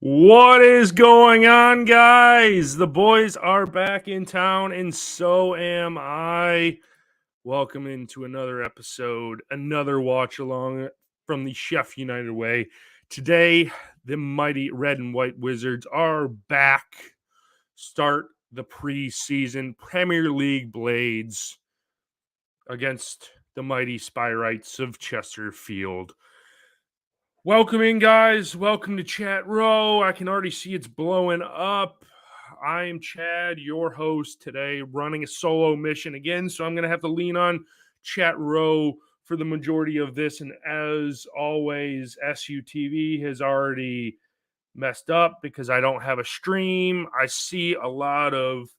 What is going on, guys? The boys are back in town, and so am I. Welcome into another episode, another watch along from the Chef United way. Today, the mighty Red and White Wizards are back. Start the preseason Premier League Blades against the mighty Spyrites of Chesterfield. Welcome in, guys. Welcome to Chat Row. I can already see it's blowing up. I'm Chad, your host today, running a solo mission again, so I'm going to have to lean on Chat Row for the majority of this. And as always, SUTV has already messed up because I don't have a stream. I see a lot of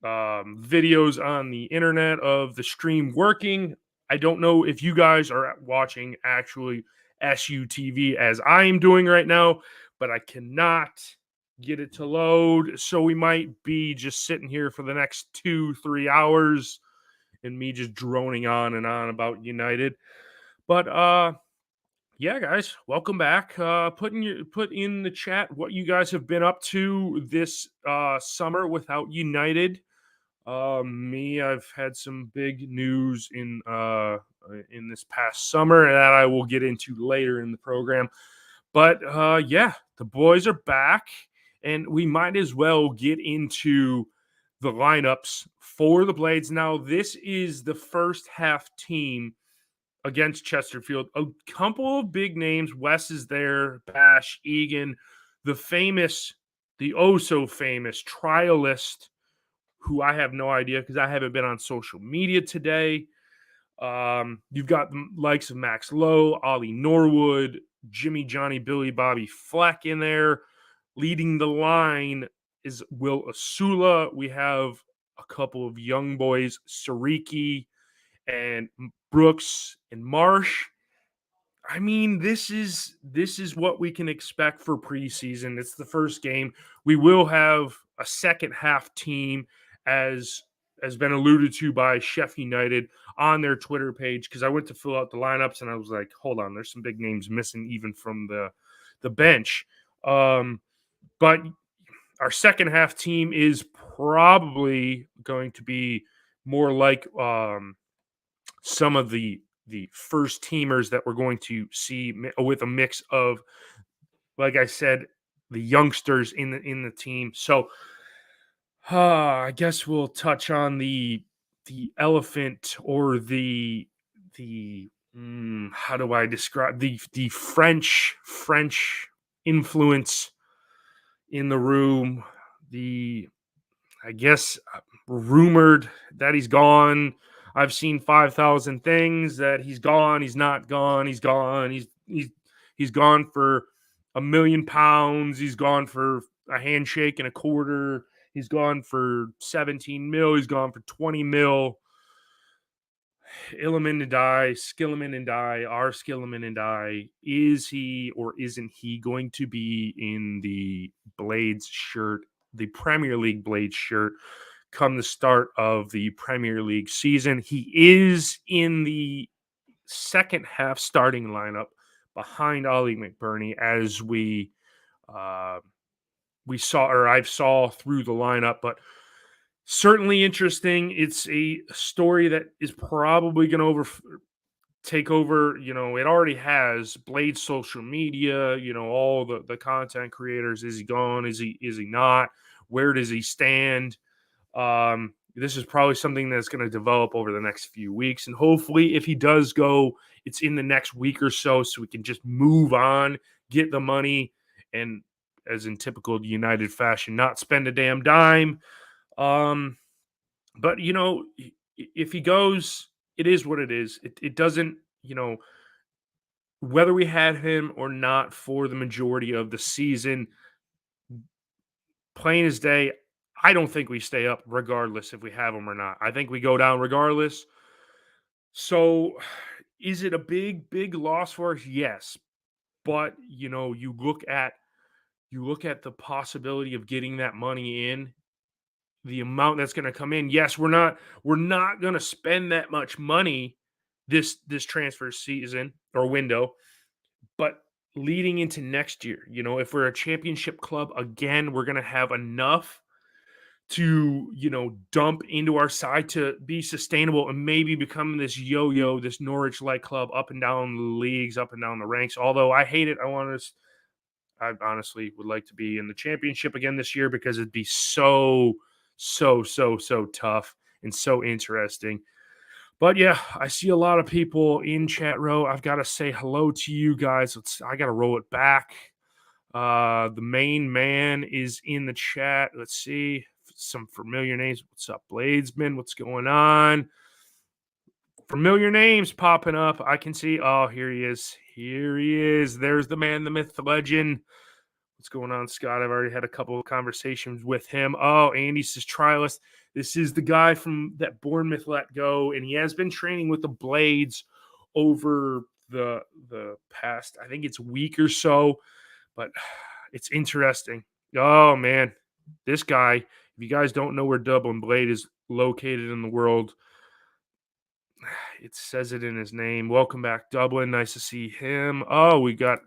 videos on the internet of the stream working. I don't know if you guys are watching actually SUTV as I am doing right now, but I cannot get it to load. So we might be just sitting here for the next 2-3 hours and me just droning on and on about United. But yeah, guys, welcome back. Put in the chat what you guys have been up to this summer without United. I've had some big news in this past summer that I will get into later in the program. But yeah, the boys are back, and we might as well get into the lineups for the Blades. Now, this is the first half team against Chesterfield. A couple of big names. Wes is there, Bash, Egan, the oh so famous trialist, who I have no idea because I haven't been on social media today. You've got the likes of Max Lowe, Ollie Norwood, Jimmy, Johnny, Billy, Bobby Fleck in there. Leading the line is Will Asula. We have a couple of young boys, Sariki and Brooks and Marsh. I mean, this is what we can expect for preseason. It's the first game. We will have a second half team, as has been alluded to by Chef United on their Twitter page, because I went to fill out the lineups and I was like, hold on, there's some big names missing even from the bench. But our second half team is probably going to be more like some of the first teamers that we're going to see, with a mix of, like I said, the youngsters in the team. So I guess we'll touch on the elephant, or the how do I describe the French influence in the room. I guess rumored that he's gone. I've seen 5,000 things that he's gone. He's not gone. He's gone. He's gone for £1 million. He's gone for a handshake and a quarter. He's gone for 17 mil. He's gone for 20 mil. Illiman and die, Skilliman and die, our Skilliman and die. Is he or isn't he going to be in the Blades shirt, the Premier League Blades shirt, come the start of the Premier League season? He is in the second half starting lineup behind Ollie McBurney, as we saw, or I saw through the lineup. But certainly interesting. It's a story that is probably going to take over. It already has Blade's social media, all the content creators. Is he gone? Is he not? Where does he stand? This is probably something that's going to develop over the next few weeks. And hopefully, if he does go, it's in the next week or so we can just move on, get the money, and, as in typical United fashion, not spend a damn dime. But if he goes, it is what it is. It doesn't, whether we had him or not for the majority of the season, plain as day, I don't think we stay up regardless if we have him or not. I think we go down regardless. So is it a big loss for us? Yes. But you look at the possibility of getting that money in, the amount that's going to come in. Yes, we're not going to spend that much money this transfer season or window, but leading into next year. If we're a championship club again, we're going to have enough to, dump into our side to be sustainable and maybe become this yo-yo, this Norwich-like club up and down the leagues, up and down the ranks. Although I hate it. I honestly would like to be in the championship again this year because it'd be so, so, so, so tough and so interesting. But yeah, I see a lot of people in chat row. I've got to say hello to you guys. I got to roll it back. The main man is in the chat. Let's see some familiar names. What's up, Bladesman? What's going on? Familiar names popping up. I can see. Oh, here he is. Here he is. There's the man, the myth, the legend. What's going on, Scott? I've already had a couple of conversations with him. Oh, Andy says trialist. This is the guy from that Bournemouth let go, and he has been training with the Blades over the past, I think it's week or so, but it's interesting. Oh, man. This guy, if you guys don't know where Dublin Blade is located in the world, it says it in his name. Welcome back, Dublin. Nice to see him. Oh, we got...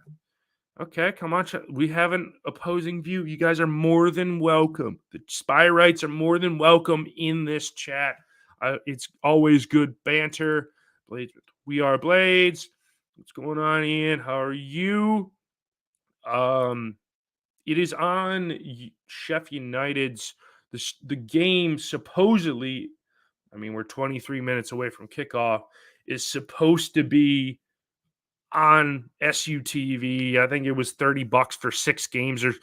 Okay, come on. We have an opposing view. You guys are more than welcome. The spy rights are more than welcome in this chat. It's always good banter. Blades, we are Blades. What's going on, Ian? How are you? It is on Sheffield United's the game. Supposedly, I mean, we're 23 minutes away from kickoff. Is supposed to be on SUTV. I think it was $30 for 6 games or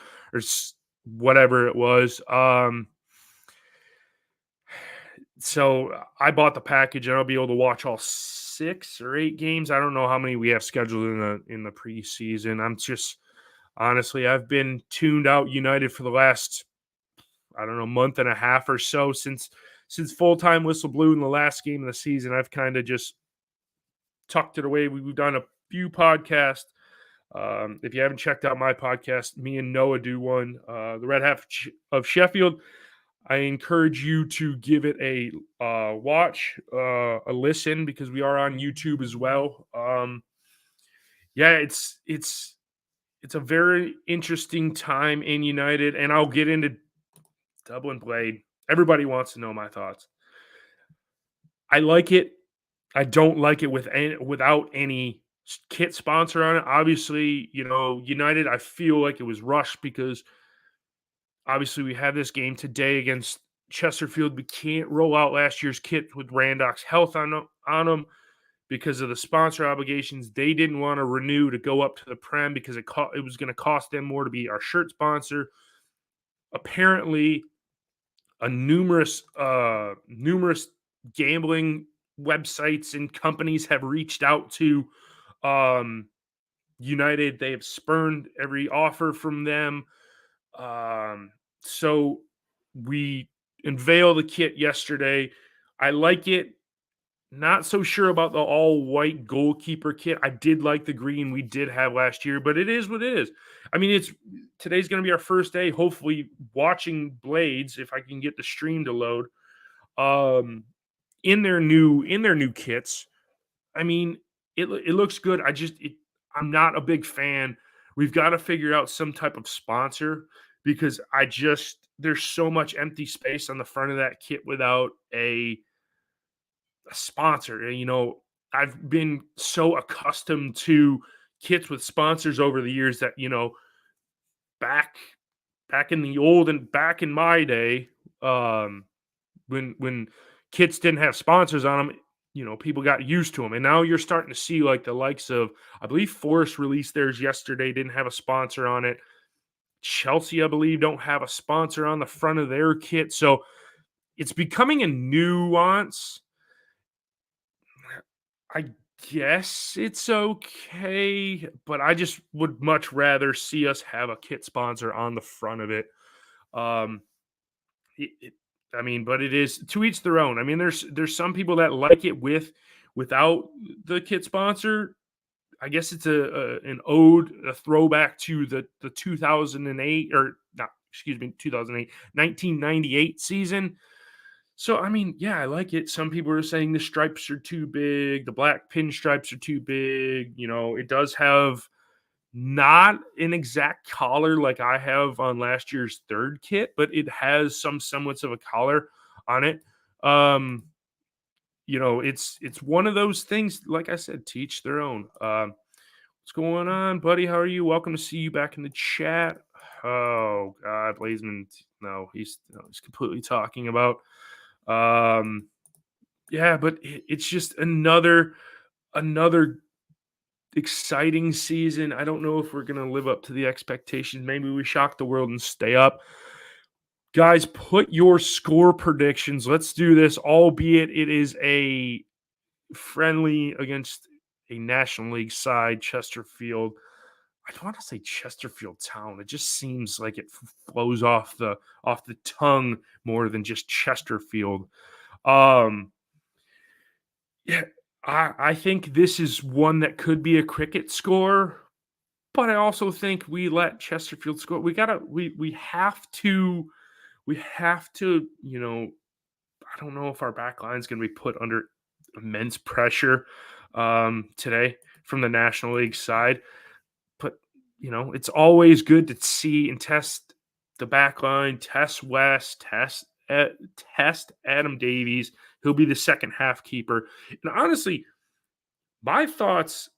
whatever it was. So I bought the package and I'll be able to watch all 6 or 8 games. I don't know how many we have scheduled in the preseason. I'm just honestly, I've been tuned out United for the last, I don't know, month and a half or so since full-time whistle blew in the last game of the season. I've kind of just tucked it away. We've done a few podcasts. If you haven't checked out my podcast, me and Noah do one, the Red Half of Sheffield. I encourage you to give it a watch, a listen, because we are on YouTube as well. Yeah, it's a very interesting time in United, and I'll get into Dublin Blade. Everybody wants to know my thoughts. I like it. I don't like it without any kit sponsor on it. Obviously, United, I feel like it was rushed because obviously we have this game today against Chesterfield. We can't roll out last year's kit with Randox Health on them because of the sponsor obligations. They didn't want to renew to go up to the Prem because it was going to cost them more to be our shirt sponsor. Apparently, numerous gambling websites and companies have reached out to United. They have spurned every offer from them. So we unveiled the kit yesterday. I like it. Not so sure about the all-white goalkeeper kit. I did like the green we did have last year, but it is what it is. I mean, today's going to be our first day, hopefully, watching Blades, if I can get the stream to load, in their new kits. I mean, it looks good. I'm not a big fan. We've got to figure out some type of sponsor because there's so much empty space on the front of that kit without a sponsor. And, I've been so accustomed to kits with sponsors over the years that, back in my day, when kits didn't have sponsors on them, people got used to them. And now you're starting to see like the likes of, I believe Forest released theirs yesterday, didn't have a sponsor on it. Chelsea, I believe, don't have a sponsor on the front of their kit. So it's becoming a nuance. I guess it's okay, but I just would much rather see us have a kit sponsor on the front of it. But it is to each their own. I mean, there's some people that like it without the kit sponsor. I guess it's an ode, a throwback to the 2008 or not, 1998 season. So, I mean, yeah, I like it. Some people are saying the stripes are too big. The black pinstripes are too big. It does have not an exact collar like I have on last year's third kit, but it has some semblance of a collar on it. Um, it's one of those things, like I said, teach their own. What's going on, buddy? How are you? Welcome to see you back in the chat. Oh God, Blazeman. No, he's completely talking about. Um, yeah, but it's just another exciting season. I don't know if we're gonna live up to the expectations. Maybe we shock the world and stay up. Guys, put your score predictions. Let's do this, albeit it is a friendly against a National League side, Chesterfield. I don't want to say Chesterfield Town. It just seems like it flows off the tongue more than just Chesterfield. Um, yeah, I think this is one that could be a cricket score, but I also think we let Chesterfield score. We have to. I don't know if our back line is going to be put under immense pressure today from the National League side. But it's always good to see and test the back line, test West, test Adam Davies. He'll be the second half keeper. And honestly, my thoughts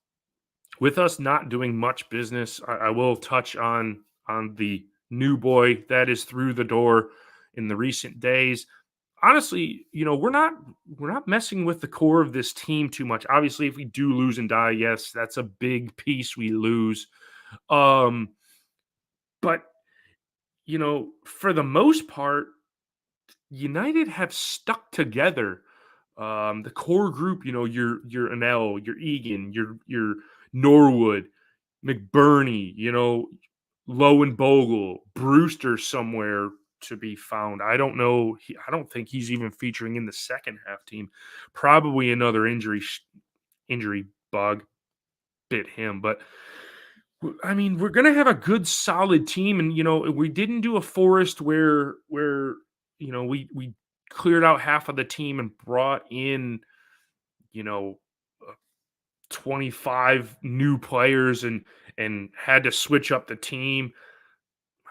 with us not doing much business, I will touch on the new boy that is through the door in the recent days. Honestly, we're not messing with the core of this team too much. Obviously, if we do lose and die, yes, that's a big piece we lose. Um, but for the most part, United have stuck together. The core group, your Anel, your Egan, your Norwood, McBurney, Lowen Bogle, Brewster somewhere to be found. I don't know. I don't think he's even featuring in the second half team. Probably another injury bug bit him, but I mean, we're gonna have a good, solid team, and we didn't do a forest where we cleared out half of the team and brought in you know uh, 25 new players and had to switch up the team.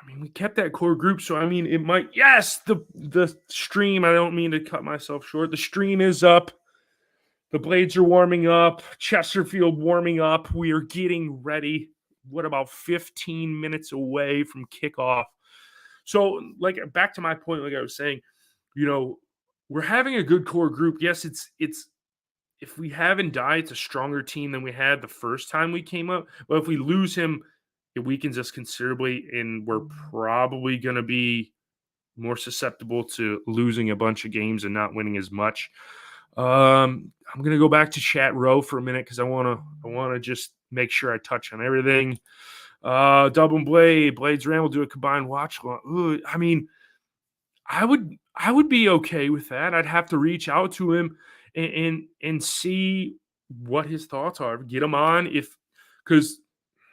I mean, we kept that core group, so I mean, it might. Yes, the stream. I don't mean to cut myself short. The stream is up. The Blades are warming up. Chesterfield warming up. We are getting ready. What about 15 minutes away from kickoff? So, like, back to my point, like I was saying, you know, we're having a good core group. Yes, it's if we haven't died, it's a stronger team than we had the first time we came up. But if we lose him, it weakens us considerably, and we're probably going to be more susceptible to losing a bunch of games and not winning as much. I'm gonna go back to chat row for a minute because I wanna just make sure I touch on everything. Double Blades Ram will do a combined watch. Ooh, I mean, I would be okay with that. I'd have to reach out to him and see what his thoughts are. Get him on if because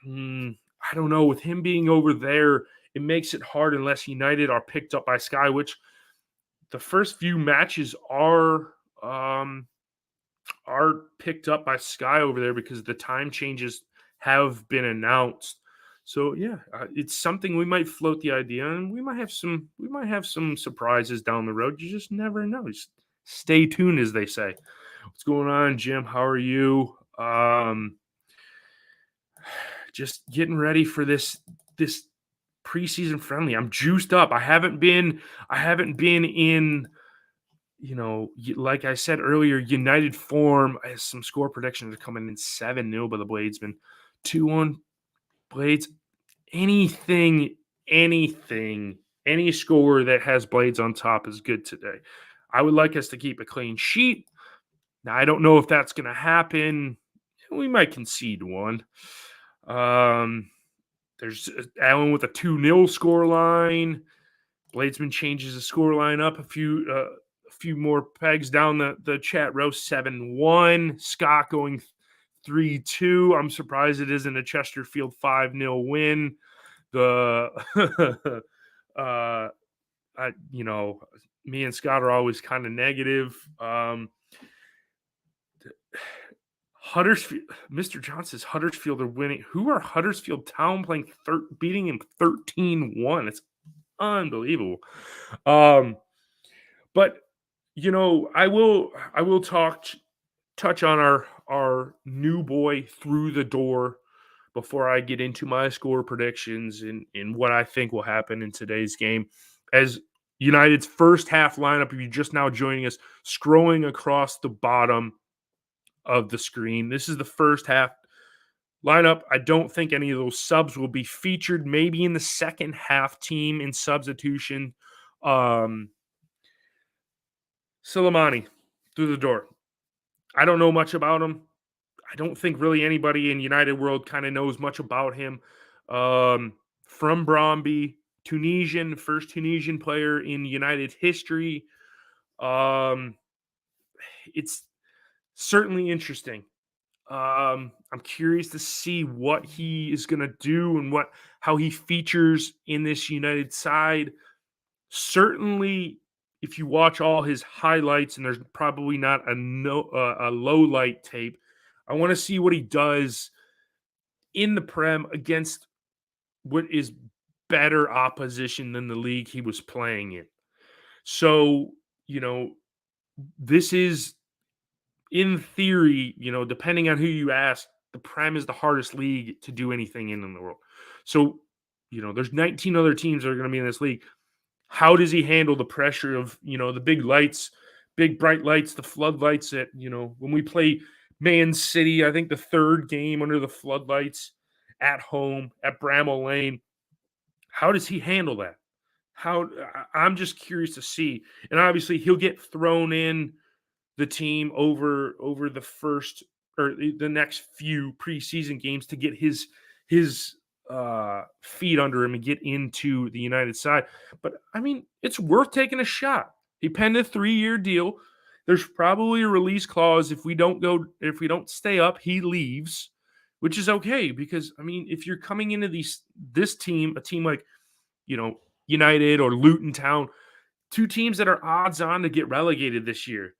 I don't know, with him being over there, it makes it hard unless United are picked up by Sky, which the first few matches are picked up by Sky over there because the time changes have been announced. So yeah, it's something we might float the idea, and we might have some surprises down the road. You just never know. Just stay tuned, as they say. What's going on, Jim? How are you? Just getting ready for this preseason friendly. I'm juiced up. I haven't been in like I said earlier, United form has some score predictions are coming in 7-0 by the Bladesmen. 2-1 Blades. Anything, any score that has Blades on top is good today. I would like us to keep a clean sheet. Now, I don't know if that's going to happen. We might concede one. There's Allen with a 2-0 score line. Bladesman changes the score line up a few more pegs down the chat row. 7-1. Scott going 3-2. I'm surprised it isn't a Chesterfield 5-0 win. The me and Scott are always kind of negative. Huddersfield, Mr. Johnson's Huddersfield are winning. Who are Huddersfield Town playing, beating him 13-1? It's unbelievable. But I will touch on our new boy through the door before I get into my score predictions and what I think will happen in today's game. As United's first half lineup, if you're just now joining us, scrolling across the bottom of the screen, this is the first half lineup. I don't think any of those subs will be featured. Maybe in the second half team in substitution. Soleimani through the door. I don't know much about him. I don't think really anybody in United world kind of knows much about him. From Bromby, Tunisian, first Tunisian player in United history. It's certainly interesting. I'm curious to see what he is going to do and how he features in this United side. Certainly, if you watch all his highlights, and there's probably not a low light tape, I want to see what he does in the Prem against what is better opposition than the league he was playing in. So, this is, in theory, depending on who you ask, the Prem is the hardest league to do anything in the world. So, there's 19 other teams that are going to be in this league. How does he handle the pressure of, the big lights, big bright lights, the floodlights that, when we play Man City, I think the third game under the floodlights at home at Bramall Lane. How does he handle that? I'm just curious to see. And obviously he'll get thrown in the team over the first or the next few preseason games to get his feet under him and get into the United side. But I mean, it's worth taking a shot. He penned a 3-year deal. There's probably a release clause. If we don't stay up, he leaves, which is okay, because I mean, if you're coming into this team, a team like, United or Luton Town, two teams that are odds on to get relegated this year,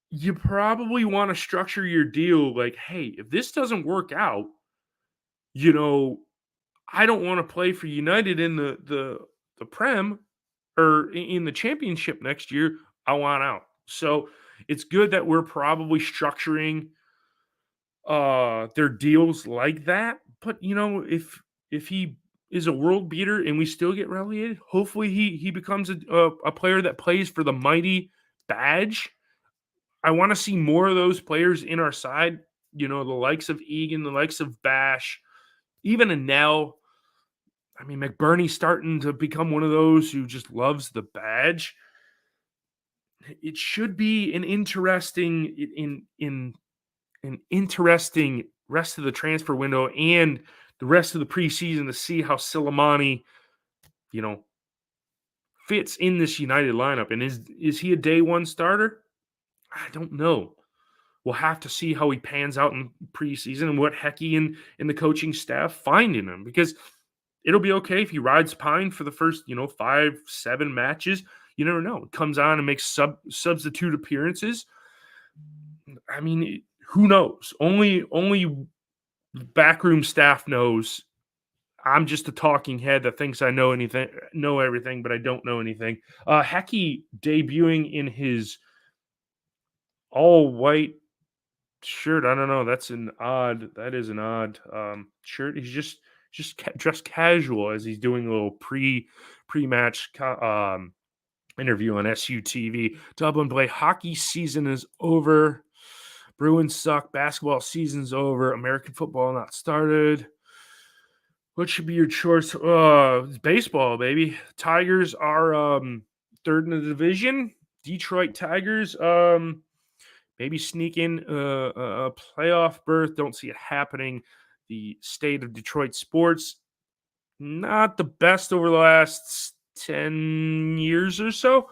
you probably want to structure your deal like, hey, if this doesn't work out, I don't want to play for United in the Prem or in the Championship next year. I want out. So it's good that we're probably structuring their deals like that. But if he is a world beater and we still get relegated, hopefully he becomes a player that plays for the mighty badge. I want to see more of those players in our side. The likes of Egan, the likes of Bash, even a Nell. I mean, McBurney's starting to become one of those who just loves the badge. It should be an interesting an interesting rest of the transfer window and the rest of the preseason to see how Soleimani, fits in this United lineup. And is he a day one starter? I don't know. We'll have to see how he pans out in preseason and what Hecky and the coaching staff find in him, because it'll be okay if he rides pine for the first, 5-7 matches. You never know. Comes on and makes substitute appearances. I mean, who knows? Only backroom staff knows. I'm just a talking head that thinks I know everything, but I don't know anything. Hecky debuting in his all white shirt. I don't know. That is an odd shirt. He's just dressed casual as he's doing a little pre-match interview on SUTV. Dublin play hockey season is over. Bruins suck. Basketball season's over. American football not started. What should be your choice? It's baseball, baby. Tigers are third in the division. Detroit Tigers maybe sneak in a playoff berth. Don't see it happening. The state of Detroit sports, not the best over the last 10 years or so,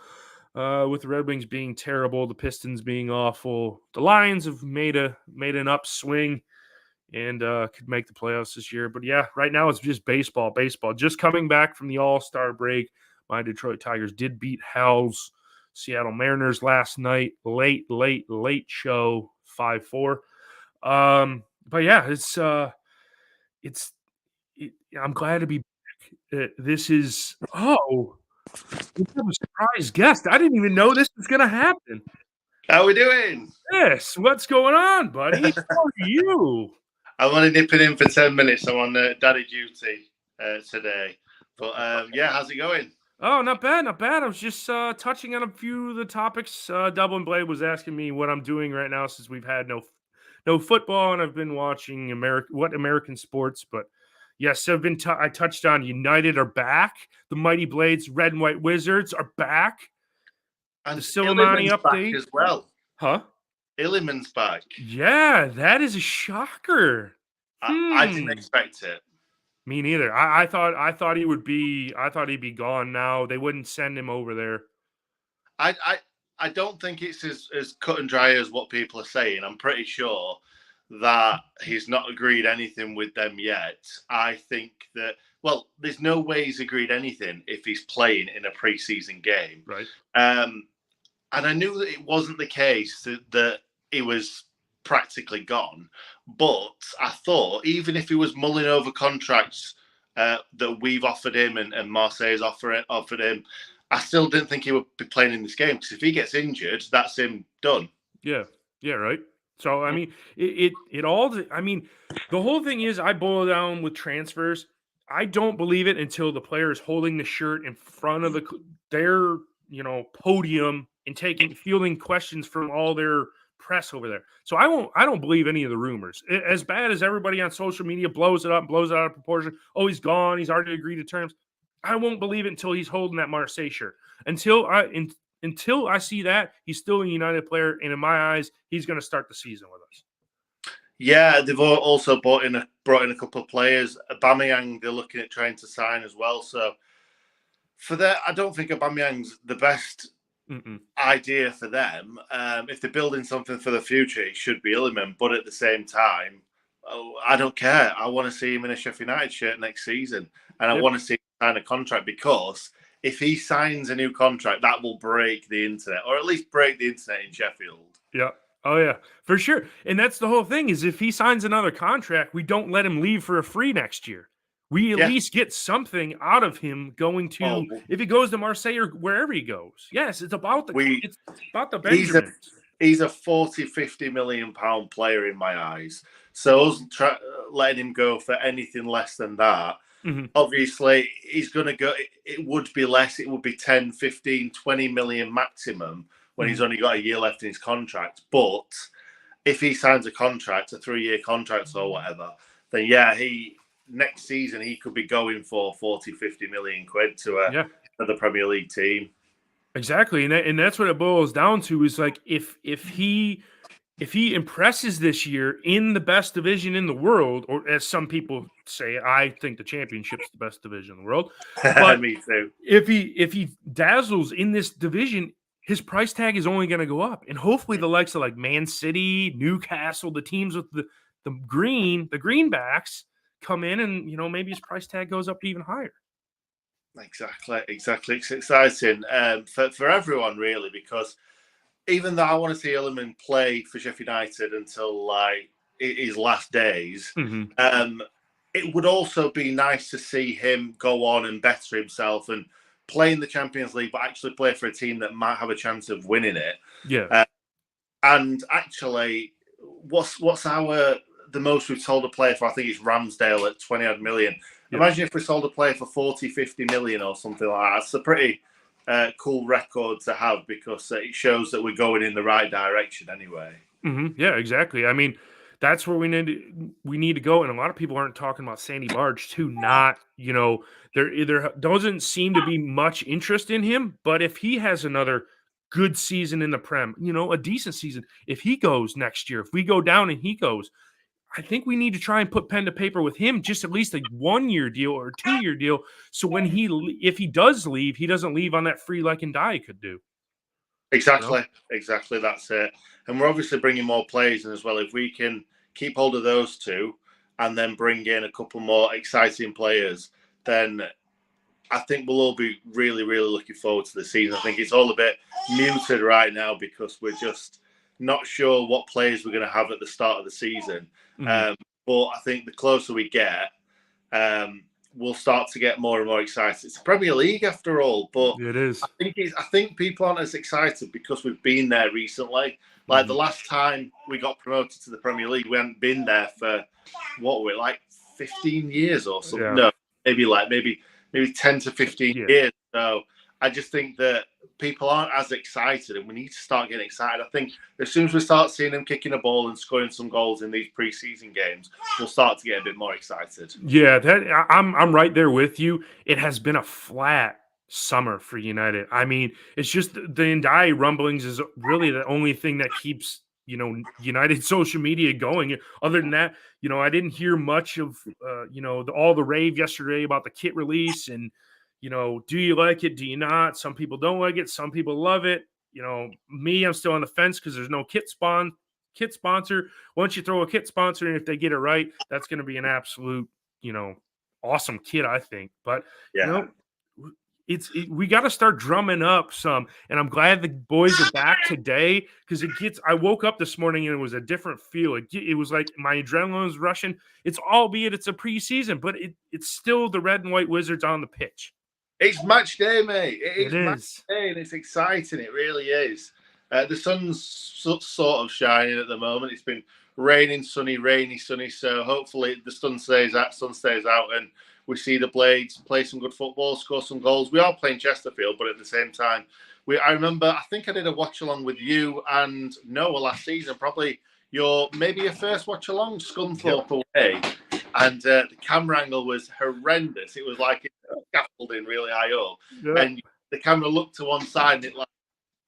with the Red Wings being terrible, the Pistons being awful. The Lions have made an upswing and could make the playoffs this year. But yeah, right now it's just baseball. Just coming back from the All-Star break, my Detroit Tigers did beat Seattle Mariners last night. Late show, 5-4. But yeah, it's I'm glad to be back. This is we have a surprise guest. I didn't even know this was gonna happen. How we doing? Yes, what's going on, buddy? How are you? I'm only nipping in for 10 minutes. I'm on daddy duty today. But yeah, how's it going? Oh, not bad, not bad. I was just touching on a few of the topics. Dublin Blade was asking me what I'm doing right now since we've had no football, and I've been watching American sports. But yes, I touched on United are back. The Mighty Blades, Red and White Wizards are back. And The Silimani Illiman's back update as well. Huh? Illiman's back. Yeah, that is a shocker. I didn't expect it. Me neither. I thought he would be. I thought he'd be gone now. They wouldn't send him over there. I don't think it's as cut and dry as what people are saying. I'm pretty sure that he's not agreed anything with them yet. I think that, well, there's no way he's agreed anything if he's playing in a preseason game. Right. And I knew that it wasn't the case that he was practically gone. But I thought even if he was mulling over contracts that we've offered him and Marseille's offered him, I still didn't think he would be playing in this game, because if he gets injured, that's him done. Yeah, right. So I mean, it all. I mean, the whole thing is, I boil it down with transfers. I don't believe it until the player is holding the shirt in front of their podium and fielding questions from all their press over there. So I don't believe any of the rumors. As bad as everybody on social media blows it up, blows it out of proportion. Oh, he's gone. He's already agreed to terms. I won't believe it until he's holding that Marseille shirt. Until I see that, he's still a United player, and in my eyes, he's going to start the season with us. Yeah, they've also brought in a couple of players. Aubameyang, they're looking at trying to sign as well. So for that, I don't think Aubameyang's the best idea for them. If they're building something for the future, it should be Illiman. But at the same time, I don't care. I want to see him in a Sheffield United shirt next season, and I want to see him sign a contract, because if he signs a new contract, that will break the internet, or at least break the internet in Sheffield. Yeah. Oh, yeah, for sure. And that's the whole thing, is if he signs another contract, we don't let him leave for a free next year. We at least get something out of him going to, if he goes to Marseille or wherever he goes. Yes, it's about the Benjamins. He's a 40, 50 million pound player in my eyes. So us letting him go for anything less than that, obviously he's going to go, it would be less. It would be 10, 15, 20 million maximum when he's only got a year left in his contract. But if he signs a contract, a 3-year contract or whatever, then yeah, next season he could be going for 40, 50 million quid to another Premier League team. Exactly, and that's what it boils down to, is like if he impresses this year in the best division in the world, or as some people say, I think the Championship's the best division in the world. But me too. If he dazzles in this division, his price tag is only going to go up, and hopefully the likes of like Man City, Newcastle, the teams with the greenbacks come in, and maybe his price tag goes up even higher. Exactly. It's exciting for everyone, really, because even though I want to see Illiman play for Sheffield United until like his last days, it would also be nice to see him go on and better himself and play in the Champions League, but actually play for a team that might have a chance of winning it. Yeah. And actually, what's the most we've sold a player for? I think it's Ramsdale at 20 odd million. Yeah. Imagine if we sold a player for 40, 50 million or something like that. It's a pretty cool record to have, because it shows that we're going in the right direction anyway. Yeah, exactly. I mean, that's where we need to go. And a lot of people aren't talking about Sandy Barge too. Not, there doesn't seem to be much interest in him. But if he has another good season in the Prem, a decent season, if he goes next year, if we go down and he goes, I think we need to try and put pen to paper with him, just at least a 1-year deal or a 2-year deal. So when if he does leave, he doesn't leave on that free like Ndiaye could do. Exactly. That's it. And we're obviously bringing more players in as well. If we can keep hold of those two and then bring in a couple more exciting players, then I think we'll all be really, really looking forward to the season. I think it's all a bit muted right now because we're just not sure what players we're going to have at the start of the season. But I think the closer we get, we'll start to get more and more excited. It's the Premier League after all, but it is. I think people aren't as excited because we've been there recently. Like the last time we got promoted to the Premier League, we hadn't been there for what were it, like 15 years or something. Yeah. No, maybe 10 to 15 years. So I just think that people aren't as excited, and we need to start getting excited. I think as soon as we start seeing them kicking a ball and scoring some goals in these pre-season games, we'll start to get a bit more excited. Yeah, I'm right there with you. It has been a flat summer for United. I mean, it's just the Ndai rumblings is really the only thing that keeps United social media going. Other than that, I didn't hear much of all the rave yesterday about the kit release and do you like it? Do you not? Some people don't like it. Some people love it. Me, I'm still on the fence because there's no kit sponsor. Once you throw a kit sponsor and if they get it right, that's going to be an absolute, awesome kit, I think. But we got to start drumming up some, and I'm glad the boys are back today because I woke up this morning and it was a different feel. It was like my adrenaline was rushing. It's a preseason, but it's still the red and white Wizards on the pitch. It's match day, mate. It is match day, and it's exciting. It really is. The sun's sort of shining at the moment. It's been raining, sunny, rainy, sunny. So hopefully the sun stays out, and we see the Blades play some good football, score some goals. We are playing Chesterfield, but at the same time, I remember, I think I did a watch along with you and Noah last season. Probably your first watch along, Scunthorpe away, and the camera angle was horrendous. It was like scaffolding really high up, and the camera looked to one side, and it all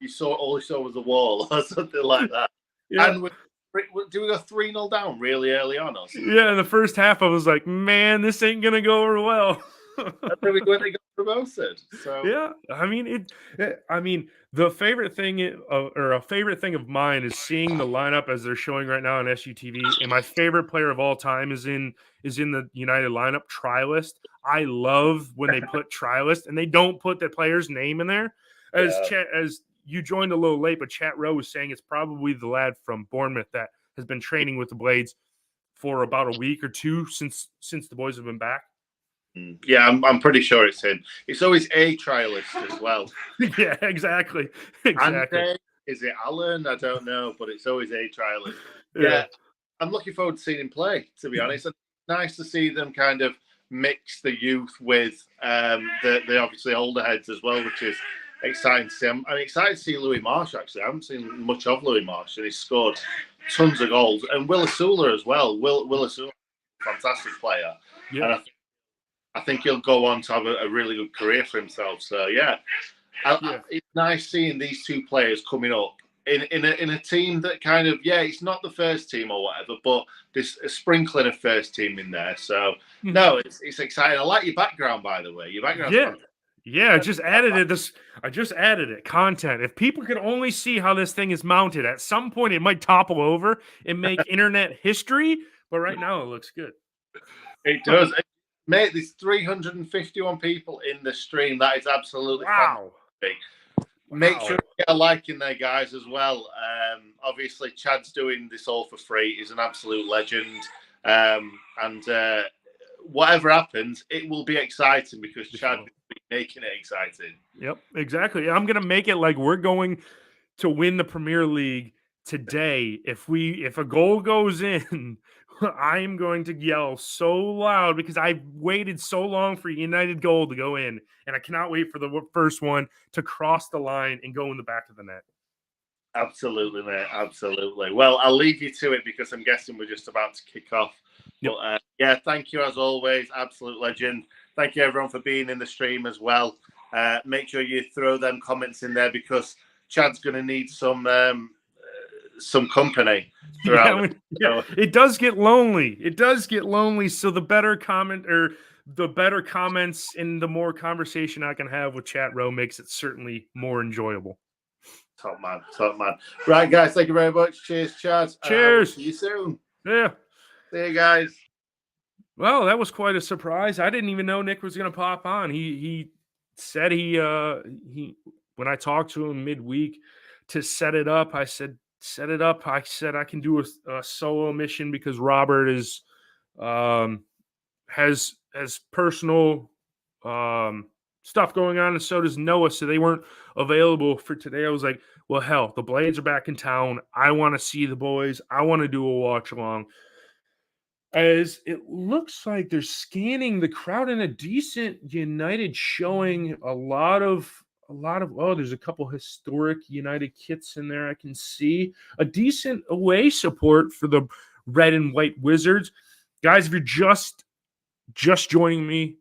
you saw was a wall or something like that. And do we go 3-0 down really early on? Or something? Yeah, in the first half, I was like, man, this ain't gonna go over well. That's when they got promoted. So yeah, I mean, the favorite thing, or a favorite thing of mine, is seeing the lineup as they're showing right now on SUTV. And my favorite player of all time is in the United lineup, Trilist. I love when they put Trilist and they don't put the player's name in there. As you joined a little late, but Chat Row was saying it's probably the lad from Bournemouth that has been training with the Blades for about a week or two since the boys have been back. Yeah, I'm pretty sure it's him. It's always a trialist as well. Yeah, exactly. And is it Alan? I don't know, but it's always a trialist. Yeah, I'm looking forward to seeing him play, to be honest. It's nice to see them kind of mix the youth with the obviously older heads as well, which is exciting to see. I'm excited to see Louis Marsh, actually. I haven't seen much of Louis Marsh, and he's scored tons of goals. And Will Asula as well. Will Asula, fantastic player. Yeah. And I think he'll go on to have a really good career for himself. So, it's nice seeing these two players coming up in a team that kind of, it's not the first team or whatever, but there's a sprinkling of first team in there. So, no, it's exciting. I like your background, by the way. Your background's fantastic. Yeah, I just added it. I just added it. Content. If people could only see how this thing is mounted, at some point it might topple over and make internet history. But right now it looks good. It does, mate. There's 351 people in the stream. That is absolutely fantastic. Make sure you get a like in there, guys, as well. Obviously, Chad's doing this all for free. He's an absolute legend, and whatever happens, it will be exciting because Chad will be making it exciting. Yep, exactly. I'm going to make it like we're going to win the Premier League today. If a goal goes in, I am going to yell so loud because I've waited so long for United goal to go in, and I cannot wait for the first one to cross the line and go in the back of the net. Absolutely, mate. Absolutely. Well, I'll leave you to it because I'm guessing we're just about to kick off. Yep. But thank you as always. Absolute legend. Thank you everyone for being in the stream as well. Make sure you throw them comments in there because Chad's going to need some company throughout. It does get lonely. So the better comment or the better comments and the more conversation I can have with Chat Row makes it certainly more enjoyable. Top man. Right, guys. Thank you very much. Cheers, Chad. Cheers. See you soon. Yeah. See you guys. Well, that was quite a surprise. I didn't even know Nick was going to pop on. He said he when I talked to him midweek to set it up, I said, set it up. I said I can do a solo mission because Robert is has personal stuff going on, and so does Noah. So they weren't available for today. I was like, well, hell, the Blades are back in town. I want to see the boys. I want to do a watch along. As it looks like they're scanning the crowd in a decent United showing. A lot of there's a couple historic United kits in there. I can see a decent away support for the red and white Wizards. Guys, if you're just joining me,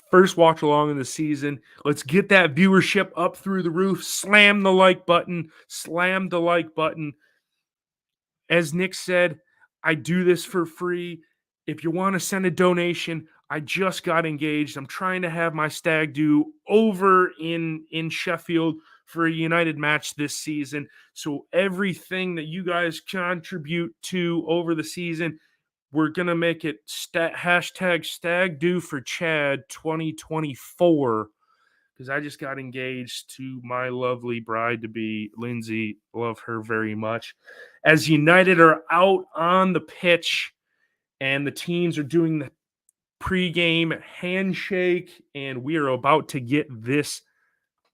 first watch along in the season, let's get that viewership up through the roof. Slam the like button. Slam the like button. As Nick said, I do this for free. If you want to send a donation, I just got engaged. I'm trying to have my stag do over in Sheffield for a United match this season. So everything that you guys contribute to over the season, we're going to make it hashtag stag do for Chad 2024. Because I just got engaged to my lovely bride-to-be, Lindsay. Love her very much. As United are out on the pitch and the teams are doing the pregame handshake, and we are about to get this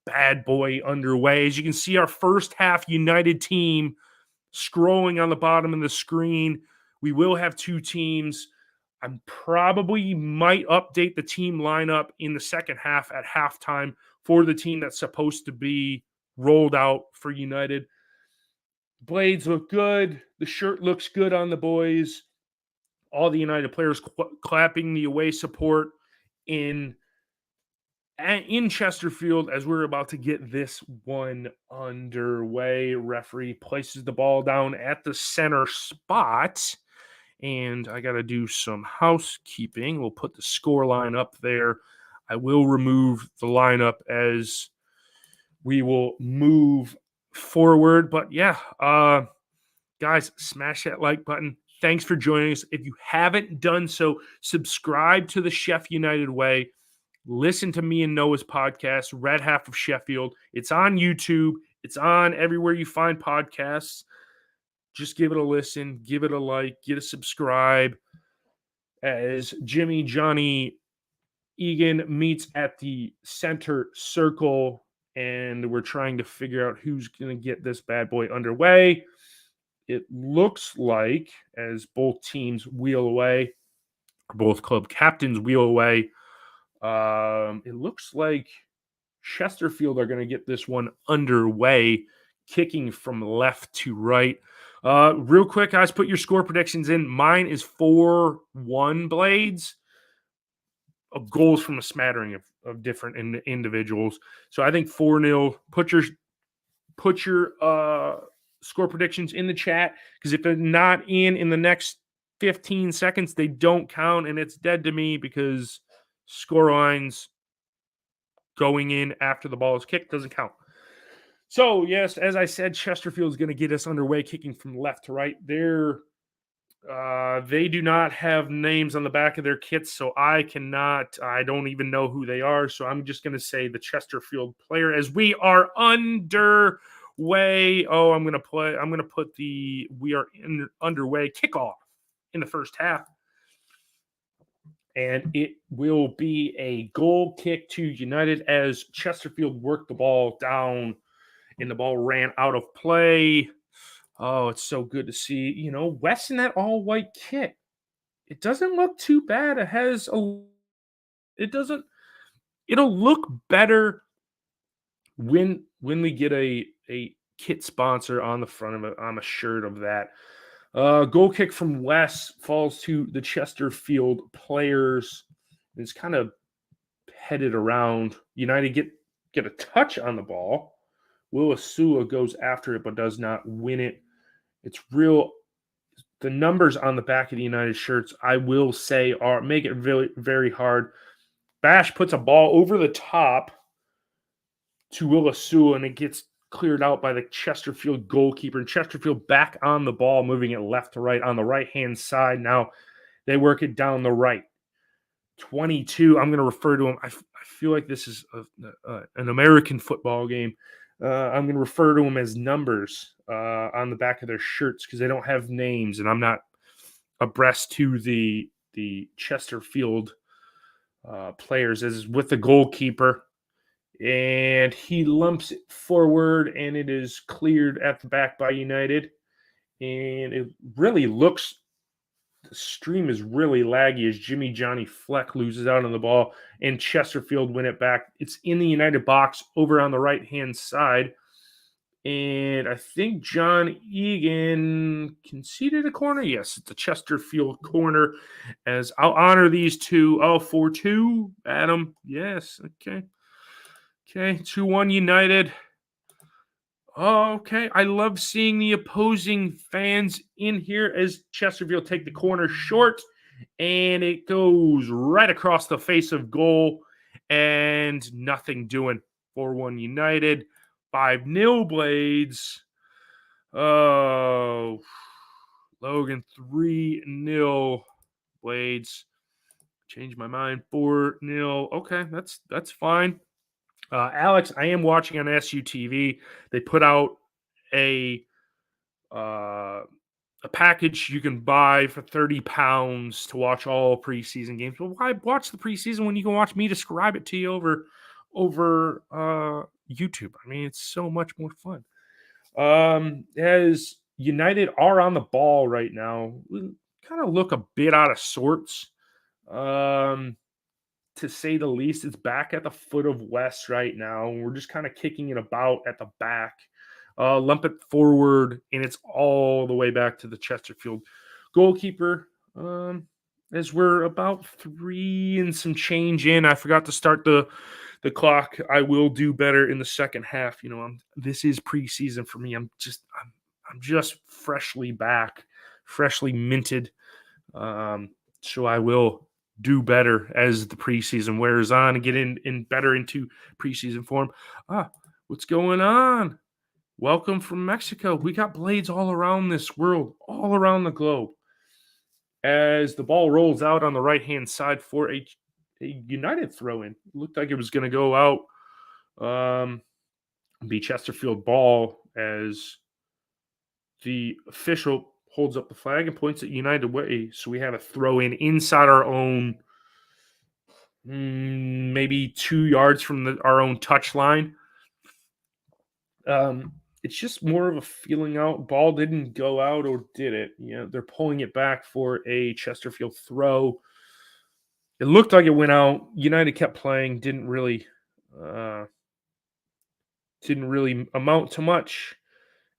bad boy underway. As you can see, our first half United team scrolling on the bottom of the screen. We will have two teams. I probably might update the team lineup in the second half at halftime for the team that's supposed to be rolled out for United. Blades look good. The shirt looks good on the boys. All the United players clapping the away support in Chesterfield as we're about to get this one underway. Referee places the ball down at the center spot. And I got to do some housekeeping. We'll put the score line up there. I will remove the lineup as we will move forward. But yeah, guys, smash that like button. Thanks for joining us. If you haven't done so, subscribe to the Chef United Way. Listen to me and Noah's podcast, Red Half of Sheffield. It's on YouTube. It's on everywhere you find podcasts. Just give it a listen, give it a like, get a subscribe. As Jimmy Johnny Egan meets at the center circle, and we're trying to figure out who's going to get this bad boy underway. It looks like, as both teams wheel away, both club captains wheel away, it looks like Chesterfield are going to get this one underway, kicking from left to right. Real quick, guys, put your score predictions in. Mine is 4-1 Blades. Goals from a smattering of different individuals. So I think 4-0. Put your score predictions in the chat, because if they're not in the next 15 seconds, they don't count, and it's dead to me because score lines going in after the ball is kicked doesn't count. So, yes, as I said, Chesterfield is going to get us underway, kicking from left to right. They do not have names on the back of their kits, so I don't even know who they are. So I'm just going to say the Chesterfield player as we are underway. Oh, I'm going to put the we are underway kickoff in the first half. And it will be a goal kick to United as Chesterfield worked the ball down and the ball ran out of play. Oh, it's so good to see, Wes in that all-white kit. It doesn't look too bad. It'll look better when we get a kit sponsor on the front of it, on a shirt of that. Goal kick from Wes falls to the Chesterfield players. It's kind of headed around. United get a touch on the ball. Willisua goes after it but does not win it. It's real. The numbers on the back of the United shirts, I will say, make it very, very hard. Bash puts a ball over the top to Willisua, and it gets cleared out by the Chesterfield goalkeeper. And Chesterfield back on the ball, moving it left to right on the right-hand side. Now they work it down the right. 22, I'm going to refer to him. I feel like this is an American football game. I'm going to refer to them as numbers on the back of their shirts because they don't have names, and I'm not abreast to the Chesterfield players. As is with the goalkeeper, and he lumps it forward, and it is cleared at the back by United. And it really looks, the stream is really laggy as Jimmy Johnny Fleck loses out on the ball, and Chesterfield win it back. It's in the United box over on the right-hand side. And I think John Egan conceded a corner. Yes, it's a Chesterfield corner. As I'll honor these two. Oh, 4-2, Adam. Yes, okay. Okay, 2-1 United. Oh, okay. I love seeing the opposing fans in here as Chesterfield take the corner short, and it goes right across the face of goal, and nothing doing. 4-1 United. 5-0 Blades. Oh, Logan, 3-0 Blades. Change my mind. 4-0. Okay, that's fine. Alex, I am watching on SUTV. They put out a package you can buy for £30 to watch all preseason games. Well, why watch the preseason when you can watch me describe it to you over YouTube? I mean, it's so much more fun. As United are on the ball right now, we kind of look a bit out of sorts. To say the least, it's back at the foot of West right now. We're just kind of kicking it about at the back. Lump it forward, and it's all the way back to the Chesterfield goalkeeper. As we're about 3 and some change in, I forgot to start the clock. I will do better in the second half. You know, this is preseason for me. I'm just freshly back, freshly minted. So I will do better as the preseason wears on and get in better into preseason form. What's going on? Welcome from Mexico. We got Blades all around this world, all around the globe. As the ball rolls out on the right-hand side for a United throw-in. Looked like it was going to go out. Be Chesterfield ball as the official holds up the flag and points at United way. So we have a throw-in inside our own, maybe 2 yards from our own touch line. It's just more of a feeling out. Ball didn't go out, or did it? You know, they're pulling it back for a Chesterfield throw. It looked like it went out. United kept playing. Didn't really amount to much.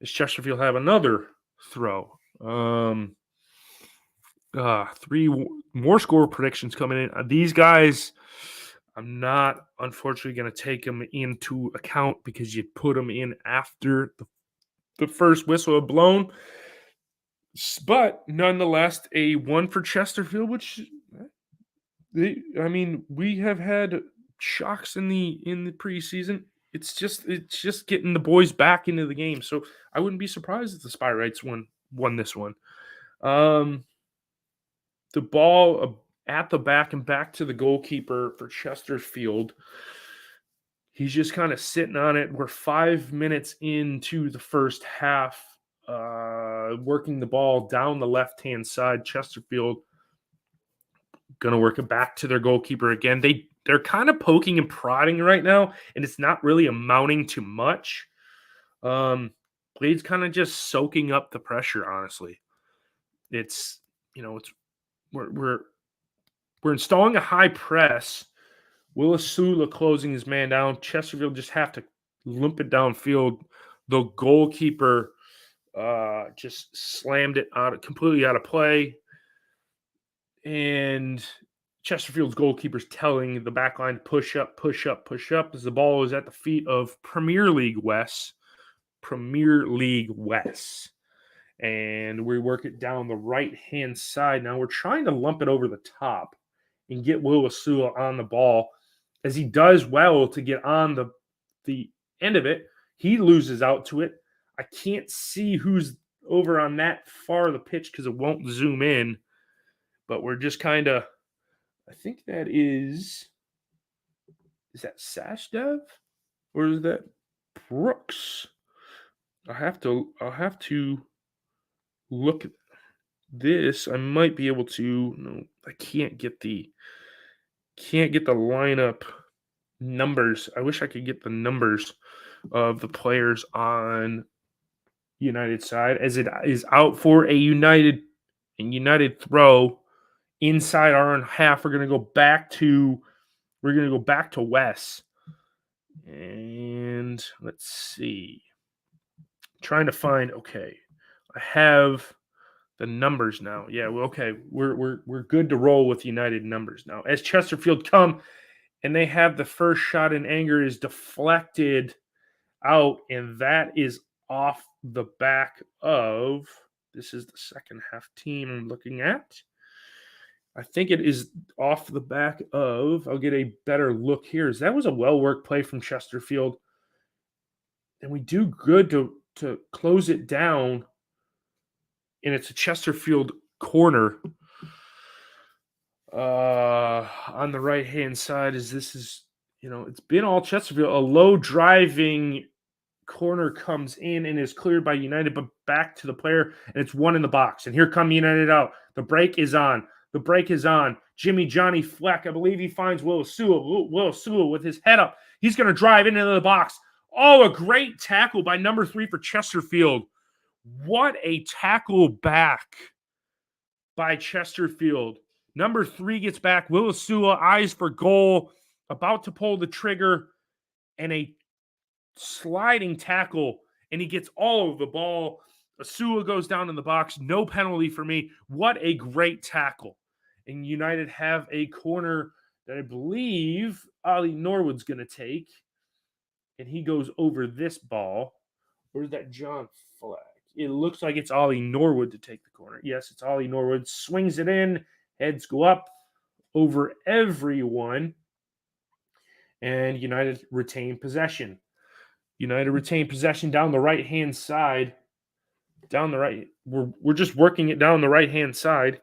As Chesterfield have another throw. 3 more score predictions coming in. These guys, I'm not unfortunately going to take them into account because you put them in after the first whistle had blown. But nonetheless, a 1 for Chesterfield, which we have had shocks in the preseason. It's just getting the boys back into the game. So I wouldn't be surprised if the Spyrites won this one. The ball at the back and back to the goalkeeper for Chesterfield. He's just kind of sitting on it. We're 5 minutes into the first half, working the ball down the left-hand side. Chesterfield going to work it back to their goalkeeper again. They're kind of poking and prodding right now, and it's not really amounting to much. Blade's kind of just soaking up the pressure, honestly. We're installing a high press. Willisula closing his man down. Chesterfield just have to limp it downfield. The goalkeeper just slammed it completely out of play. And Chesterfield's goalkeeper's telling the back line to push up, push up, push up as the ball is at the feet of Premier League West. And we work it down the right-hand side. Now we're trying to lump it over the top and get Willisula on the ball. As he does well to get on the end of it, he loses out to it. I can't see who's over on that far of the pitch because it won't zoom in. But we're just kind of, I think that is that Sashdev? Or is that Brooks. I'll have to look at this. I might be able to. No, I can't get the lineup numbers. I wish I could get the numbers of the players on United side, as it is out for a United throw inside our own half. We're gonna go back to Wes. And let's see. Trying to find. Okay, I have the numbers now. Yeah, well, okay, we're good to roll with United numbers now. As Chesterfield come and they have the first shot in anger is deflected out, and that is off the back of. This is the second half team I'm looking at. I think it is off the back of. I'll get a better look here. That was a well-worked play from Chesterfield. And we do good to close it down. And it's a Chesterfield corner. On the right-hand side it's been all Chesterfield. A low driving corner comes in and is cleared by United, but back to the player, and it's one in the box. And here come United out. The break is on. Jimmy Johnny Fleck, I believe he finds Willis Sewell with his head up. He's going to drive into the box. Oh, a great tackle by number 3 for Chesterfield. What a tackle back by Chesterfield. Number 3 gets back. Willis Sewell, eyes for goal, about to pull the trigger, and a sliding tackle, and he gets all of the ball. Sewell goes down in the box. No penalty for me. What a great tackle. And United have a corner that I believe Ollie Norwood's going to take. And he goes over this ball. Or is that John Fleck? It looks like it's Ollie Norwood to take the corner. Yes, it's Ollie Norwood. Swings it in. Heads go up over everyone. And United retain possession. Down the right-hand side. Down the right. We're just working it down the right-hand side.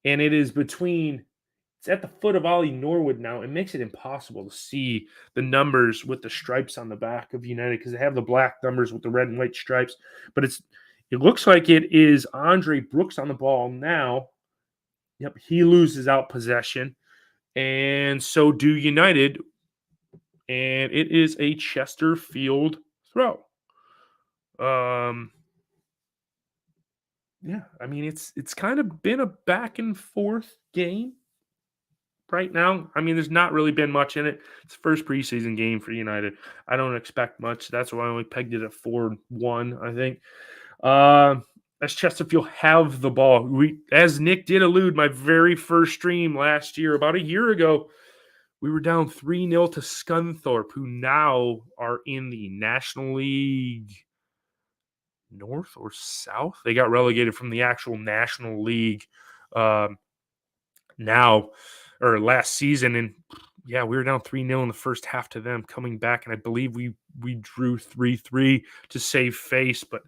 And it is it's at the foot of Ollie Norwood now. It makes it impossible to see the numbers with the stripes on the back of United because they have the black numbers with the red and white stripes. But it looks like it is Andre Brooks on the ball now. Yep, he loses out possession. And so do United. And it is a Chesterfield throw. Yeah, I mean, it's kind of been a back and forth game right now. I mean, there's not really been much in it. It's the first preseason game for United. I don't expect much. That's why I only pegged it at 4-1, I think. As Chesterfield have the ball. As Nick did allude, my very first stream last year, about a year ago, we were down 3-0 to Scunthorpe, who now are in the National League North or South. They got relegated from the actual National League last season. And yeah, we were down 3-0 in the first half to them, coming back. And I believe we drew 3-3 to save face, but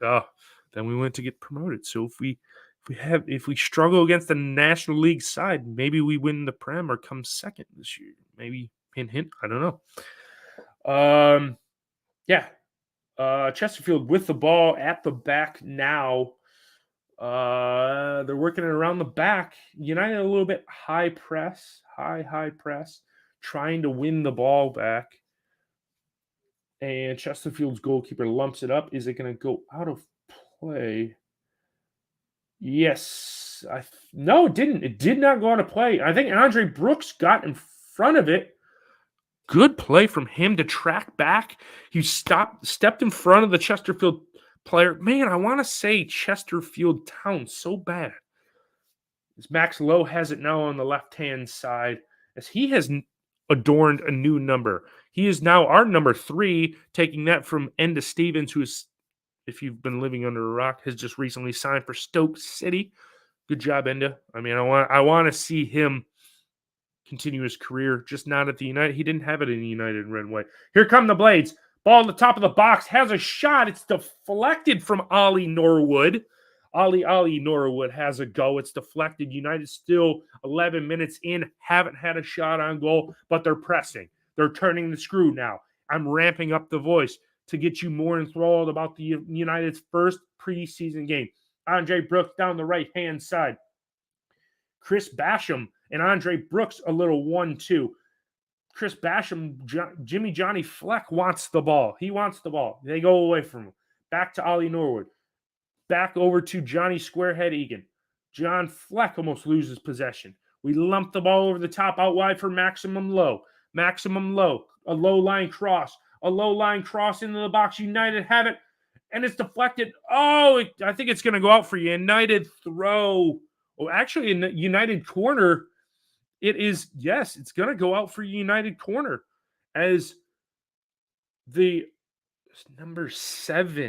then we went to get promoted. So if we struggle against the National League side, maybe we win the Prem or come second this year. Maybe hint. I don't know. Chesterfield with the ball at the back now. They're working it around the back. United a little bit high press, trying to win the ball back. And Chesterfield's goalkeeper lumps it up. Is it going to go out of play? Yes. No, it didn't. It did not go out of play. I think Andre Brooks got in front of it. Good play from him to track back. He stepped in front of the Chesterfield player. Man, I want to say Chesterfield Town so bad. As Max Lowe has it now on the left-hand side, as he has adorned a new number. He is now our number 3, taking that from Enda Stevens, who is, if you've been living under a rock, has just recently signed for Stoke City. Good job, Enda. I mean, I want to see him continue his career, just not at the United. He didn't have it in the United red and white. Here come the Blades. Ball at the top of the box. Has a shot. It's deflected from Ollie Norwood. Ollie Norwood has a go. It's deflected. United still 11 minutes in. Haven't had a shot on goal, but they're pressing. They're turning the screw now. I'm ramping up the voice to get you more enthralled about the United's first preseason game. Andre Brooks down the right-hand side. Chris Basham and Andre Brooks a little 1-2. Chris Basham, Jimmy Johnny Fleck wants the ball. He wants the ball. They go away from him. Back to Ollie Norwood. Back over to Johnny Squarehead Egan. John Fleck almost loses possession. We lump the ball over the top out wide for Maximum Low. Maximum Low. A low line cross. A low line cross into the box. United have it. And it's deflected. Oh, I think it's going to go out for United throw. Oh, actually, in the United corner, it is, yes, it's going to go out for United corner as the number seven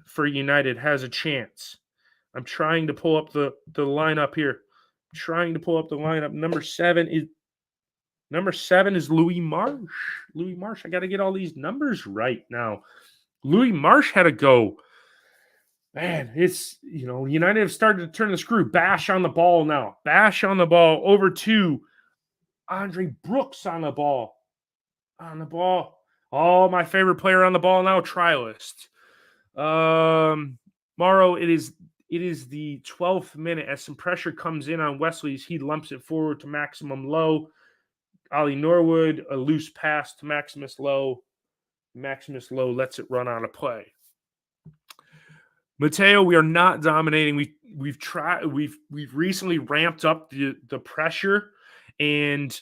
for United has a chance. I'm trying to pull up the lineup here. Number seven is Louis Marsh. Louis Marsh. I got to get all these numbers right now. Louis Marsh had to go. Man, it's, United have started to turn the screw. Bash on the ball now. Bash on the ball over to Andre Brooks on the ball. Oh, my favorite player on the ball now, Trialist. Morrow, it is the 12th minute as some pressure comes in on Wesley's. He lumps it forward to Maximum Low. Ollie Norwood, a loose pass to Maximus Low. Maximus Low lets it run on a play. Mateo, we are not dominating. We've recently ramped up the pressure, and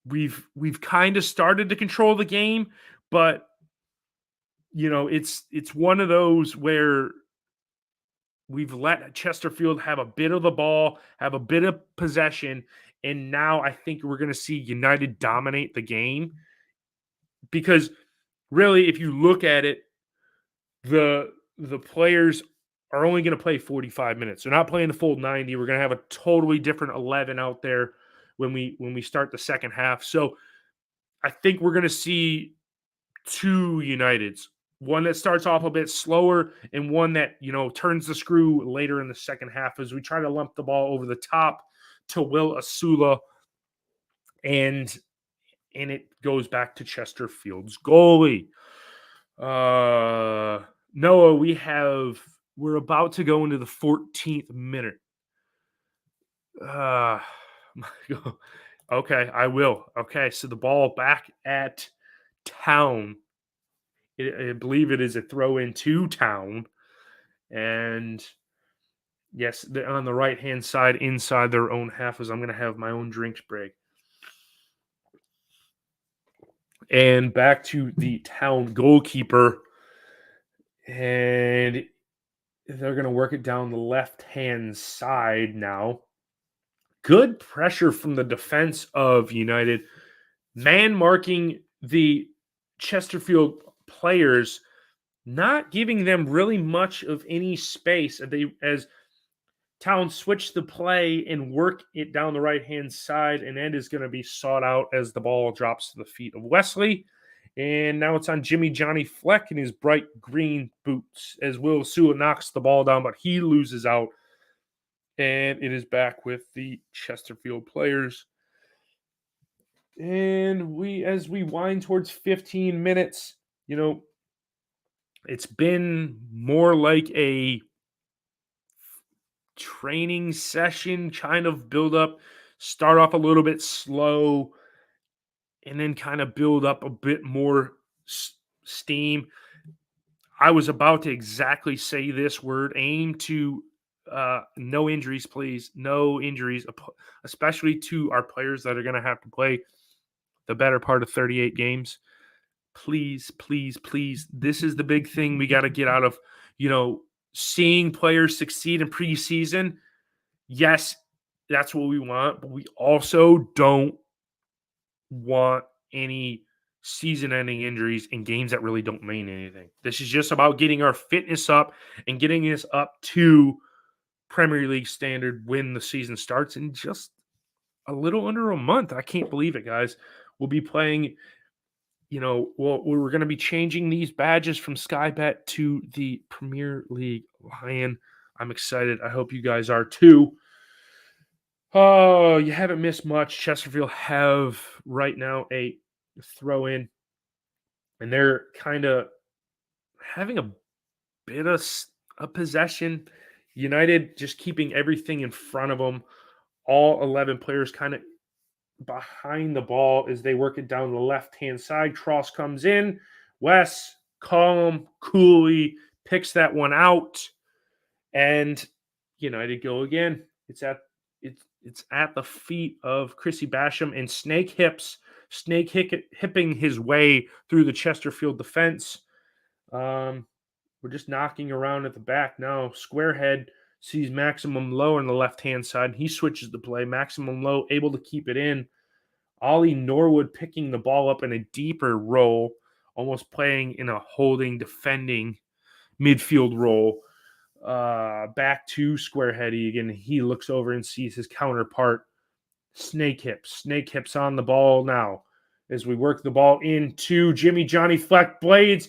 we've kind of started to control the game, but it's one of those where we've let Chesterfield have a bit of the ball, have a bit of possession, and now I think we're going to see United dominate the game, because really, if you look at it, the players are only going to play 45 minutes. They're not playing the full 90. We're going to have a totally different 11 out there when we start the second half. So I think we're going to see two Uniteds, one that starts off a bit slower and one that, turns the screw later in the second half as we try to lump the ball over the top to Will Asula, and it goes back to Chesterfield's goalie. Noah, we're about to go into the 14th minute. Okay, I will. Okay, so the ball back at Town. I believe it is a throw into Town. And yes, on the right-hand side, inside their own half, as I'm going to have my own drinks break. And back to the Town goalkeeper. And they're going to work it down the left-hand side now. Good pressure from the defense of United. Man marking the Chesterfield players, not giving them really much of any space as Town switch the play and work it down the right-hand side, and it is going to be sought out as the ball drops to the feet of Wesley. And now it's on Jimmy Johnny Fleck in his bright green boots as Will Sua knocks the ball down, but he loses out. And it is back with the Chesterfield players. And as we wind towards 15 minutes, it's been more like a training session, kind of build up, start off a little bit slow, and then kind of build up a bit more steam. I was about to exactly say this word. Aim to no injuries, please. No injuries, especially to our players that are going to have to play the better part of 38 games. Please, please, please. This is the big thing we got to get out of, seeing players succeed in preseason. Yes, that's what we want, but we also don't want any season-ending injuries in games that really don't mean anything. This is just about getting our fitness up and getting us up to Premier League standard when the season starts in just a little under a month. I can't believe it, guys. We'll be playing, we're going to be changing these badges from Sky Bet to the Premier League Lion. I'm excited. I hope you guys are too. Oh, you haven't missed much. Chesterfield have right now a throw in, and they're kind of having a bit of a possession. United just keeping everything in front of them. All 11 players kind of behind the ball as they work it down the left-hand side. Cross comes in. Wes, calm, coolly picks that one out. And United go again. It's at the feet of Chrissy Basham and hipping his way through the Chesterfield defense. We're just knocking around at the back now. Squarehead sees Maximum Low on the left-hand side. He switches the play. Maximum Low able to keep it in. Ollie Norwood picking the ball up in a deeper role, almost playing in a holding, defending midfield role. Back to Squarehead again. He looks over and sees his counterpart, Snake Hips on the ball now as we work the ball into Jimmy Johnny Fleck. Blades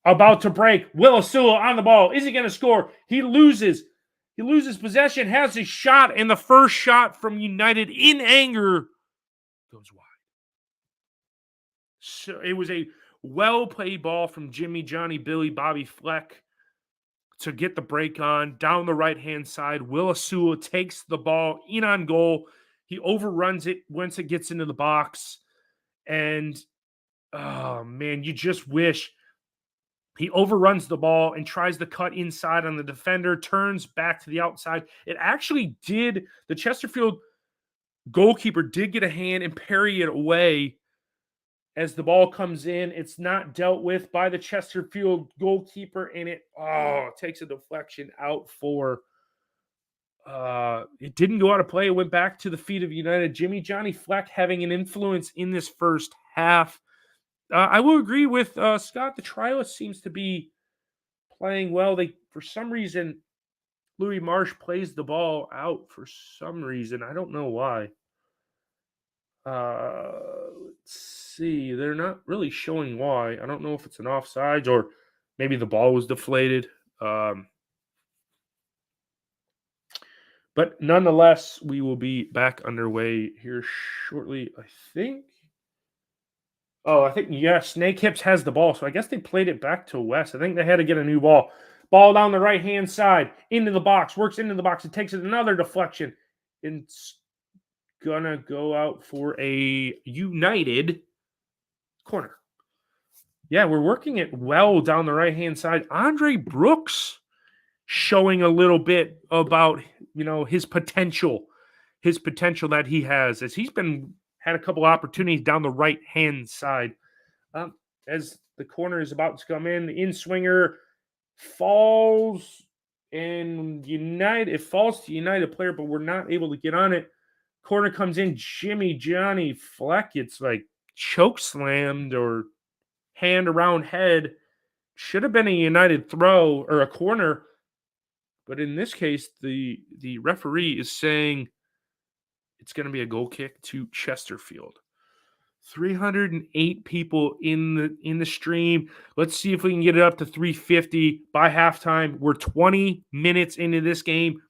about to break. Will Asula on the ball. Is he going to score? He loses possession, has a shot, and the first shot from United in anger goes wide. So it was a well-played ball from Jimmy Johnny Billy Bobby Fleck to get the break on down the right-hand side. Will Asula takes the ball in on goal. He overruns it once it gets into the box. And, oh, man, you just wish he overruns the ball and tries to cut inside on the defender, turns back to the outside. It actually did. The Chesterfield goalkeeper did get a hand and parry it away as the ball comes in. It's not dealt with by the Chesterfield goalkeeper, and it takes a deflection out for it didn't go out of play. It went back to the feet of United. Jimmy Johnny Fleck having an influence in this first half. I will agree with Scott. The trialist seems to be playing well. For some reason, Louis Marsh plays the ball out for some reason. I don't know why. Let's see. They're not really showing why. I don't know if it's an offsides or maybe the ball was deflated. But nonetheless, we will be back underway here shortly, I think. Snake Hips has the ball. So I guess they played it back to West. I think they had to get a new ball. Ball down the right-hand side, into the box, works into the box. It takes it another deflection. It's going to go out for a United corner. Yeah, we're working it well down the right-hand side. Andre Brooks showing a little bit about, his potential that he has as he's had a couple opportunities down the right-hand side. As the corner is about to come in, the in-swinger falls, and it falls to United player, but we're not able to get on it. Corner comes in, Jimmy Johnny Fleck. It's like choke slammed or hand around head. Should have been a United throw or a corner. But in this case, the referee is saying it's going to be a goal kick to Chesterfield. 308 people in the stream. Let's see if we can get it up to 350 by halftime. We're 20 minutes into this game.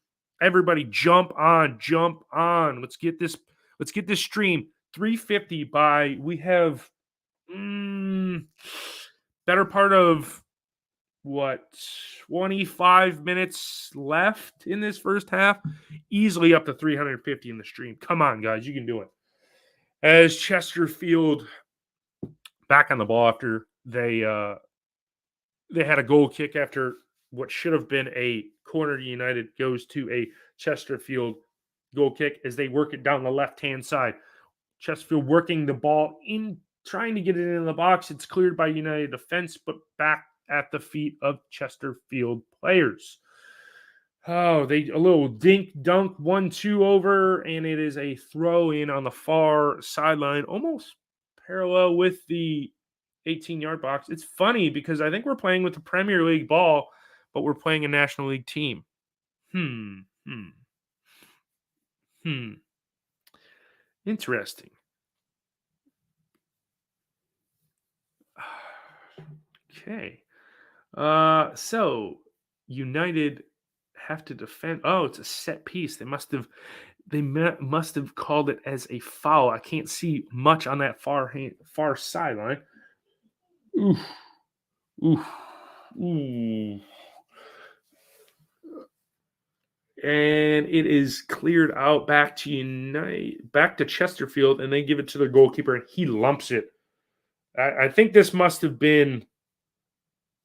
Everybody jump on. Let's get this stream 350 by we have better part of 25 minutes left in this first half. Easily up to 350 in the stream. Come on, guys, you can do it. As Chesterfield back on the ball after they had a goal kick after what should have been a corner to United goes to a Chesterfield goal kick as they work it down the left-hand side. Chesterfield working the ball in, trying to get it in the box. It's cleared by United defense, but back at the feet of Chesterfield players. A little dink dunk 1-2 over, and it is a throw in on the far sideline, almost parallel with the 18-yard box. It's funny because I think we're playing with the Premier League ball, but we're playing a National League team. Interesting. Okay. So United have to defend. Oh, it's a set piece. They must have They must have called it as a foul. I can't see much on that far sideline. Oof. Oof. Ooh. And it is cleared out back to Chesterfield, and they give it to their goalkeeper, and he lumps it. I think this must have been.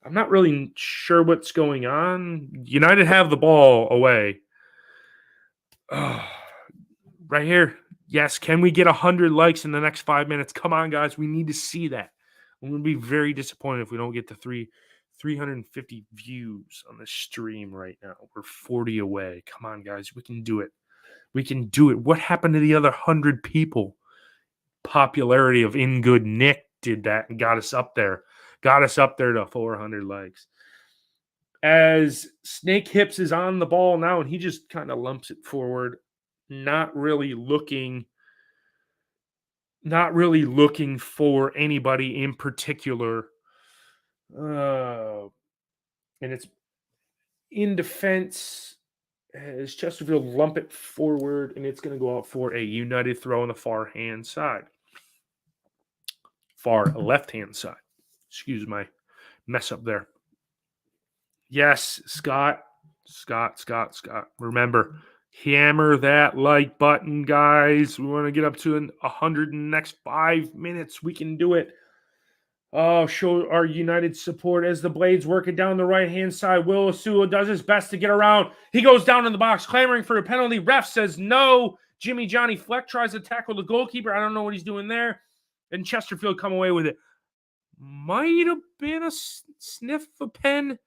I'm not really sure what's going on. United have the ball away. Oh, right here. Yes, can we get 100 likes in the next 5 minutes? Come on, guys. We need to see that. I'm going to be very disappointed if we don't get the 350 views on the stream right now. We're 40 away. Come on, guys. We can do it. We can do it. What happened to the other 100 people? Popularity of In Good Nick did that and got us up there. Got us up there to 400 likes. As Snake Hips is on the ball now, and he just kind of lumps it forward, not really looking for anybody in particular. And it's in defense as Chesterfield lump it forward, and it's going to go out for a United throw on the far left-hand side. Excuse my mess up there. Yes, Scott. Remember, hammer that like button, guys. We want to get up to 100 in the next 5 minutes. We can do it. Oh, show our United support as the Blades work it down the right-hand side. Will Osula does his best to get around. He goes down in the box, clamoring for a penalty. Ref says no. Jimmy Johnny Fleck tries to tackle the goalkeeper. I don't know what he's doing there. And Chesterfield come away with it. Might have been a sniff of a pen.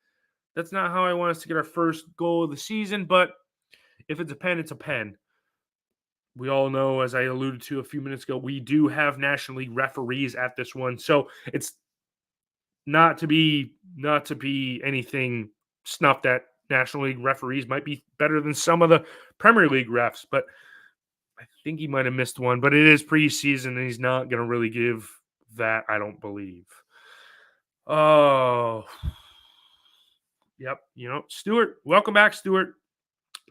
That's not how I want us to get our first goal of the season, but if it's a pen, it's a pen. We all know, as I alluded to a few minutes ago, we do have National League referees at this one, so it's not to be anything snuffed at. National League referees might be better than some of the Premier League refs, but I think he might have missed one. But it is preseason, and he's not going to really give that, I don't believe. Oh, yep. Stuart, welcome back, Stuart.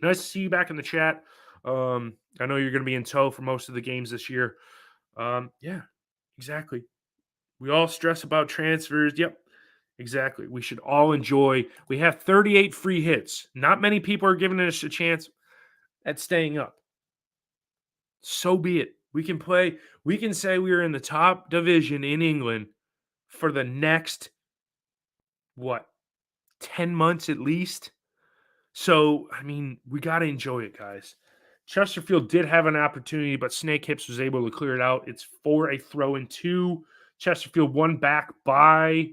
Nice to see you back in the chat. I know you're going to be in tow for most of the games this year. Yeah, exactly. We all stress about transfers. Yep, exactly. We should all enjoy. We have 38 free hits. Not many people are giving us a chance at staying up. So be it. We can play. We can say we are in the top division in England for the next, 10 months at least. So, I mean, we got to enjoy it, guys. Chesterfield did have an opportunity, but Snake Hips was able to clear it out. It's for a throw-in two. Chesterfield won back by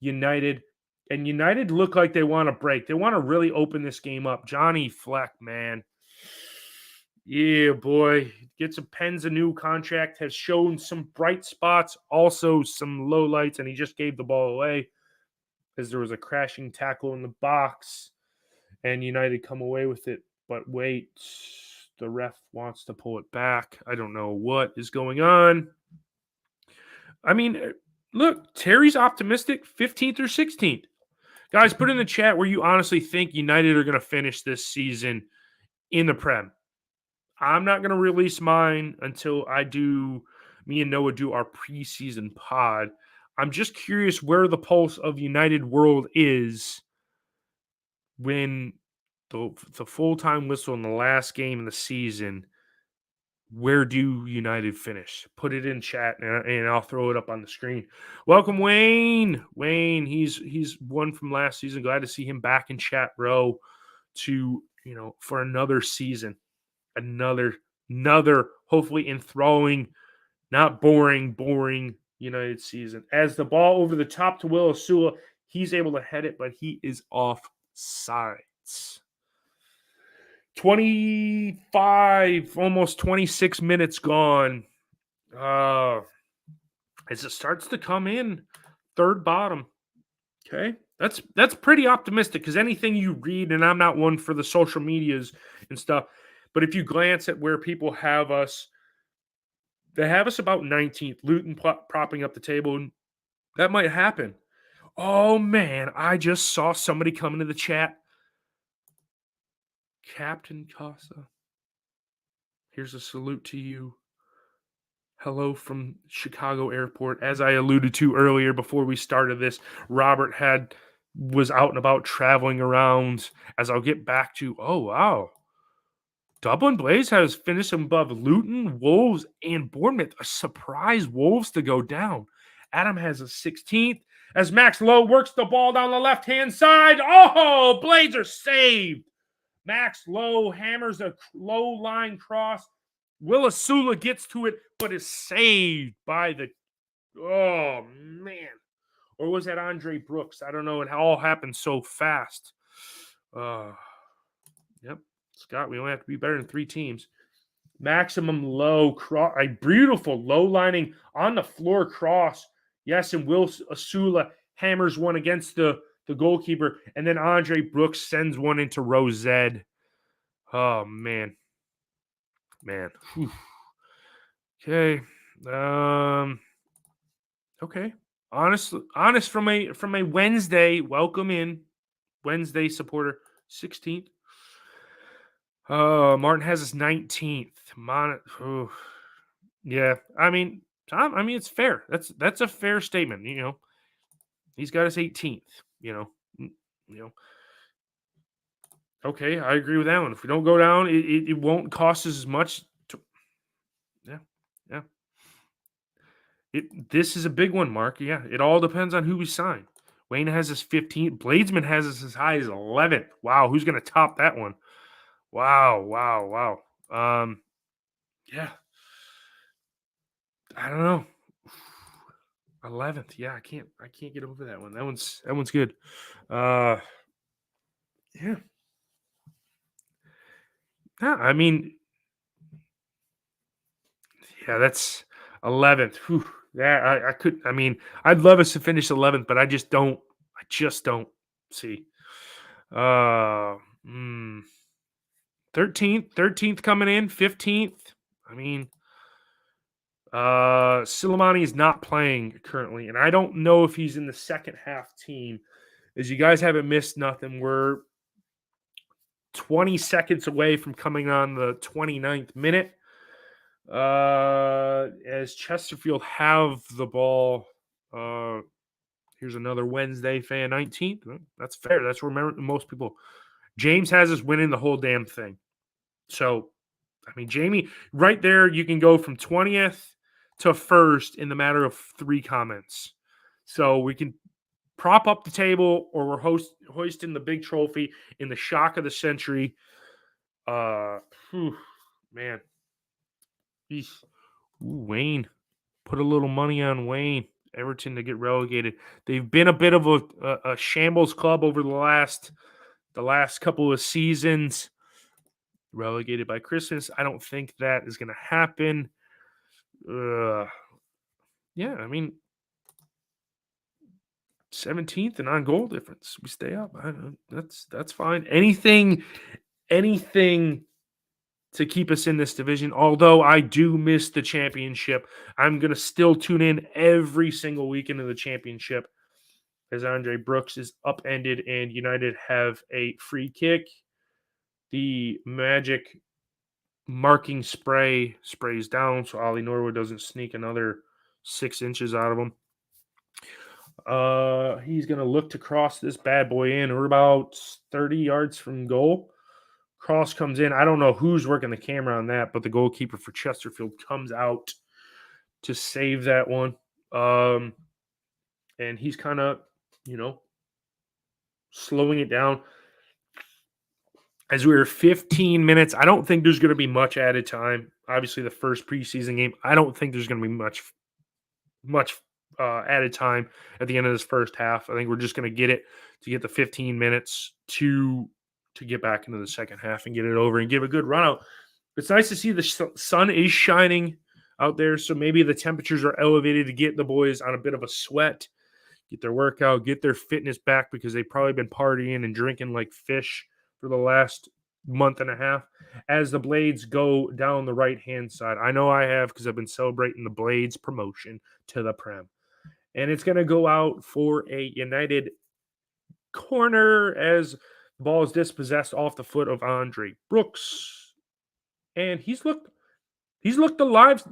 United. And United look like they want to break. They want to really open this game up. Johnny Fleck, man. Yeah, boy. Gets a pens a new contract. Has shown some bright spots, also some low lights, and he just gave the ball away because there was a crashing tackle in the box. And United come away with it. But wait, the ref wants to pull it back. I don't know what is going on. I mean, look, Terry's optimistic, 15th or 16th. Guys, put in the chat where you honestly think United are going to finish this season in the Prem. I'm not going to release mine until me and Noah do our preseason pod. I'm just curious where the pulse of United World is when the full-time whistle in the last game of the season. Where do United finish? Put it in chat, and I'll throw it up on the screen. Welcome, Wayne. Wayne, he's one from last season. Glad to see him back in chat row for another season. Another hopefully enthralling, not boring United season. As the ball over the top to Will Osula, he's able to head it, but he is off sides. 25, almost 26 minutes gone. As it starts to come in, third bottom. Okay, that's pretty optimistic because anything you read, and I'm not one for the social medias and stuff, but if you glance at where people have us, they have us about 19th. Luton propping up the table, and that might happen. Oh man, I just saw somebody come into the chat. Captain Casa. Here's a salute to you. Hello from Chicago Airport. As I alluded to earlier before we started this, Robert was out and about traveling around. As I'll get back to, oh wow, Dublin Blaze has finished above Luton, Wolves, and Bournemouth. A surprise Wolves to go down. Adam has a 16th as Max Lowe works the ball down the left-hand side. Oh, Blades are saved. Max Lowe hammers a low line cross. Willisula gets to it, but is saved by the. Oh, man. Or was that Andre Brooks? I don't know. It all happened so fast. Yep. Scott, we only have to be better than 3 teams. Maximum low cross, a beautiful low lining on the floor cross. Yes, and Will Asula hammers one against the goalkeeper, and then Andre Brooks sends one into Rosed. Oh man. Whew. Okay. Okay. Honest from a Wednesday. Welcome in, Wednesday supporter 16th. Martin has his 19th. Yeah. I mean, Tom, it's fair. That's a fair statement. He's got his 18th, you know. Okay, I agree with that one. If we don't go down, it won't cost us as much. Yeah. This is a big one, Mark. Yeah, it all depends on who we sign. Wayne has his 15th. Bladesman has us as high as 11th. Wow, who's going to top that one? Wow. Yeah. I don't know. 11th. Yeah, I can't get over that one. That one's good. Yeah. Yeah, I mean, yeah, that's 11th. Whew. Yeah, I could. I mean, I'd love us to finish 11th, but I just don't see. 13th coming in, 15th. I mean, Silimani is not playing currently, and I don't know if he's in the second half team. As you guys haven't missed nothing, we're 20 seconds away from coming on the 29th minute. As Chesterfield have the ball. Here's another Wednesday fan, 19th. That's fair. That's where most people. James has us winning the whole damn thing. So, I mean, Jamie, right there, you can go from 20th to 1st in the matter of 3 comments. So we can prop up the table, or we're hoisting the big trophy in the shock of the century. Man. Ooh, Wayne. Put a little money on Wayne. Everton to get relegated. They've been a bit of a shambles club over the last couple of seasons. Relegated by Christmas. I don't think that is going to happen. Yeah, I mean, 17th and on goal difference. We stay up. That's fine. Anything to keep us in this division. Although I do miss the championship, I'm going to still tune in every single week into the championship as Andre Brooks is upended and United have a free kick. The magic marking sprays down so Ollie Norwood doesn't sneak another 6 inches out of him. He's going to look to cross this bad boy in. We're about 30 yards from goal. Cross comes in. I don't know who's working the camera on that, but the goalkeeper for Chesterfield comes out to save that one. And he's kind of, slowing it down. As we were 15 minutes, I don't think there's going to be much added time. Obviously, the first preseason game, I don't think there's going to be much added time at the end of this first half. I think we're just going to get the 15 minutes to get back into the second half and get it over and give a good run out. It's nice to see the sun is shining out there, so maybe the temperatures are elevated to get the boys on a bit of a sweat, get their workout, get their fitness back, because they've probably been partying and drinking like fish for the last month and a half. As the Blades go down the right-hand side, I know I have, because I've been celebrating the Blades promotion to the Prem. And it's going to go out for a United corner as the ball is dispossessed off the foot of Andre Brooks. And he's looked He's looked a live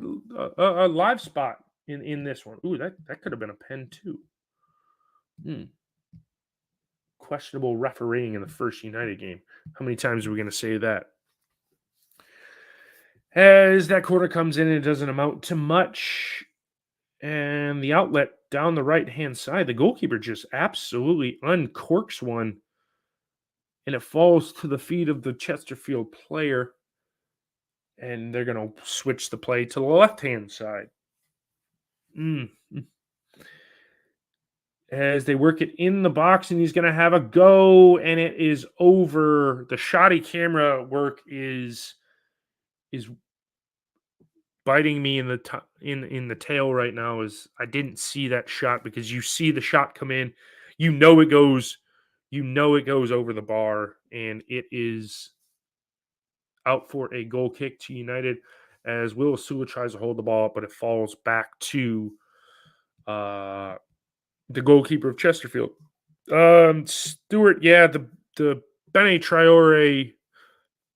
spot in this one. Ooh, that could have been a pen too. Questionable refereeing in the first United game. How many times are we going to say that? As that quarter comes in, it doesn't amount to much. And the outlet down the right-hand side, the goalkeeper just absolutely uncorks one. And it falls to the feet of the Chesterfield player. And they're going to switch the play to the left-hand side. As they work it in the box, and he's going to have a go, and it is over. The shoddy camera work is biting me in the in the tail right now. Is I didn't see that shot, because you see the shot come in, it goes over the bar, and it is out for a goal kick to United, as Will Sula tries to hold the ball up, but it falls back to the goalkeeper of Chesterfield. Stewart, yeah, the Bene Traore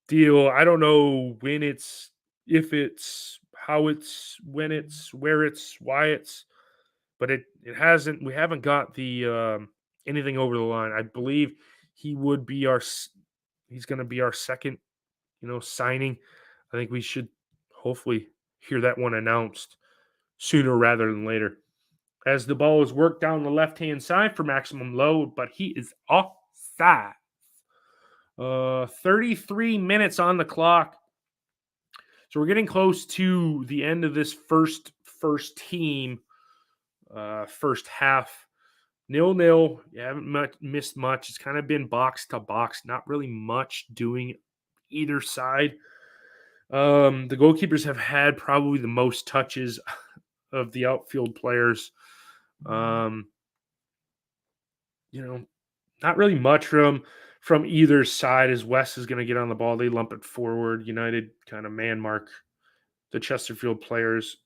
deal. I don't know when it's, if it's, how it's, when it's, where it's, why it's, but it hasn't. We haven't got the anything over the line. I believe he's going to be our second, signing. I think we should hopefully hear that one announced sooner rather than later. As the ball is worked down the left-hand side for maximum load, but he is offside. 33 minutes on the clock. So we're getting close to the end of this first team, first half. 0-0. You haven't missed much. It's kind of been box to box. Not really much doing either side. The goalkeepers have had probably the most touches of the outfield players. Not really much from either side, as West is going to get on the ball. They lump it forward. United kind of man mark the Chesterfield players.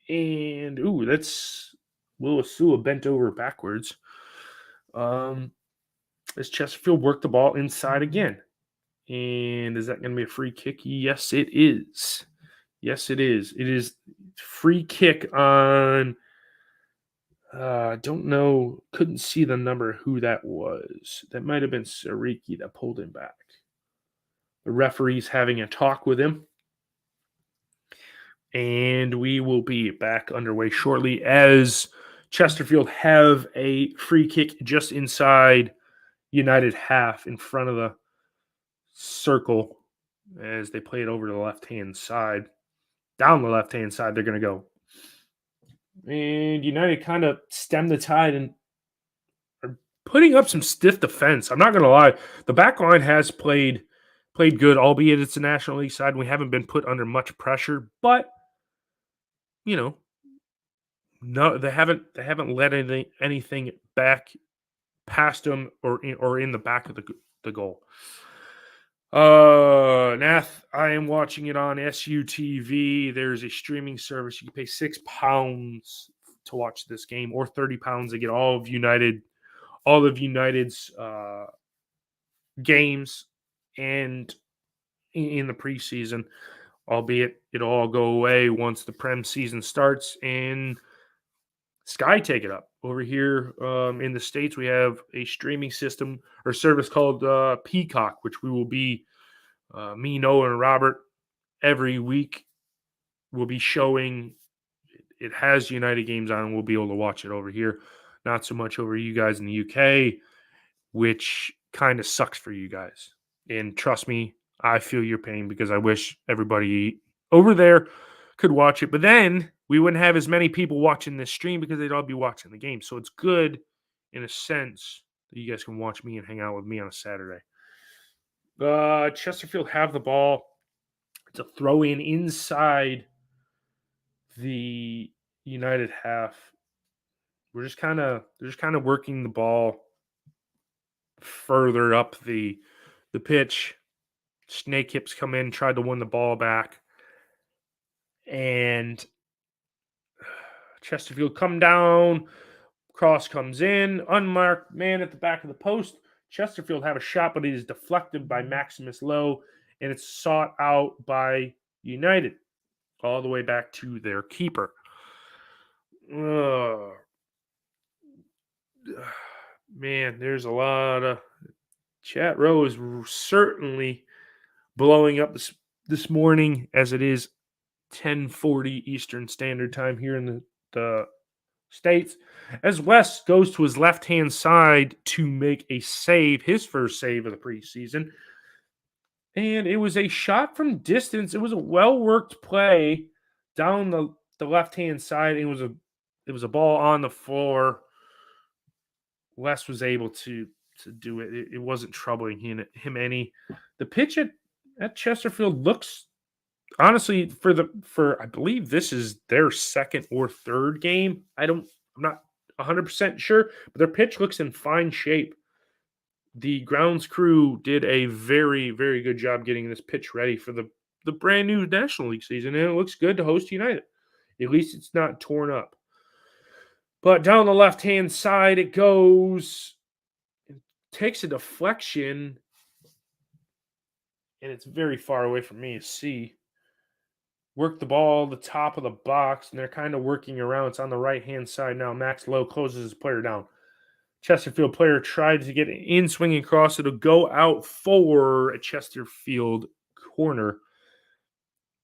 And, that's Will Sula bent over backwards. As Chesterfield worked the ball inside again. And is that going to be a free kick? Yes, it is. Yes, it is. It is free kick on... don't know. Couldn't see the number who that was. That might have been Sariki that pulled him back. The referee's having a talk with him. And we will be back underway shortly, as Chesterfield have a free kick just inside United half, in front of the circle, as they play it over to the left-hand side. Down the left-hand side, they're going to go. And United kind of stem the tide and are putting up some stiff defense. I'm not going to lie. The back line has played good, albeit it's a National League side. And we haven't been put under much pressure, but no, they haven't let anything back past them or in the back of the goal. Nath, I am watching it on SUTV. There's a streaming service. You can pay £6 to watch this game, or £30 to get all of United's games and in the preseason, albeit it'll all go away once the Prem season starts and Sky take it up. Over here in the States, we have a streaming system or service called Peacock, which we will be, me, Noah, and Robert, every week will be showing. It has United games on, and we'll be able to watch it over here. Not so much over you guys in the UK, which kind of sucks for you guys. And trust me, I feel your pain, because I wish everybody over there could watch it. But then we wouldn't have as many people watching this stream, because they'd all be watching the game. So it's good in a sense that you guys can watch me and hang out with me on a Saturday. Chesterfield have the ball. It's a throw in inside the United half. They're just kind of working the ball further up the pitch. Snake hips come in, tried to win the ball back, and Chesterfield come down. Cross comes in, unmarked man at the back of the post. Chesterfield have a shot, but it is deflected by Maximus Lowe, and it's sought out by United. all the way back to their keeper. Man, there's a lot of chat row is certainly blowing up this morning as it is 10:40 Eastern Standard Time here in the States. As Wes goes to his left-hand side to make a save, his first save of the preseason. And it was a shot from distance. It was a well-worked play down the left-hand side. It was a ball on the floor. Wes was able to do it. It wasn't troubling him any. The pitch at Chesterfield looks honestly for I believe this is their second or third game. I'm not 100% sure, but their pitch looks in fine shape. The grounds crew did a very, very good job getting this pitch ready for the brand new National League season, and it looks good to host United. At least it's not torn up. But down the left-hand side, it goes, it takes a deflection, and it's very far away from me to see. Work the ball the top of the box, and they're kind of working around. It's on the right-hand side now. Max Lowe closes his player down. Chesterfield player tried to get in swinging across. It'll go out for a Chesterfield corner.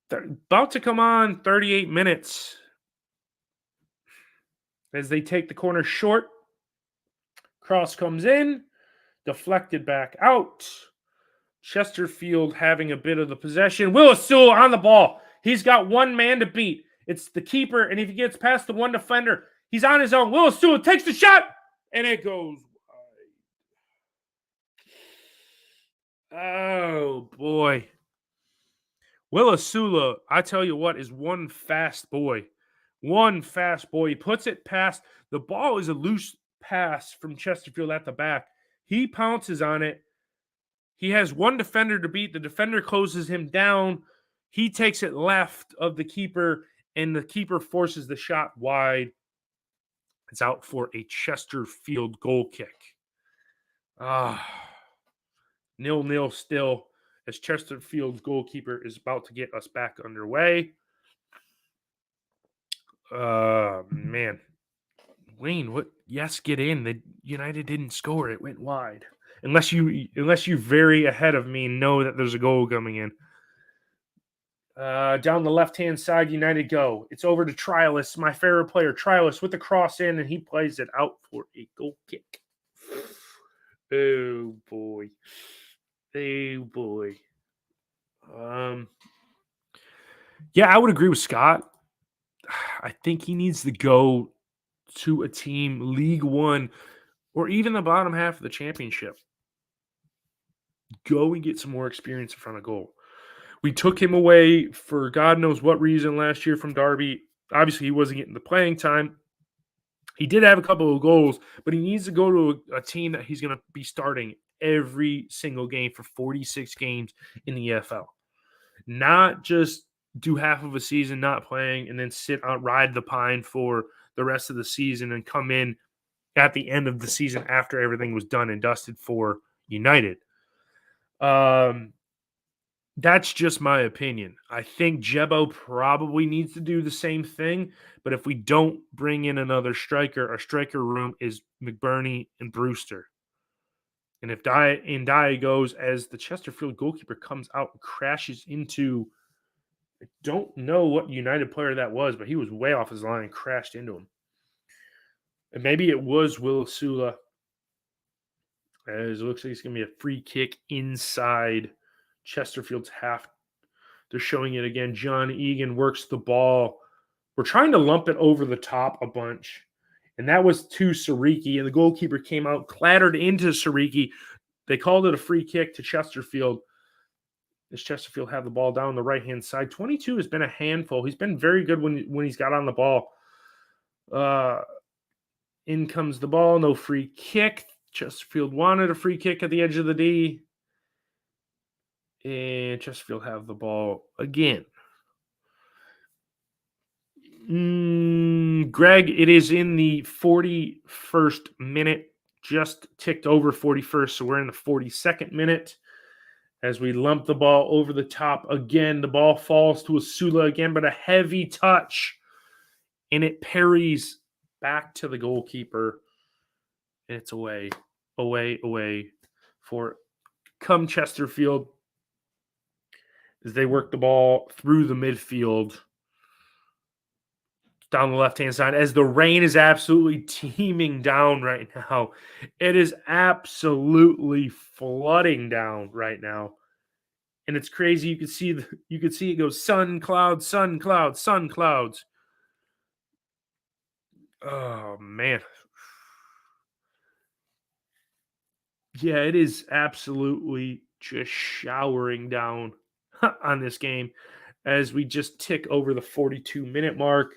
They're about to come on 38 minutes as they take the corner short. Cross comes in, deflected back out. Chesterfield having a bit of the possession. Willis Sewell on the ball. He's got one man to beat. It's the keeper, and if he gets past the one defender, he's on his own. Willis Sewell takes the shot, and it goes wide. Oh, boy. Willis Sewell, I tell you what, is one fast boy. One fast boy. He puts it past. The ball is a loose pass from Chesterfield at the back. He pounces on it. He has one defender to beat. The defender closes him down. He takes it left of the keeper, and the keeper forces the shot wide. It's out for a Chesterfield goal kick. 0-0 still as Chesterfield's goalkeeper is about to get us back underway. Man. Wayne, what? Yes, get in. The United didn't score. It went wide. Unless you're very ahead of me and know that there's a goal coming in. Down the left-hand side, United go. It's over to Trialis, my favorite player. Trialis with the cross in, and he plays it out for a goal kick. Oh, boy. Oh, boy. Yeah, I would agree with Scott. I think he needs to go to a team, League One, or even the bottom half of the championship. Go and get some more experience in front of goal. We took him away for God knows what reason last year from Derby. Obviously, he wasn't getting the playing time. He did have a couple of goals, but he needs to go to a team that he's going to be starting every single game for 46 games in the EFL. Not just do half of a season not playing and then ride the pine for the rest of the season and come in at the end of the season after everything was done and dusted for United. That's just my opinion. I think Jebo probably needs to do the same thing, but if we don't bring in another striker, our striker room is McBurney and Brewster. And if Ndiaye goes as the Chesterfield goalkeeper comes out and crashes into, I don't know what United player that was, but he was way off his line and crashed into him. And maybe it was Will Sula. As it looks like it's going to be a free kick inside Chesterfield's half. They're showing it again. John Egan works the ball. We're trying to lump it over the top a bunch. And that was to Sariki. And the goalkeeper came out, clattered into Sariki. They called it a free kick to Chesterfield. As Chesterfield have the ball down the right-hand side. 22 has been a handful. He's been very good when he's got on the ball. In comes the ball. No free kick. Chesterfield wanted a free kick at the edge of the D. And Chesterfield have the ball again. Greg, it is in the 41st minute. Just ticked over 41st, so we're in the 42nd minute. as we lump the ball over the top again. The ball falls to Asula again, but a heavy touch, and it parries back to the goalkeeper. And it's away for come Chesterfield as they work the ball through the midfield down the left-hand side as the rain is absolutely teeming down right now. It is absolutely flooding down right now. And it's crazy. You can see it goes sun, clouds, sun, clouds, sun, clouds. Oh man. Yeah, it is absolutely just showering down on this game as we just tick over the 42-minute mark.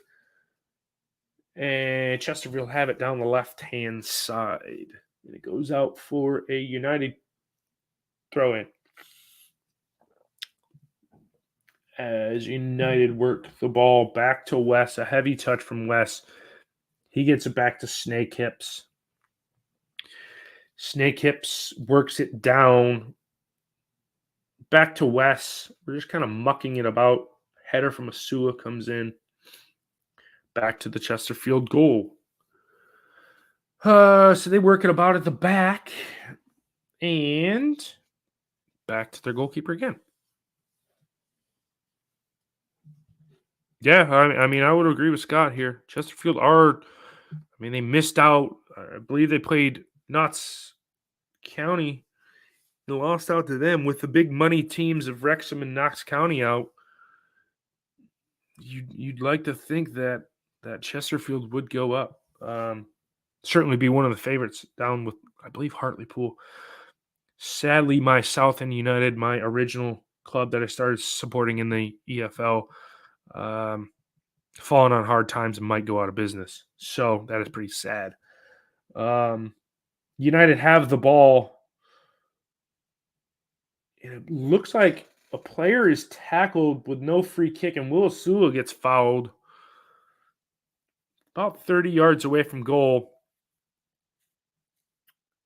And Chesterfield have it down the left-hand side. And it goes out for a United throw-in. As United work the ball back to Wes. A heavy touch from Wes. He gets it back to Snake Hips. Snake Hips works it down. Back to Wes. We're just kind of mucking it about. Header from Asula comes in. Back to the Chesterfield goal. So they work it about at the back. And back to their goalkeeper again. Yeah, I mean, I would agree with Scott here. Chesterfield they missed out. I believe they played Notts County. They lost out to them with the big money teams of Wrexham and Knox County out. You'd like to think that Chesterfield would go up. Certainly be one of the favorites down with, I believe, Hartlepool. Sadly, my Southend United, my original club that I started supporting in the EFL, falling on hard times and might go out of business. So that is pretty sad. United have the ball. It looks like a player is tackled with no free kick, and Will Asula gets fouled about 30 yards away from goal.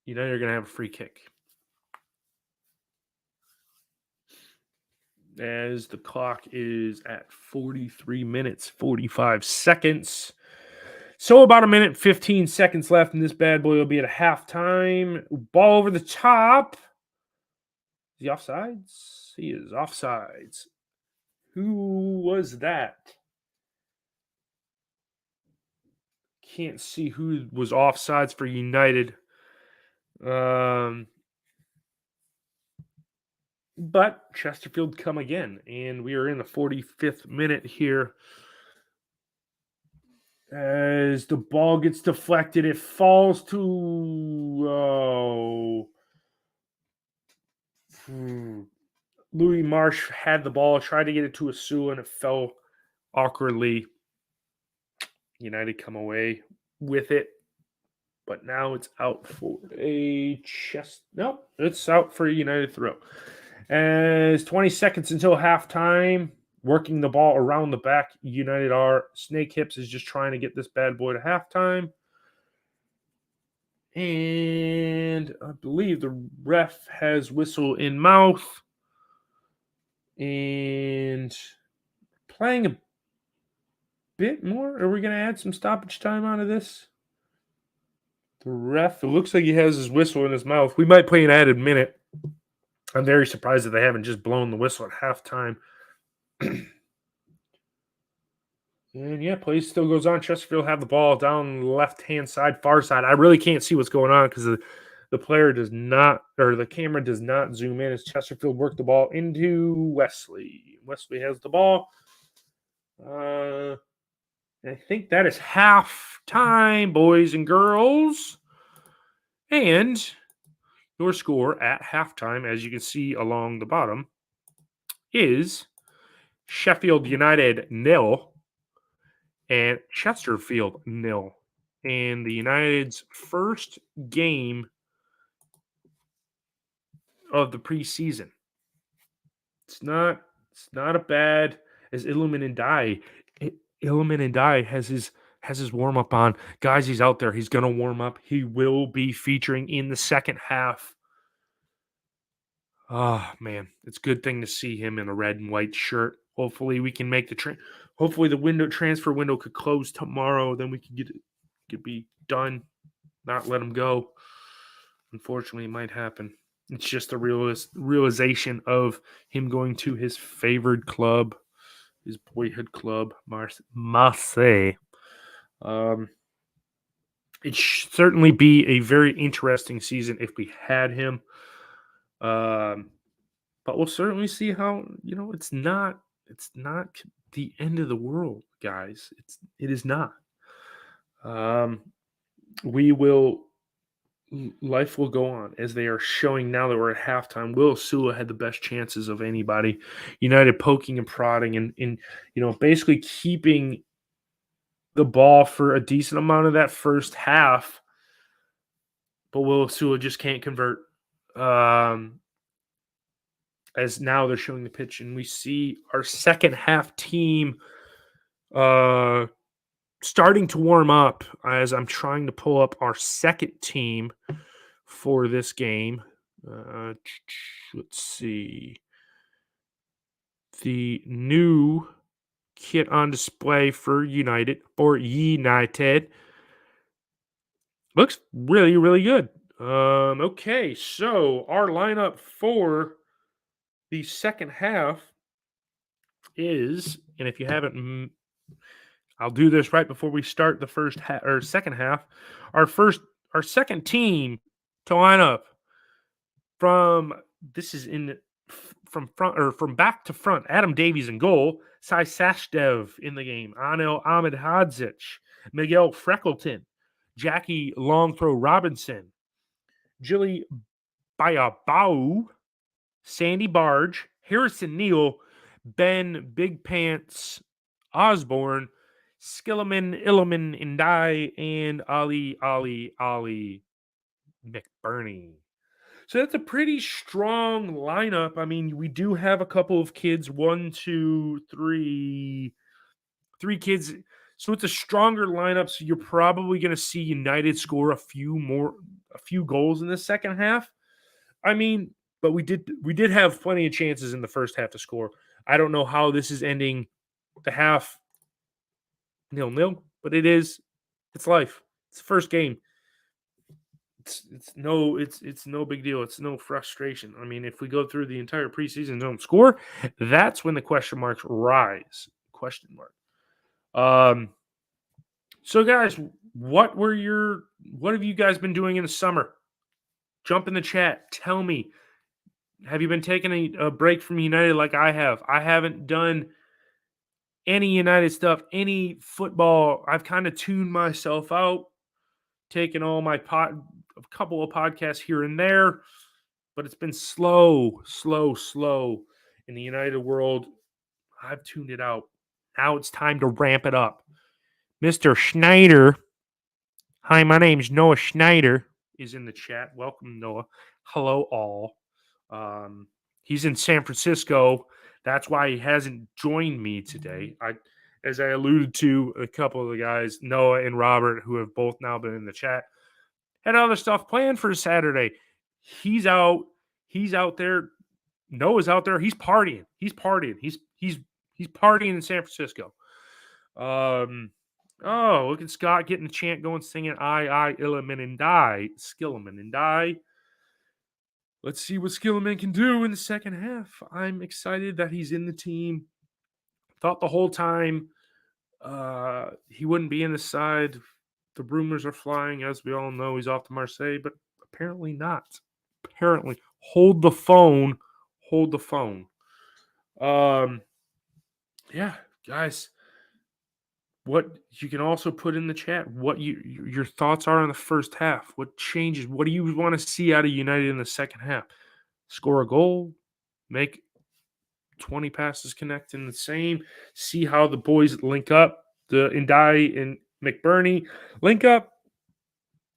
United are going to have a free kick. As the clock is at 43 minutes, 45 seconds. So about a minute, 15 seconds left, and this bad boy will be at halftime. Ball over the top. Is he offsides? He is offsides. Who was that? Can't see who was offsides for United. But Chesterfield come again, and we are in the 45th minute here. As the ball gets deflected, it falls to Louis Marsh had the ball, tried to get it to Asula, and it fell awkwardly. United come away with it, but now it's out for a it's out for a United throw. As 20 seconds until halftime, working the ball around the back, United are. Snake Hips is just trying to get this bad boy to halftime. And I believe the ref has whistle in mouth. And playing a bit more. Are we going to add some stoppage time out of this? The ref, it looks like he has his whistle in his mouth. We might play an added minute. I'm very surprised that they haven't just blown the whistle at halftime. And yeah, play still goes on. Chesterfield have the ball down the left-hand side, far side. I really can't see what's going on because the player does not, or the camera does not zoom in as Chesterfield work the ball into Wesley. Wesley has the ball. I think that is half time, boys and girls. And your score at halftime, as you can see along the bottom, is Sheffield United 0 and Chesterfield 0. And the United's first game of the preseason. It's not a bad as Iliman Ndiaye has his warm-up on. Guys, he's out there. He's going to warm up. He will be featuring in the second half. Oh, man. It's a good thing to see him in a red and white shirt. Hopefully we can make hopefully the transfer window could close tomorrow. Then we could be done, not let him go. Unfortunately, it might happen. It's just a realization of him going to his favored club, his boyhood club, Marseille. It should certainly be a very interesting season if we had him. But we'll certainly see how, it's not the end of the world, guys. It is not. Um, we will Life will go on as they are showing now that we're at halftime. Will Sula had the best chances of anybody. United poking and prodding and basically keeping the ball for a decent amount of that first half. But Will Sula just can't convert. As now they're showing the pitch, and we see our second half team starting to warm up as I'm trying to pull up our second team for this game. Let's see. The new kit on display for United looks really, really good. Okay, so our lineup for the second half is, and if you haven't, I'll do this right before we start the first half or second half. Our second team to line up from from back to front. Adam Davies in goal, Sai Sashdev in the game, Anil Ahmedhodzic, Miguel Freckleton, Jackie Longthrow Robinson, Jilly Bayabau, Sandy Barge, Harrison Neal, Ben Big Pants Osborne, Skilliman, Illiman, Indai, and Ali McBurney. So that's a pretty strong lineup. I mean, we do have a couple of kids, three kids. So it's a stronger lineup. So you're probably going to see United score a few goals in the second half. I mean, but we did have plenty of chances in the first half to score. I don't know how this is ending the half 0-0, but it's life. It's the first game. It's no big deal. It's no frustration. I mean, if we go through the entire preseason and don't score, that's when the question marks rise. Question mark. So guys, what have you guys been doing in the summer? Jump in the chat. Tell me, have you been taking a break from United like I have? I haven't done any United stuff, any football. I've kind of tuned myself out, taken all my a couple of podcasts here and there, but it's been slow in the United world. I've tuned it out. Now it's time to ramp it up. Mr. Schneider. Hi, my name's Noah Schneider, is in the chat. Welcome, Noah. Hello, all. He's in San Francisco. That's why he hasn't joined me today. As I alluded to, a couple of the guys, Noah and Robert, who have both now been in the chat, had other stuff planned for Saturday. He's out there. Noah's out there. He's partying. He's partying in San Francisco. Oh, look at Scott getting the chant going, singing I, Illiman, and Die. Skilliman and Die. Let's see what Skilliman can do in the second half. I'm excited that he's in the team. Thought the whole time he wouldn't be in the side. The rumors are flying, as we all know, he's off to Marseille, but apparently not. Apparently. Hold the phone. Yeah, guys. What you can also put in the chat what your thoughts are on the first half. What changes? What do you want to see out of United in the second half? Score a goal, make 20 passes connect in the same. See how the boys link up. The Indai and McBurney link up.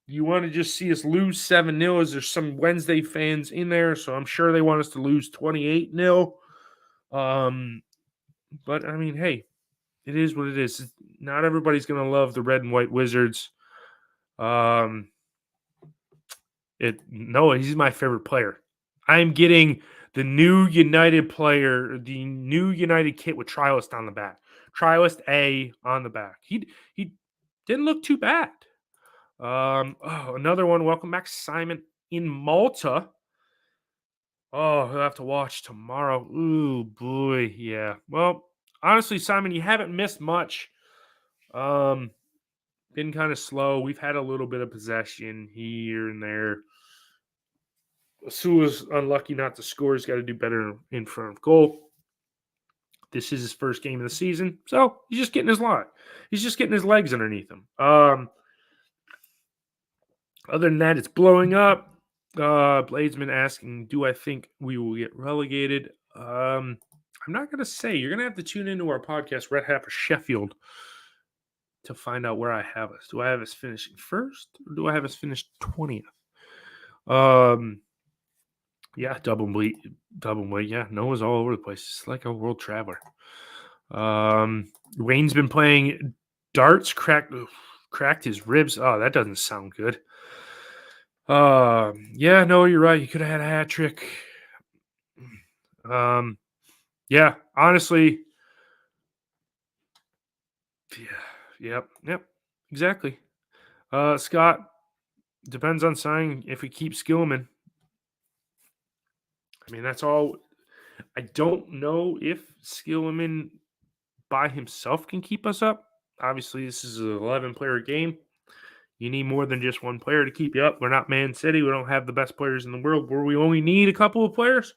You want to just see us lose 7-0 as there's some Wednesday fans in there, so I'm sure they want us to lose 28-0. But I mean, hey, it is what it is. Not everybody's going to love the red and white Wizards. Noah, he's my favorite player. I'm getting The new United player, the new United kit with Trialist on the back. Trialist A on the back. He didn't look too bad. Another one. Welcome back, Simon in Malta. Oh, he'll have to watch tomorrow. Ooh, boy. Yeah. Well, honestly, Simon, you haven't missed much. Been kind of slow. We've had a little bit of possession here and there. Sua's unlucky not to score. He's got to do better in front of goal. This is his first game of the season, so he's just getting his line. He's just getting his legs underneath him. Other than that, it's blowing up. Bladesman asking, do I think we will get relegated? I'm not going to say. You're going to have to tune into our podcast, Red Hat for Sheffield, to find out where I have us. Do I have us finishing first, or do I have us finished 20th? Yeah, double bleed. Yeah, Noah's all over the place. It's like a world traveler. Wayne's been playing darts, cracked his ribs. Oh, that doesn't sound good. Yeah, no, you're right. You could have had a hat trick. Yeah, honestly. Yeah, yep, exactly. Scott, depends on signing if we keep Skillman. I mean, that's all. I don't know if Skillman by himself can keep us up. Obviously, this is an 11-player game. You need more than just one player to keep you up. We're not Man City. We don't have the best players in the world where we only need a couple of players.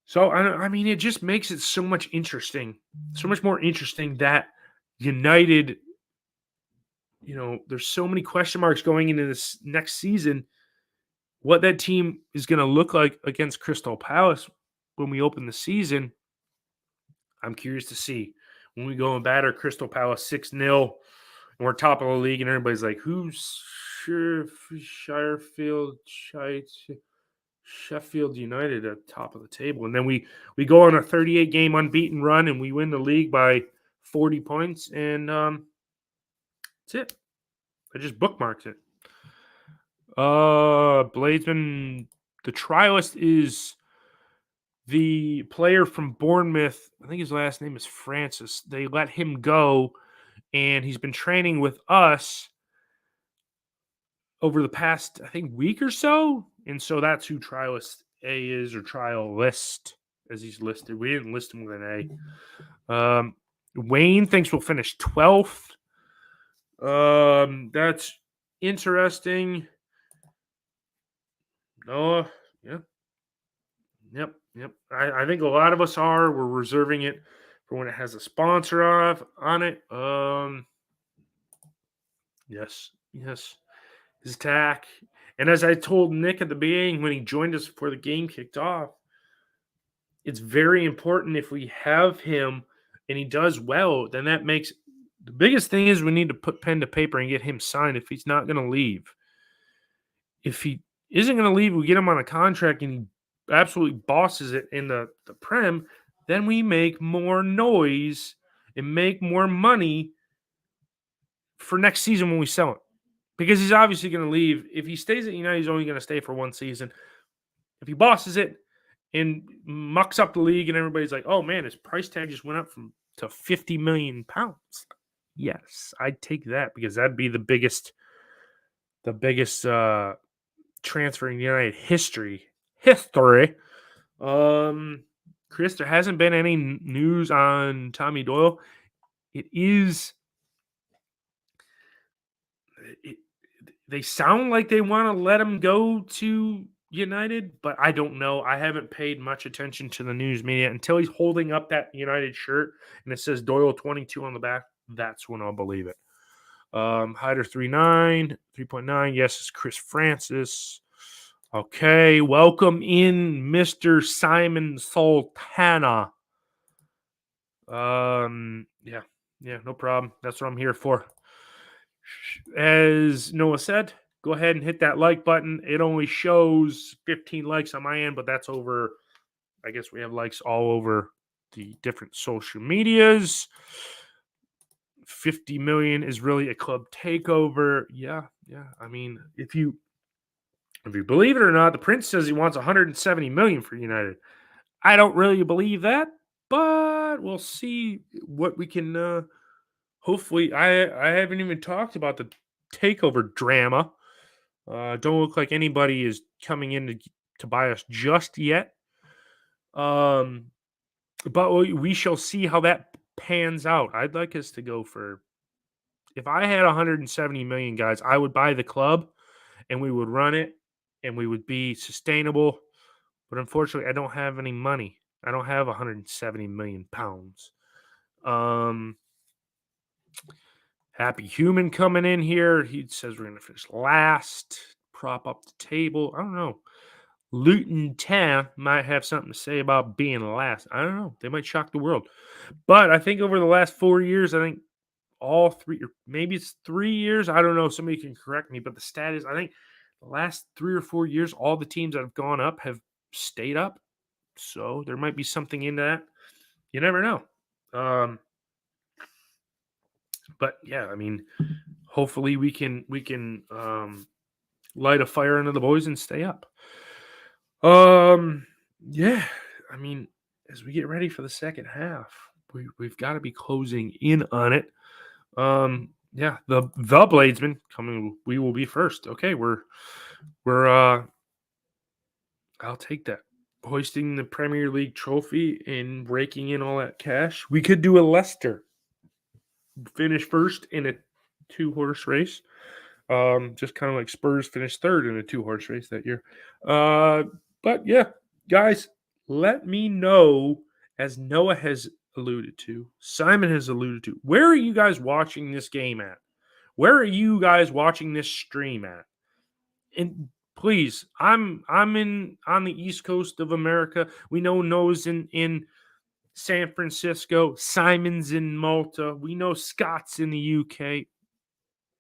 So, I mean, it just makes it so much interesting. So much more interesting that United, there's so many question marks going into this next season. What that team is going to look like against Crystal Palace when we open the season, I'm curious to see. When we go and batter Crystal Palace 6-0, and we're top of the league, and everybody's like, who's Sheffield United at the top of the table? And then we go on a 38-game unbeaten run, and we win the league by 40 points, and that's it. I just bookmarked it. Bladesman, the trialist is the player from Bournemouth. I think his last name is Francis. They let him go, and he's been training with us over the past, I think, week or so. And so that's who trialist A is, or trial list, as he's listed. We didn't list him with an A. Wayne thinks we'll finish 12th. That's interesting. Noah, yeah. Yep. I think a lot of us are. We're reserving it for when it has a sponsor on it. Yes. His tack. And as I told Nick at the beginning when he joined us before the game kicked off, it's very important if we have him and he does well, then that makes the biggest thing is we need to put pen to paper and get him signed if he's not going to leave. If he isn't going to leave, we get him on a contract and he absolutely bosses it in the Prem, then we make more noise and make more money for next season when we sell him. Because he's obviously going to leave. If he stays at United, he's only going to stay for one season. If he bosses it and mucks up the league and everybody's like, oh man, his price tag just went up to 50 million pounds. Yes, I'd take that because that'd be the biggest transfer in United history. Chris, there hasn't been any news on Tommy Doyle. They sound like they want to let him go to United, but I don't know. I haven't paid much attention to the news media until he's holding up that United shirt and it says Doyle 22 on the back. That's when I'll believe it. Hyder 3.9. Yes, it's Chris Francis. Okay, welcome in Mr. Simon Sultana. Yeah, no problem. That's what I'm here for. As Noah said, go ahead and hit that like button. It only shows 15 likes on my end, but that's over. I guess we have likes all over the different social medias. 50 million is really a club takeover. Yeah. I mean, if you If you believe it or not, the prince says he wants 170 million for United. I don't really believe that, but we'll see what we can. Hopefully, I haven't even talked about the takeover drama. Don't look like anybody is coming in to buy us just yet. Um, but we shall see how that pans out. I'd like us to go for. If I had 170 million guys, I would buy the club, and we would run it, and we would be sustainable. But unfortunately, I don't have any money. I don't have 170 million pounds. Happy Human coming in here. He says we're going to finish last, prop up the table. I don't know. Luton Town might have something to say about being last. I don't know. They might shock the world. But I think over the last 4 years, I think all three, or maybe it's 3 years. I don't know. Somebody can correct me. But the stat is, I think the last 3 or 4 years, all the teams that have gone up have stayed up. So there might be something in that. You never know. But yeah, I mean, hopefully we can light a fire under the boys and stay up. Yeah, I mean, as we get ready for the second half, we've got to be closing in on it. Yeah, the Bladesman coming. We will be first. Okay, we're I'll take that. Hoisting the Premier League trophy and raking in all that cash. We could do a Leicester. Finish first in a 2-horse race. Just kind of like Spurs finished third in a 2-horse race that year. But yeah, guys, let me know, as Noah has alluded to, Simon has alluded to, where are you guys watching this game at? Where are you guys watching this stream at? And please, I'm in on the East Coast of America. We know Noah's in San Francisco, Simon's in Malta. We know Scott's in the UK.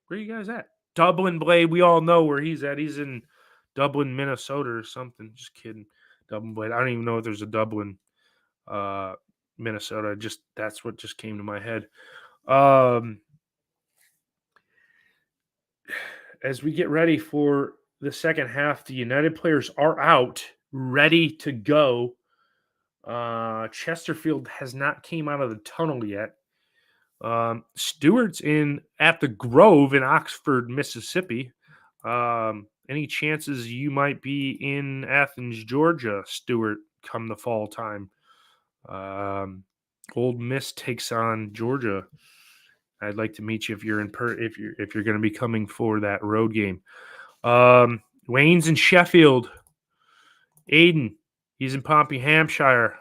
Where are you guys at? Dublin Blade, we all know where he's at. He's in Dublin, Minnesota or something. Just kidding. Dublin Blade. I don't even know if there's a Dublin, Minnesota. Just that's what just came to my head. As we get ready for the second half, the United players are out, ready to go. Chesterfield has not came out of the tunnel yet. Stewart's in at the Grove in Oxford, Mississippi. Any chances you might be in Athens, Georgia, Stewart, come the fall time? Old Miss takes on Georgia. I'd like to meet you if you're if you're going to be coming for that road game. Wayne's in Sheffield. Aiden, he's in Pompey, Hampshire.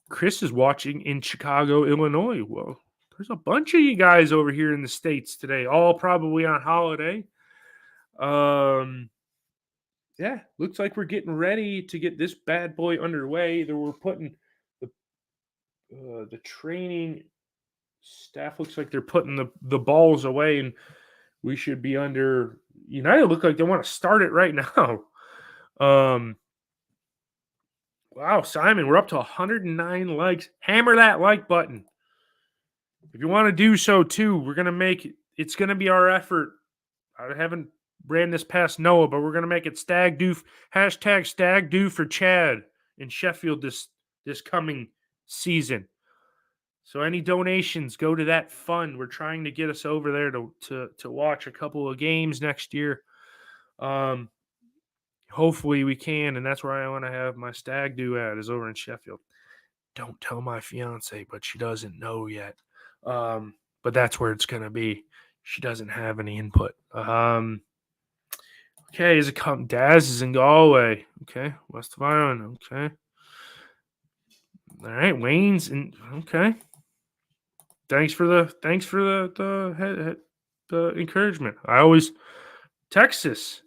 Chris is watching in Chicago, Illinois. Well, there's a bunch of you guys over here in the States today, all probably on holiday. Yeah, looks like we're getting ready to get this bad boy underway. We're putting the training staff looks like they're putting the balls away, and we should be under. United look like they want to start it right now. Wow, Simon, we're up to 109 likes. Hammer that like button. If you want to do so too, we're going to make it's going to be our effort. I haven't ran this past Noah, but we're going to make it Stag Do Stag Do for Chad in Sheffield this coming season. So any donations go to that fund. We're trying to get us over there to watch a couple of games next year. Hopefully we can, and that's where I want to have my stag do at is over in Sheffield. Don't tell my fiance, but she doesn't know yet. But that's where it's gonna be. She doesn't have any input. Okay, is it come? Daz is in Galway. Okay, West of Ireland. Okay, all right. Wayne's in. Okay. Thanks for the encouragement. I always Texas.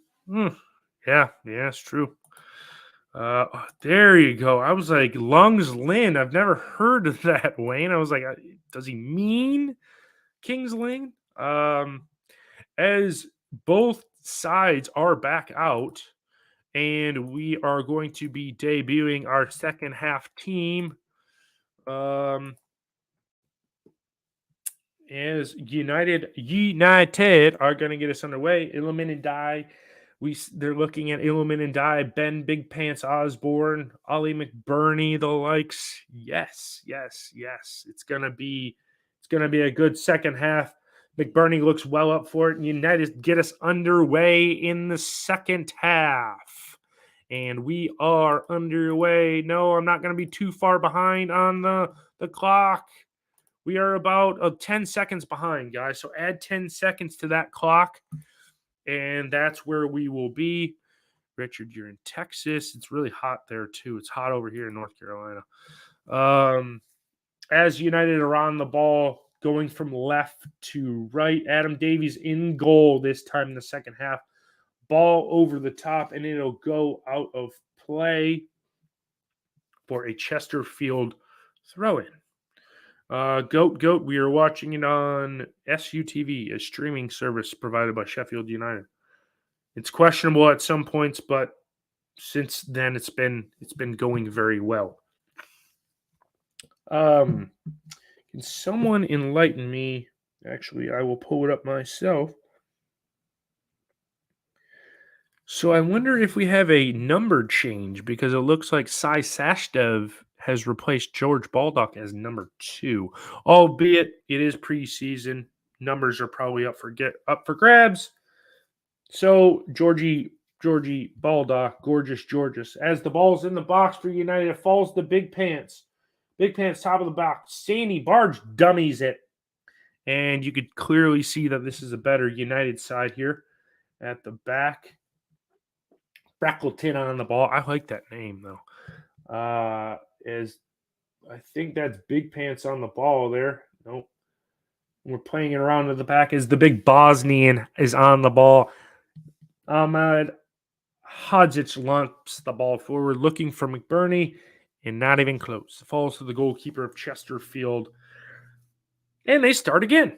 Yeah, it's true. There you go. I was like, Lungs Lynn. I've never heard of that, Wayne. I was like, does he mean King's Lynn? As both sides are back out, and we are going to be debuting our second half team. as United are going to get us underway. Illumin and Die. They're looking at Illumin and Die, Ben Big Pants Osborne, Ollie McBurney, the likes. Yes. It's gonna be a good second half. McBurney looks well up for it, and United get us underway in the second half. And we are underway. No, I'm not gonna be too far behind on the clock. We are about 10 seconds behind, guys. So add 10 seconds to that clock, and that's where we will be. Richard, you're in Texas. It's really hot there, too. It's hot over here in North Carolina. As United are on the ball, going from left to right, Adam Davies in goal this time in the second half. Ball over the top, and it'll go out of play for a Chesterfield throw-in. Goat, we are watching it on SUTV, a streaming service provided by Sheffield United. It's questionable at some points, but since then it's been going very well. Can someone enlighten me? Actually, I will pull it up myself. So I wonder if we have a number change, because it looks like Sai Sashdev has replaced George Baldock as number 2, albeit it is preseason. Numbers are probably up for grabs. So Georgie Baldock, gorgeous Georges, as the ball's in the box for United, it falls to Big Pants. Big Pants, top of the box. Sandy Barge dummies it. And you could clearly see that this is a better United side here at the back. Freckleton on the ball. I like that name, though. As I think that's Big Pants on the ball there. Nope. We're playing it around to the back as the big Bosnian is on the ball. Ahmad Hodzic lumps the ball forward, looking for McBurney, and not even close. Falls to the goalkeeper of Chesterfield. And they start again.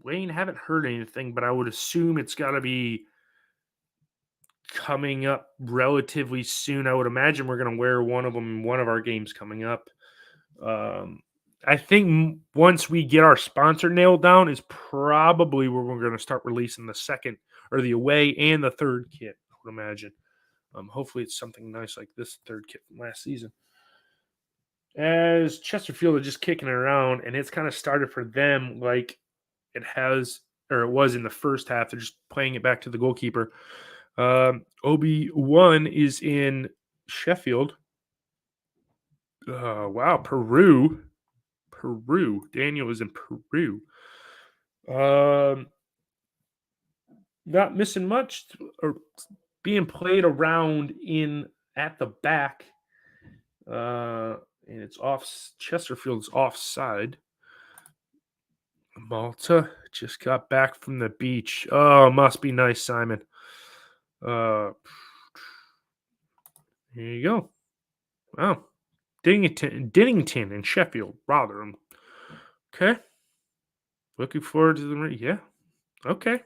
Wayne, haven't heard anything, but I would assume it's got to be coming up relatively soon. I would imagine we're going to wear one of them in one of our games coming up. I think once we get our sponsor nailed down is probably where we're going to start releasing the second or the away and the third kit, I would imagine. Hopefully it's something nice like this third kit from last season. As Chesterfield are just kicking it around, and it's kind of started for them like it was in the first half. They're just playing it back to the goalkeeper. Obi-Wan is in Sheffield. Wow, Peru. Daniel is in Peru. Not missing much, or being played around at the back. And it's off. Chesterfield's offside. Malta just got back from the beach. Oh, must be nice, Simon. Here you go. Wow. Dinnington and Sheffield, Rotherham. Okay. Looking forward to the yeah. Okay.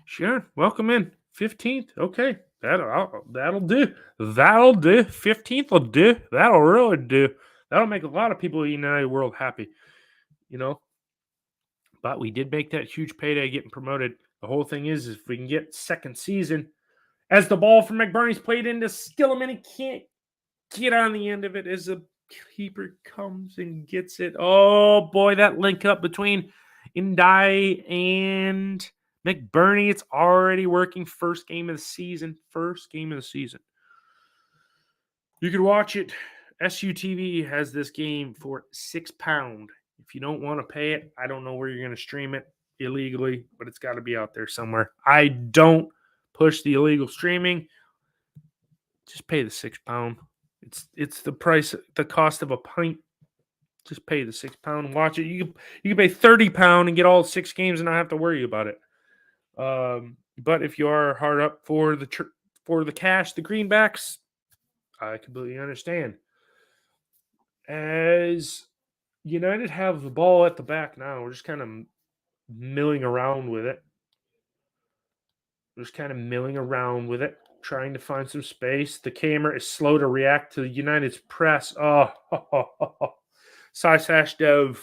Sure. Welcome in. 15th. Okay. That'll do. 15th will do. That'll really do. That'll make a lot of people in the United World happy. But we did make that huge payday getting promoted. The whole thing is if we can get second season, as the ball from McBurney's played into Skillam, and he can't get on the end of it as the keeper comes and gets it. Oh, boy, that link up between Indai and McBurney. It's already working. First game of the season. You can watch it. SUTV has this game for £6. If you don't want to pay it, I don't know where you're going to stream it illegally, but it's got to be out there somewhere. I don't push the illegal streaming. Just pay the £6. It's the price, the cost of a pint. Just pay the £6 and watch it. You can pay £30 and get all 6 games and not have to worry about it. But if you are hard up for the cash, the greenbacks, I completely understand. As United have the ball at the back now, we're just kind of milling around with it. Trying to find some space. The camera is slow to react to United's press. Oh, Sasdev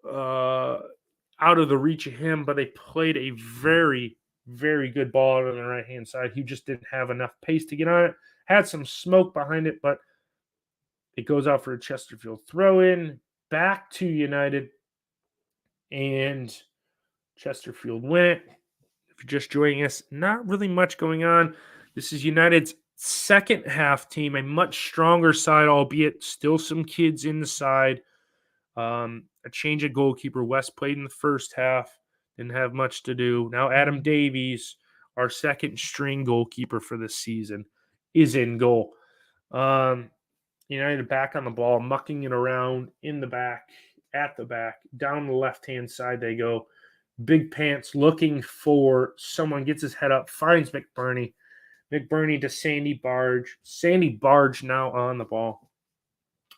out of the reach of him, but they played a very, very good ball on the right-hand side. He just didn't have enough pace to get on it. Had some smoke behind it, but it goes out for a Chesterfield throw-in. Back to United. And Chesterfield win it. If you're just joining us, not really much going on. This is United's second half team, a much stronger side, albeit still some kids in the side. A change of goalkeeper. West played in the first half, didn't have much to do. Now Adam Davies, our second string goalkeeper for this season, is in goal. United back on the ball, mucking it around in the back, at the back, down the left-hand side they go. Big Pants looking for someone, gets his head up, finds McBurney. McBurney to Sandy Barge. Sandy Barge now on the ball.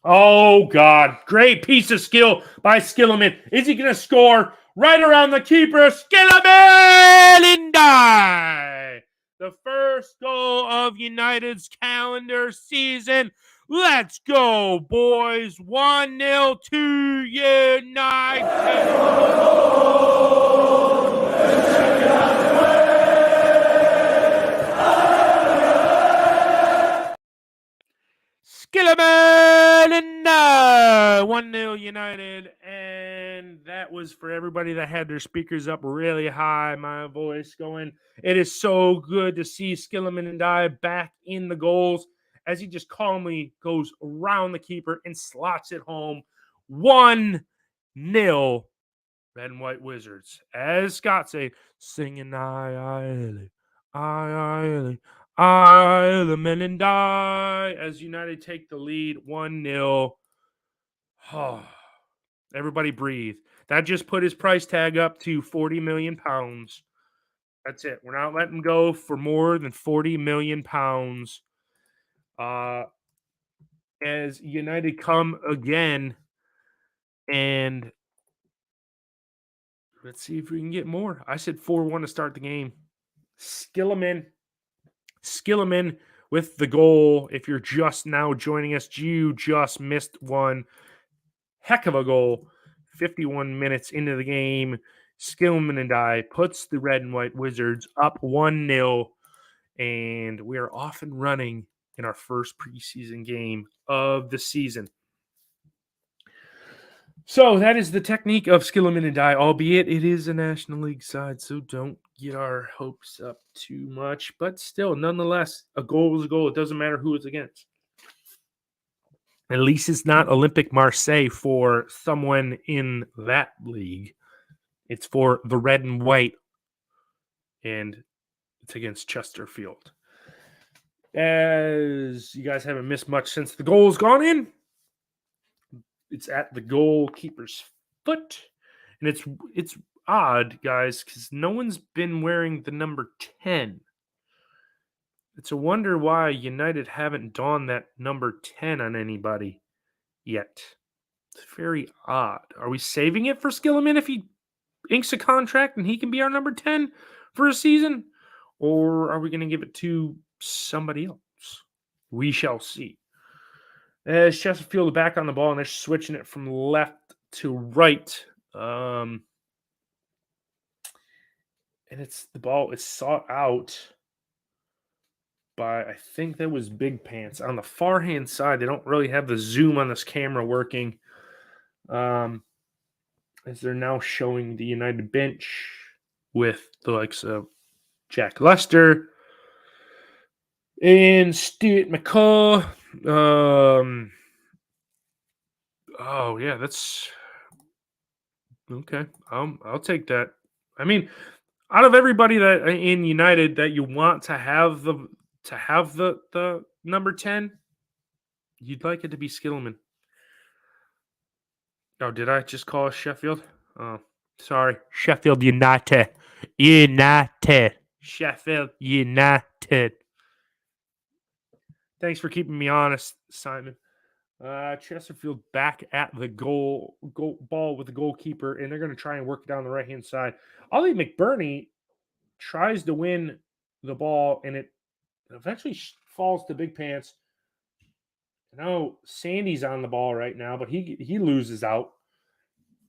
Oh, God. Great piece of skill by Skilliman. Is he going to score? Right around the keeper. Skilliman and die. The first goal of United's calendar season. Let's go, boys. 1-0 to United. Skilliman and 1-0 United. And that was for everybody that had their speakers up really high. My voice going. It is so good to see Skilliman and I back in the goals as he just calmly goes around the keeper and slots it home. 1-0 Red and White Wizards. As Scott say, singing I, the men and die, as United take the lead 1-0. Oh, everybody breathe. That just put his price tag up to 40 million pounds. That's it. We're not letting go for more than 40 million pounds. As United come again, and let's see if we can get more. I said 4-1 to start the game. Skilliman with the goal. If you're just now joining us, you just missed one. Heck of a goal. 51 minutes into the game. Skilliman and I puts the Red and White Wizards up 1-0. And we are off and running in our first preseason game of the season. So that is the technique of Skilliman and I, albeit it is a National League side, so don't get our hopes up too much. But still, nonetheless, a goal is a goal. It doesn't matter who it's against. At least it's not Olympique Marseille for someone in that league. It's for the Red and White, and it's against Chesterfield. As you guys haven't missed much since the goal's gone in, it's at the goalkeeper's foot. And it's odd, guys, because no one's been wearing the number 10. It's a wonder why United haven't donned that number 10 on anybody yet. It's very odd. Are we saving it for Skilliman if he inks a contract and he can be our number 10 for a season? Or are we going to give it to somebody else? We shall see. As Chesterfield back on the ball, and they're switching it from left to right. And the ball is sought out by, I think that was Big Pants. On the far hand side, they don't really have the zoom on this camera working. As they're now showing the United bench with the likes of Jack Lester and Stuart McCaw. Oh yeah, that's okay. I'll take that. I mean, out of everybody that in United that you want to have the number 10, you'd like it to be Skilliman. Oh, did I just call us Sheffield? Oh, sorry. Sheffield United. Sheffield United. Thanks for keeping me honest, Simon. Chesterfield back at the goal ball with the goalkeeper, and they're going to try and work it down the right-hand side. Ollie McBurney tries to win the ball, and it eventually falls to Big Pants. No, Sandy's on the ball right now, but he loses out.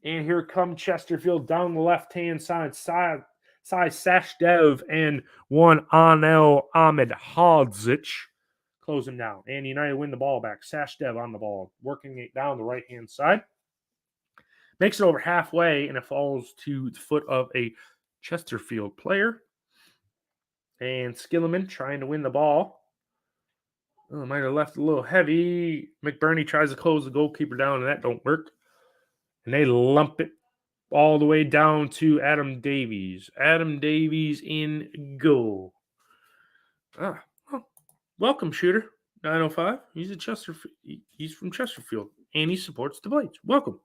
And here come Chesterfield down the left-hand side, Sashdev and one Anel Ahmed Hadzic close him down. And United win the ball back. Sashdev on the ball, working it down the right-hand side. Makes it over halfway, and it falls to the foot of a Chesterfield player. And Skilliman trying to win the ball. Oh, might have left a little heavy. McBurney tries to close the goalkeeper down, and that don't work. And they lump it all the way down to Adam Davies. Adam Davies in goal. Welcome, shooter 905. He's a Chesterfield. He's from Chesterfield, and he supports the Blades. Welcome.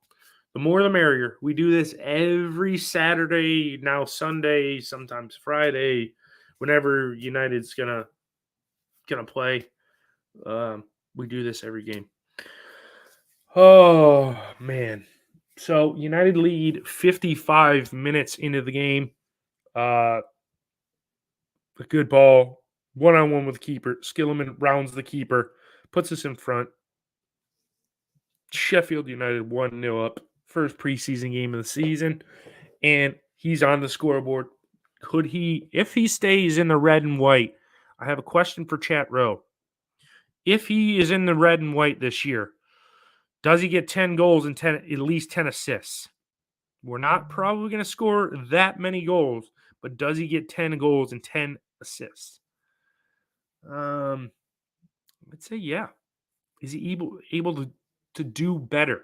The more the merrier. We do this every Saturday, now Sunday, sometimes Friday, whenever United's gonna play. We do this every game. Oh man. So United lead 55 minutes into the game. A good ball, one-on-one with the keeper. Skilliman rounds the keeper, puts us in front. Sheffield United 1-0 up. First preseason game of the season. And he's on the scoreboard. Could he, if he stays in the red and white, I have a question for Chat Row. If he is in the red and white this year, does he get 10 goals and at least 10 assists? We're not probably going to score that many goals, but does he get 10 goals and 10 assists? I'd say yeah. Is he able to do better?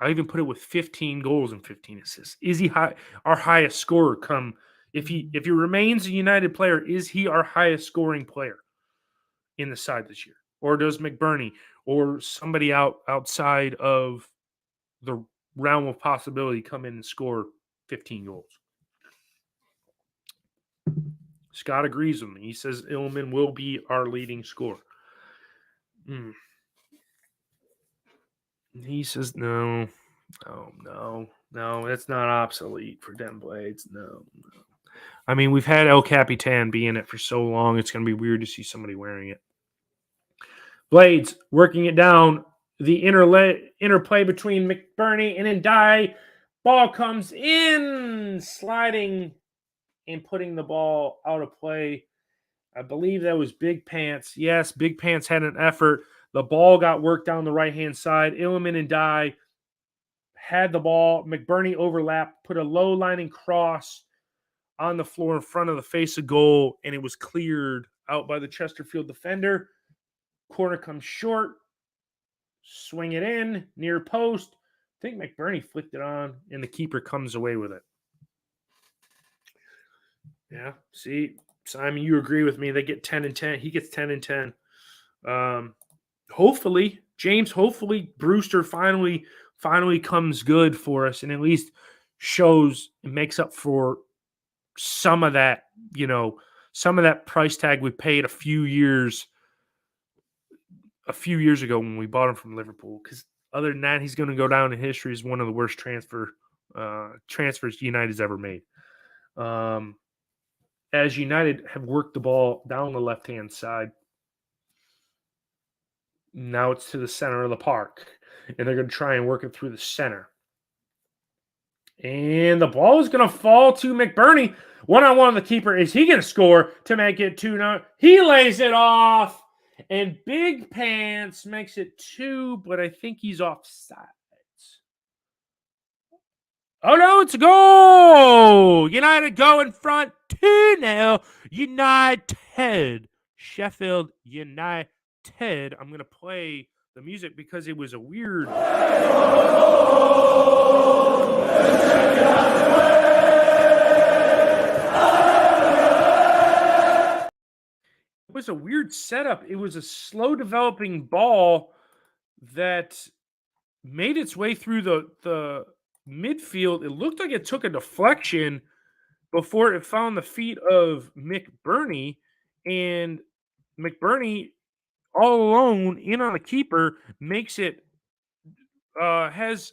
I'll even put it with 15 goals and 15 assists. Is he our highest scorer come if he remains a United player, is he our highest scoring player in the side this year? Or does McBurney or somebody outside of the realm of possibility come in and score 15 goals? Scott agrees with me. He says Illman will be our leading scorer. He says no, it's not obsolete for Den Blades. No. I mean, we've had El Capitan be in it for so long, it's going to be weird to see somebody wearing it. Blades working it down. The interplay between McBurney and Ndai. Ball comes in, sliding and putting the ball out of play. I believe that was Big Pants. Yes, Big Pants had an effort. The ball got worked down the right-hand side. Illiman and Ndai had the ball. McBurney overlapped, put a low-lining cross on the floor in front of the face of goal, and it was cleared out by the Chesterfield defender. Corner comes short. Swing it in, near post. I think McBurney flicked it on, and the keeper comes away with it. Yeah, see, Simon, you agree with me. They get 10 and 10. He gets 10 and 10. Hopefully, James, Brewster finally comes good for us and at least shows and makes up for some of that, some of that price tag we paid a few years ago when we bought him from Liverpool. Because other than that, he's going to go down in history as one of the worst transfers United's ever made. As United have worked the ball down the left-hand side, now it's to the center of the park, and they're going to try and work it through the center. And the ball is going to fall to McBurney. One-on-one with the keeper. Is he going to score to make it 2-0? He lays it off, and Big Pants makes it 2, but I think he's offside. Oh, no, it's a goal! United go in front 2-0. United. Sheffield United. I'm going to play the music because it was a weird... It was a weird setup. It was a slow developing ball that made its way through the midfield. It looked like it took a deflection before it found the feet of McBurney, and McBurney all alone in on a keeper makes it has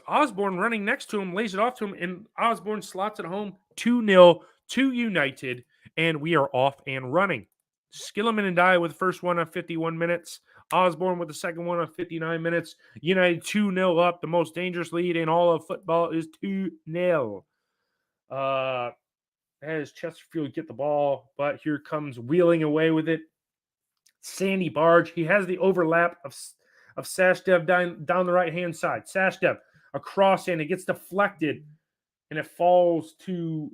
Osborne running next to him, lays it off to him, and Osborne slots it home 2-0 to United, and we are off and running. Skilliman and Ndai with the first one on 51 minutes. Osborne with the second one on 59 minutes. United 2-0 up. The most dangerous lead in all of football is 2-0. As Chesterfield get the ball, but here comes wheeling away with it Sandy Barge. He has the overlap of Sashdev down the right-hand side. Sashdev, a cross in. It gets deflected, and it falls to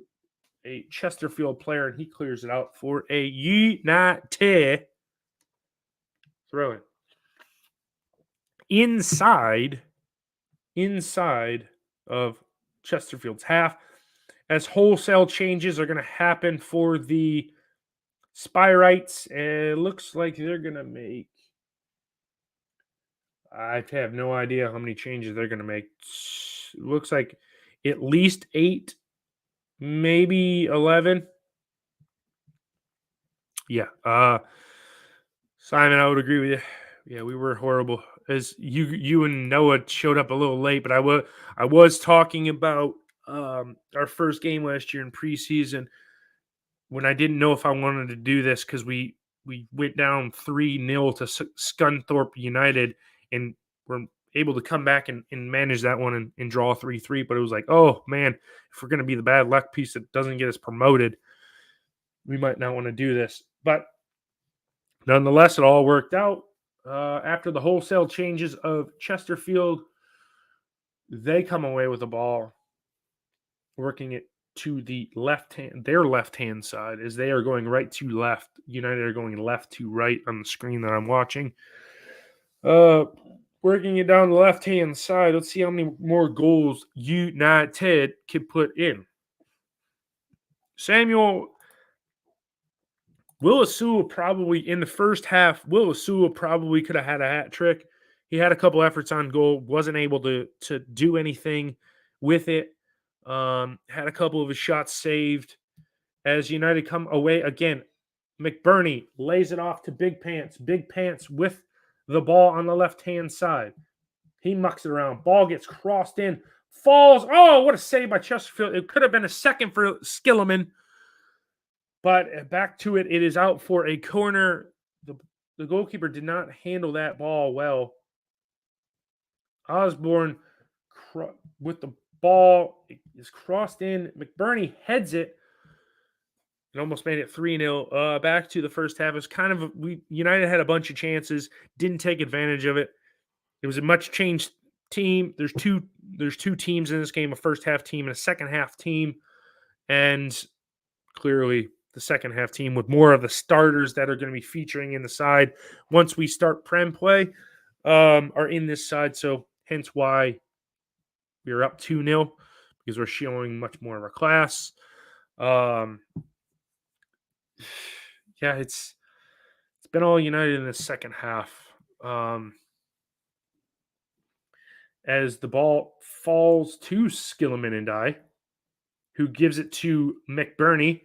a Chesterfield player, and he clears it out for a United throw in. Inside of Chesterfield's half, as wholesale changes are going to happen for the Spirites. It looks like they're going to make, I have no idea how many changes they're going to make. It looks like at least 8, maybe 11. Yeah. Simon, I would agree with you. Yeah, we were horrible. As you and Noah showed up a little late, but I was talking about our first game last year in preseason when I didn't know if I wanted to do this because we went down 3-0 to Scunthorpe United and were able to come back and manage that one and draw 3-3. But it was like, oh man, if we're going to be the bad luck piece that doesn't get us promoted, we might not want to do this. But nonetheless, it all worked out. After the wholesale changes of Chesterfield, they come away with the ball, working it to the their left-hand side, as they are going right to left. United are going left to right on the screen that I'm watching. Working it down the left-hand side. Let's see how many more goals United can put in. Samuel Willisua probably in the first half. Willisua probably could have had a hat trick. He had a couple efforts on goal, wasn't able to do anything with it. Had a couple of his shots saved. As United come away again, McBurney lays it off to Big Pants. Big Pants with the ball on the left-hand side. He mucks it around. Ball gets crossed in. Falls. Oh, what a save by Chesterfield. It could have been a second for Skilliman. But back to it. It is out for a corner. The goalkeeper did not handle that ball well. Osborne with the ball is crossed in. McBurney heads it. It almost made it 3-0. Back to the first half. It was kind of United had a bunch of chances, didn't take advantage of it. It was a much changed team. There's two teams in this game, a first half team and a second half team. And clearly the second half team with more of the starters that are going to be featuring in the side once we start Prem play are in this side. So hence why we're up 2-0, because we're showing much more of our class. Yeah, it's been all United in the second half. As the ball falls to Skilliman and I, who gives it to McBurney.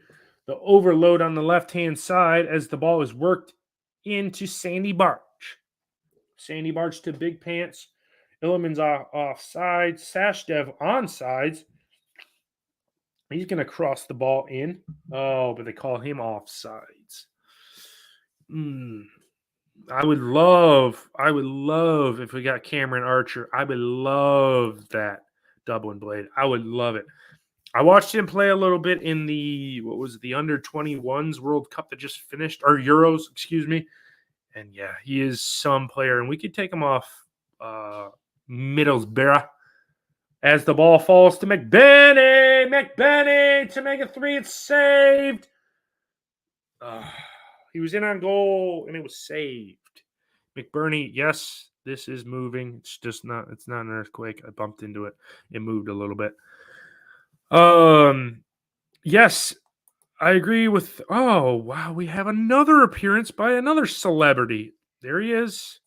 The overload on the left-hand side as the ball is worked into Sandy Barge. Sandy Barge to Big Pants. Illiman's offside. Sashdev onside. He's going to cross the ball in. Oh, but they call him offsides. I would love if we got Cameron Archer. I would love that Dublin Blade. I would love it. I watched him play a little bit in the under-21s World Cup that just finished, or Euros, excuse me. And yeah, he is some player, and we could take him off Middlesbrough as the ball falls to McBurney. McBurney to make it 3. It's saved. He was in on goal, and it was saved. McBurney, yes, this is moving. It's not an earthquake. I bumped into it. It moved a little bit. Yes, I agree with. Oh, wow. We have another appearance by another celebrity. There he is.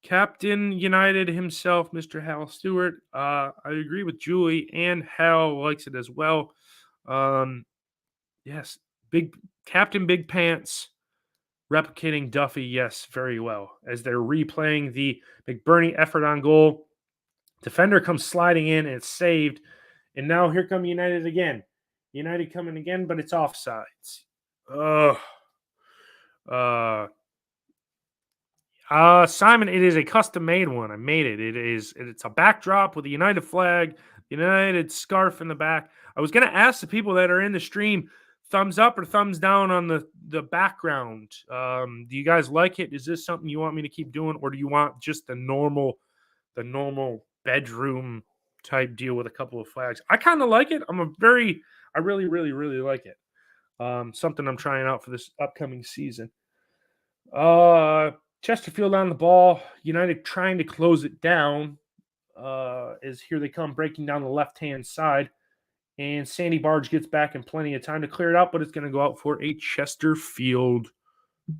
Captain United himself, Mr. Hal Stewart. I agree with Julie, and Hal likes it as well. Yes, Captain Big Pants replicating Duffy. Yes, very well. As they're replaying the McBurney effort on goal. Defender comes sliding in, and it's saved. And now here come United again. United coming again, but it's offsides. Simon, it is a custom made one. I made it. It's a backdrop with a United flag, United scarf in the back. I was gonna ask the people that are in the stream, thumbs up or thumbs down on the background. Do you guys like it? Is this something you want me to keep doing, or do you want just the normal bedroom type deal with a couple of flags? I kind of like it. I really, really, really like it. Something I'm trying out for this upcoming season. Chesterfield on the ball. United trying to close it down. As here they come breaking down the left-hand side. And Sandy Barge gets back in plenty of time to clear it out, but it's going to go out for a Chesterfield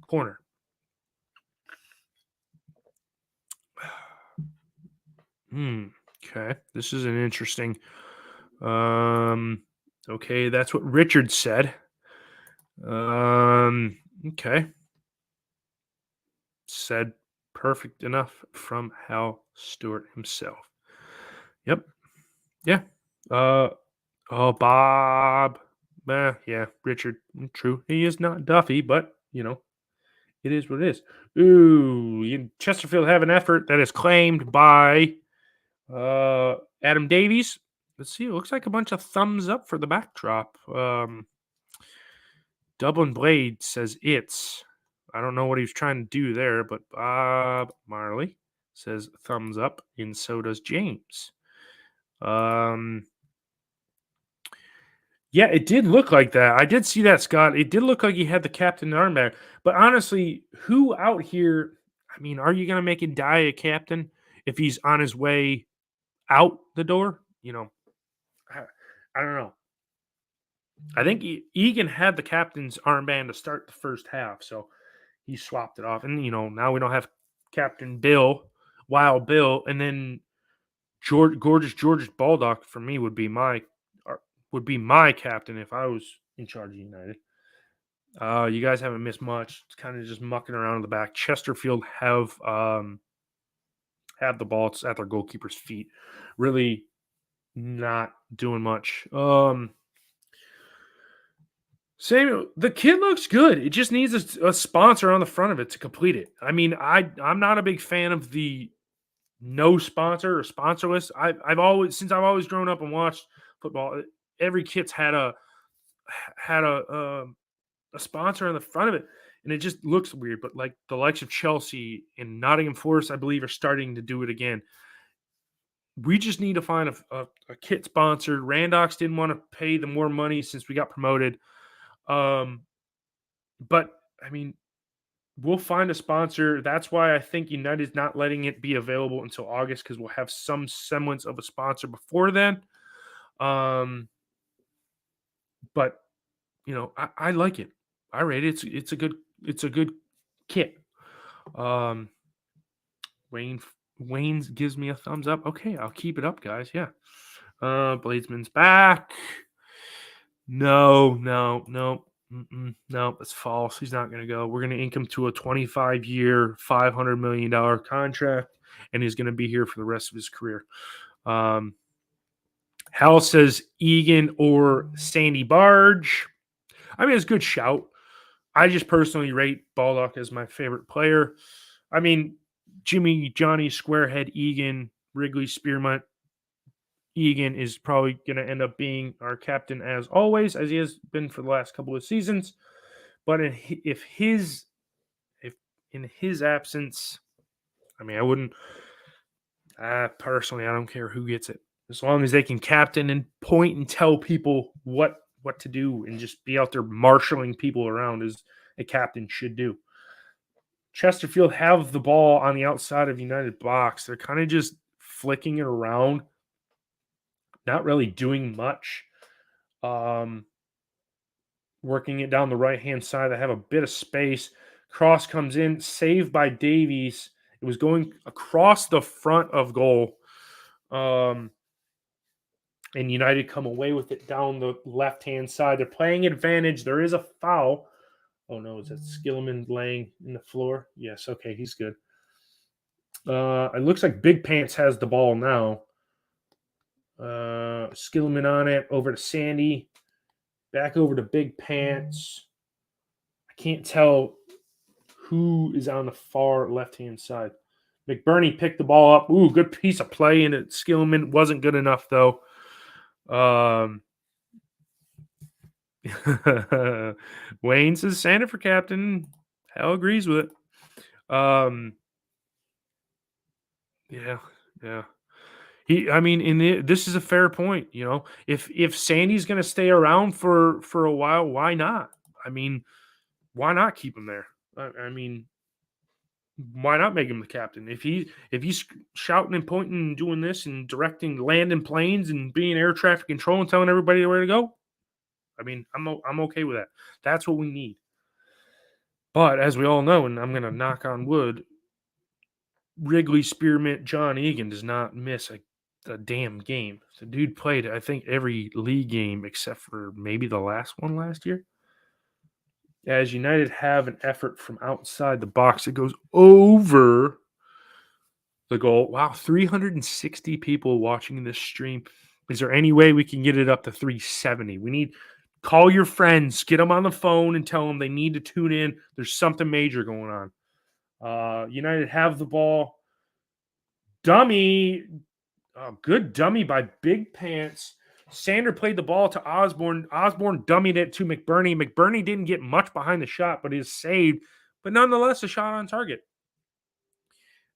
corner. Okay. This is an interesting. Okay, that's what Richard said. Okay. Said perfect enough from Hal Stewart himself. Yep. Yeah. Bob. Yeah, Richard. True. He is not Duffy, but it is what it is. Ooh, Chesterfield have an effort that is claimed by Adam Davies. Let's see. It looks like a bunch of thumbs up for the backdrop. Dublin Blade says it's. I don't know what he was trying to do there, but Bob Marley says thumbs up, and so does James. Yeah, it did look like that. I did see that, Scott. It did look like he had the captain armband. But honestly, who out here? I mean, are you going to make him die a captain if he's on his way out the door? I don't know. I think Egan had the captain's armband to start the first half, so he swapped it off. And now we don't have Captain Bill, Wild Bill, and then Gorgeous Baldock for me would be my captain if I was in charge of United. You guys haven't missed much. It's kind of just mucking around in the back. Chesterfield have the ball. It's at their goalkeeper's feet. Really not doing much. Samuel, the kit looks good. It just needs a sponsor on the front of it to complete it. I mean, I'm not a big fan of the no sponsor or sponsorless. I've always grown up and watched football. Every kit's had a sponsor on the front of it, and it just looks weird. But like the likes of Chelsea and Nottingham Forest, I believe, are starting to do it again. We just need to find a kit sponsor. Randox didn't want to pay the more money since we got promoted. But I mean, we'll find a sponsor. That's why I think United's not letting it be available until August, because we'll have some semblance of a sponsor before then. But I like it. I rate it. It's a good kit. Wayne's gives me a thumbs up. Okay, I'll keep it up, guys. Yeah. Bladesman's back. No, that's false. He's not going to go. We're going to ink him to a 25-year, $500 million contract, and he's going to be here for the rest of his career. Hal says Egan or Sandy Barge. I mean, it's a good shout. I just personally rate Baldock as my favorite player. I mean, Jimmy, Johnny, Squarehead, Egan, Wrigley, Spearmint. Egan is probably going to end up being our captain as always, as he has been for the last couple of seasons. But in his absence, I mean, I wouldn't. Personally, I don't care who gets it, as long as they can captain and point and tell people what to do and just be out there marshaling people around, as a captain should do. Chesterfield have the ball on the outside of United box. They're kind of just flicking it around, not really doing much. Working it down the right-hand side. They have a bit of space. Cross comes in, saved by Davies. It was going across the front of goal. And United come away with it down the left-hand side. They're playing advantage. There is a foul. Oh, no, is that Skillman laying in the floor? Yes, okay, he's good. It looks like Big Pants has the ball now. Skillman on it, over to Sandy. Back over to Big Pants. I can't tell who is on the far left-hand side. McBurney picked the ball up. Ooh, good piece of play, and Skillman wasn't good enough, though. Wayne says Santa for captain. Hal agrees with it. Yeah. This is a fair point. If Sandy's going to stay around for a while, why not? I mean, why not keep him there? Why not make him the captain? If he's shouting and pointing and doing this and directing landing planes and being air traffic control and telling everybody where to go, I'm okay with that. That's what we need. But as we all know, and I'm going to knock on wood, Wrigley Spearmint John Egan does not miss a damn game. The dude played, I think, every league game except for maybe the last one last year. As United have an effort from outside the box, it goes over the goal. Wow, 360 people watching this stream. Is there any way we can get it up to 370? Call your friends, get them on the phone and tell them they need to tune in. There's something major going on. United have the ball. Dummy. Good dummy by Big Pants. Sander played the ball to Osborne. Osborne dummied it to McBurney. McBurney didn't get much behind the shot, but is saved. But nonetheless, a shot on target.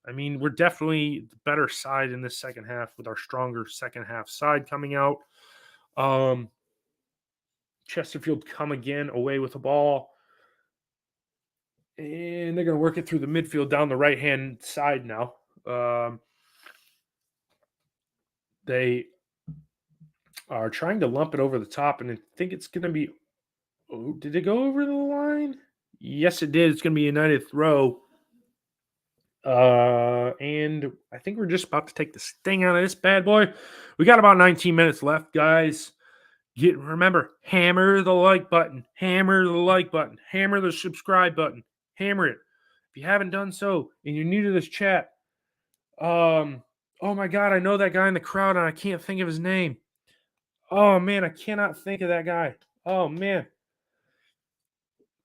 We're definitely the better side in this second half with our stronger second half side coming out. Chesterfield come again away with the ball. And they're going to work it through the midfield down the right-hand side now. They are trying to lump it over the top, and I think it's going to be... Oh, did it go over the line? Yes, it did. It's going to be a United throw. And I think we're just about to take the sting out of this bad boy. We got about 19 minutes left, guys. Remember, hammer the like button. Hammer the like button. Hammer the subscribe button. Hammer it. If you haven't done so and you're new to this chat, oh my God, I know that guy in the crowd and I can't think of his name. Oh man, I cannot think of that guy. Oh man.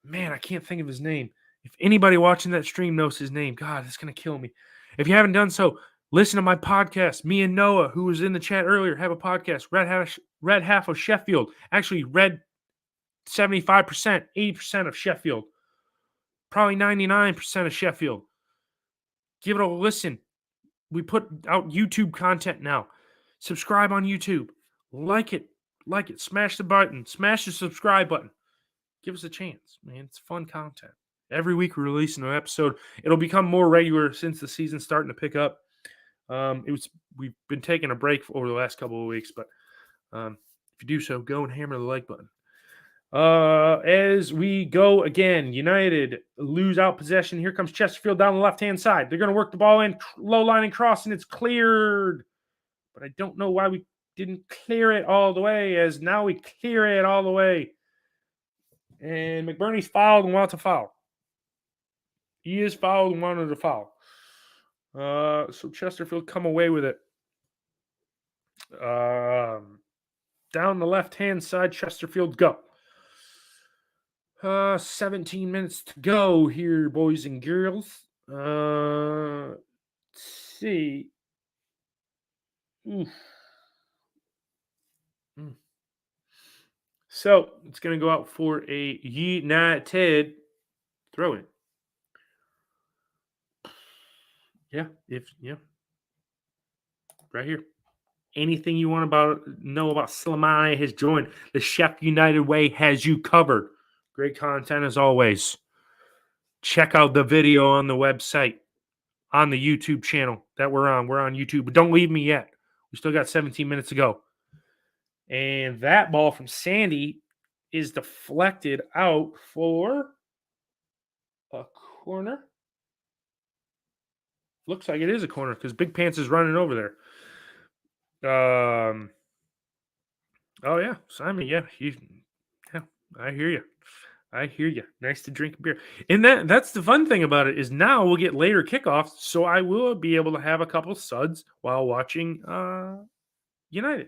Man, I can't think of his name. If anybody watching that stream knows his name, God, it's going to kill me. If you haven't done so, listen to my podcast. Me and Noah, who was in the chat earlier, have a podcast, Red Half of Sheffield. Actually, red 75%, 80% of Sheffield. Probably 99% of Sheffield. Give it a listen. We put out YouTube content now. Subscribe on YouTube. Like it. Smash the button. Smash the subscribe button. Give us a chance, man. It's fun content. Every week we're releasing an episode. It'll become more regular since the season's starting to pick up. We've been taking a break over the last couple of weeks, but if you do so, go and hammer the like button. As we go again, United lose out possession. Here comes Chesterfield down the left-hand side. They're going to work the ball in, low line and cross, and it's cleared. But I don't know why we didn't clear it all the way, as now we clear it all the way. And McBurney's fouled and wants a foul. He is fouled and wanted a foul. So Chesterfield come away with it. Down the left-hand side, Chesterfield go. 17 minutes to go here, boys and girls. Let's see. So it's going to go out for a United throw-in. Yeah. Right here. Anything you want know about Slimani has joined. The Chef United Way has you covered. Great content as always. Check out the video on the website, on the YouTube channel that we're on. We're on YouTube, but don't leave me yet. We still got 17 minutes to go. And that ball from Sandy is deflected out for a corner. Looks like it is a corner because Big Pants is running over there. Oh yeah, Simon. Yeah, I hear you. Nice to drink beer. And that's the fun thing about it is now we'll get later kickoffs, so I will be able to have a couple suds while watching United.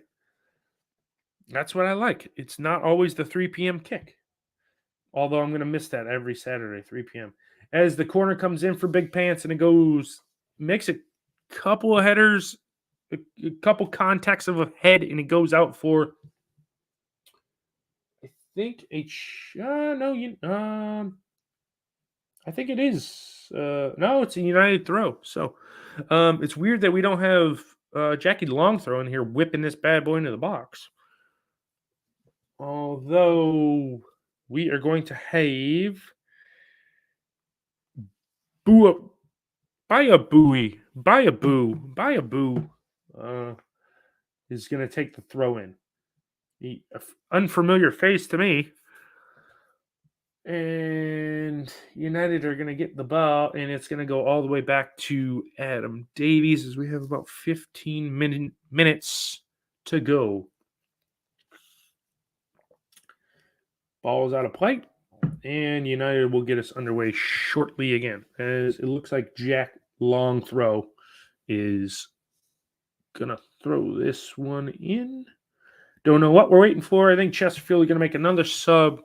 That's what I like. It's not always the 3 p.m. kick. Although I'm going to miss that every Saturday, 3 p.m. As the corner comes in for Big Pants and it goes, makes a couple of headers, a couple contacts of a head, and it goes out for, I think, I think it is. No, it's a United throw. So it's weird that we don't have Jackie Longthrow in here whipping this bad boy into the box. Although we are going to have Boo Buy a boo is going to take the throw in. Unfamiliar face to me. And United are going to get the ball, and it's going to go all the way back to Adam Davies as we have about 15 minutes to go. Ball is out of play, and United will get us underway shortly again, as it looks like Jack Longthrow is going to throw this one in. Don't know what we're waiting for. I think Chesterfield is going to make another sub.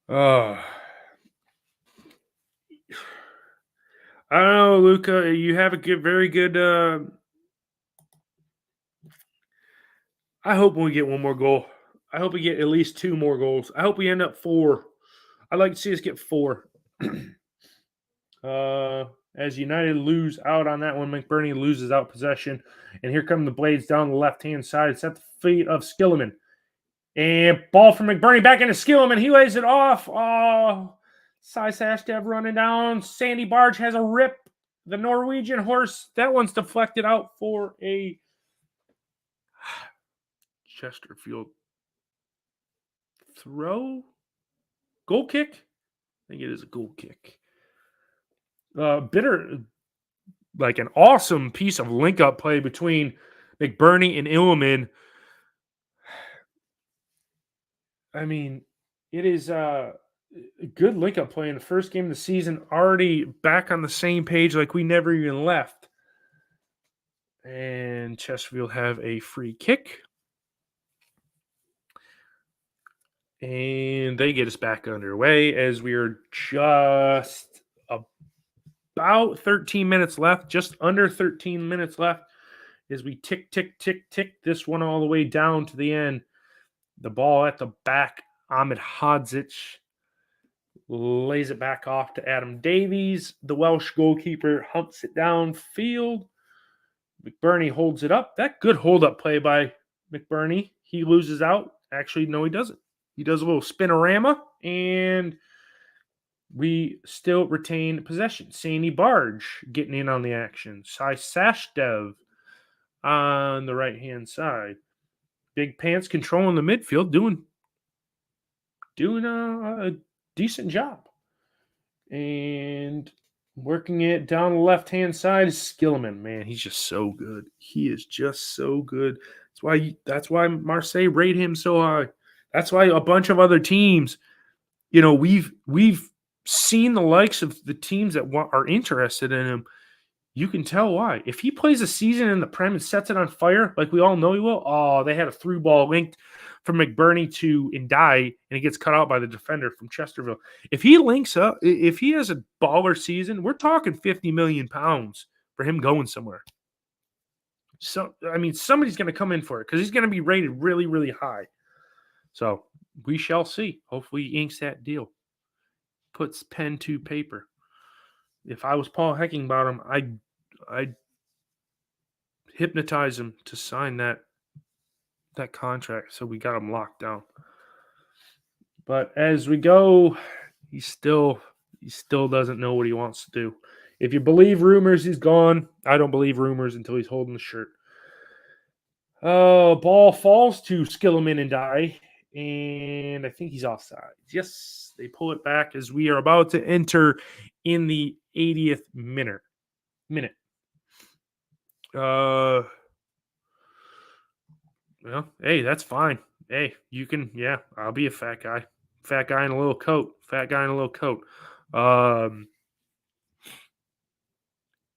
I don't know, Luca. You have a very good. I hope we get one more goal. I hope we get at least 2 more goals. I hope we end up 4. I'd like to see us get 4. As United lose out on that one, McBurney loses out possession. And here come the Blades down the left-hand side. It's at the feet of Skilliman. And ball from McBurney back into Skilliman. He lays it off. Oh, Cy Sashdev running down. Sandy Barge has a rip. The Norwegian horse. That one's deflected out for a Chesterfield throw. Goal kick? I think it is a goal kick. Like an awesome piece of link-up play between McBurney and Illiman. I mean, it is a good link-up play in the first game of the season. Already back on the same page like we never even left. And Chesterfield have a free kick. And they get us back underway as we are just about 13 minutes left, just under 13 minutes left as we tick this one all the way down to the end. The ball at the back, Ahmed Hadzic lays it back off to Adam Davies. The Welsh goalkeeper humps it downfield. McBurney holds it up. That good hold-up play by McBurney. He loses out. Actually, no, he doesn't. He does a little spinorama, and we still retain possession. Sandy Barge getting in on the action. Cy Sashdev on the right-hand side. Big Pants controlling the midfield, doing a decent job. And working it down the left-hand side is Skilliman. Man, he's just so good. He is just so good. That's why Marseille rate him so high. That's why a bunch of other teams, we've seen the likes of the teams that are interested in him. You can tell why. If he plays a season in the Prem and sets it on fire, like we all know he will, they had a through ball linked from McBurney to Ndai, and it gets cut out by the defender from Chesterfield. If he links up, if he has a baller season, we're talking 50 million pounds for him going somewhere. So, I mean, somebody's going to come in for it because he's going to be rated really, really high. So we shall see. Hopefully he inks that deal. Puts pen to paper. If I was Paul Heckingbottom, I'd hypnotize him to sign that contract so we got him locked down. But as we go, he still doesn't know what he wants to do. If you believe rumors, he's gone. I don't believe rumors until he's holding the shirt. Ball falls to Skilliman and die. And I think he's offside. Yes, they pull it back as we are about to enter in the 80th minute. Well, hey, that's fine. Hey, you can, I'll be a fat guy. Fat guy in a little coat.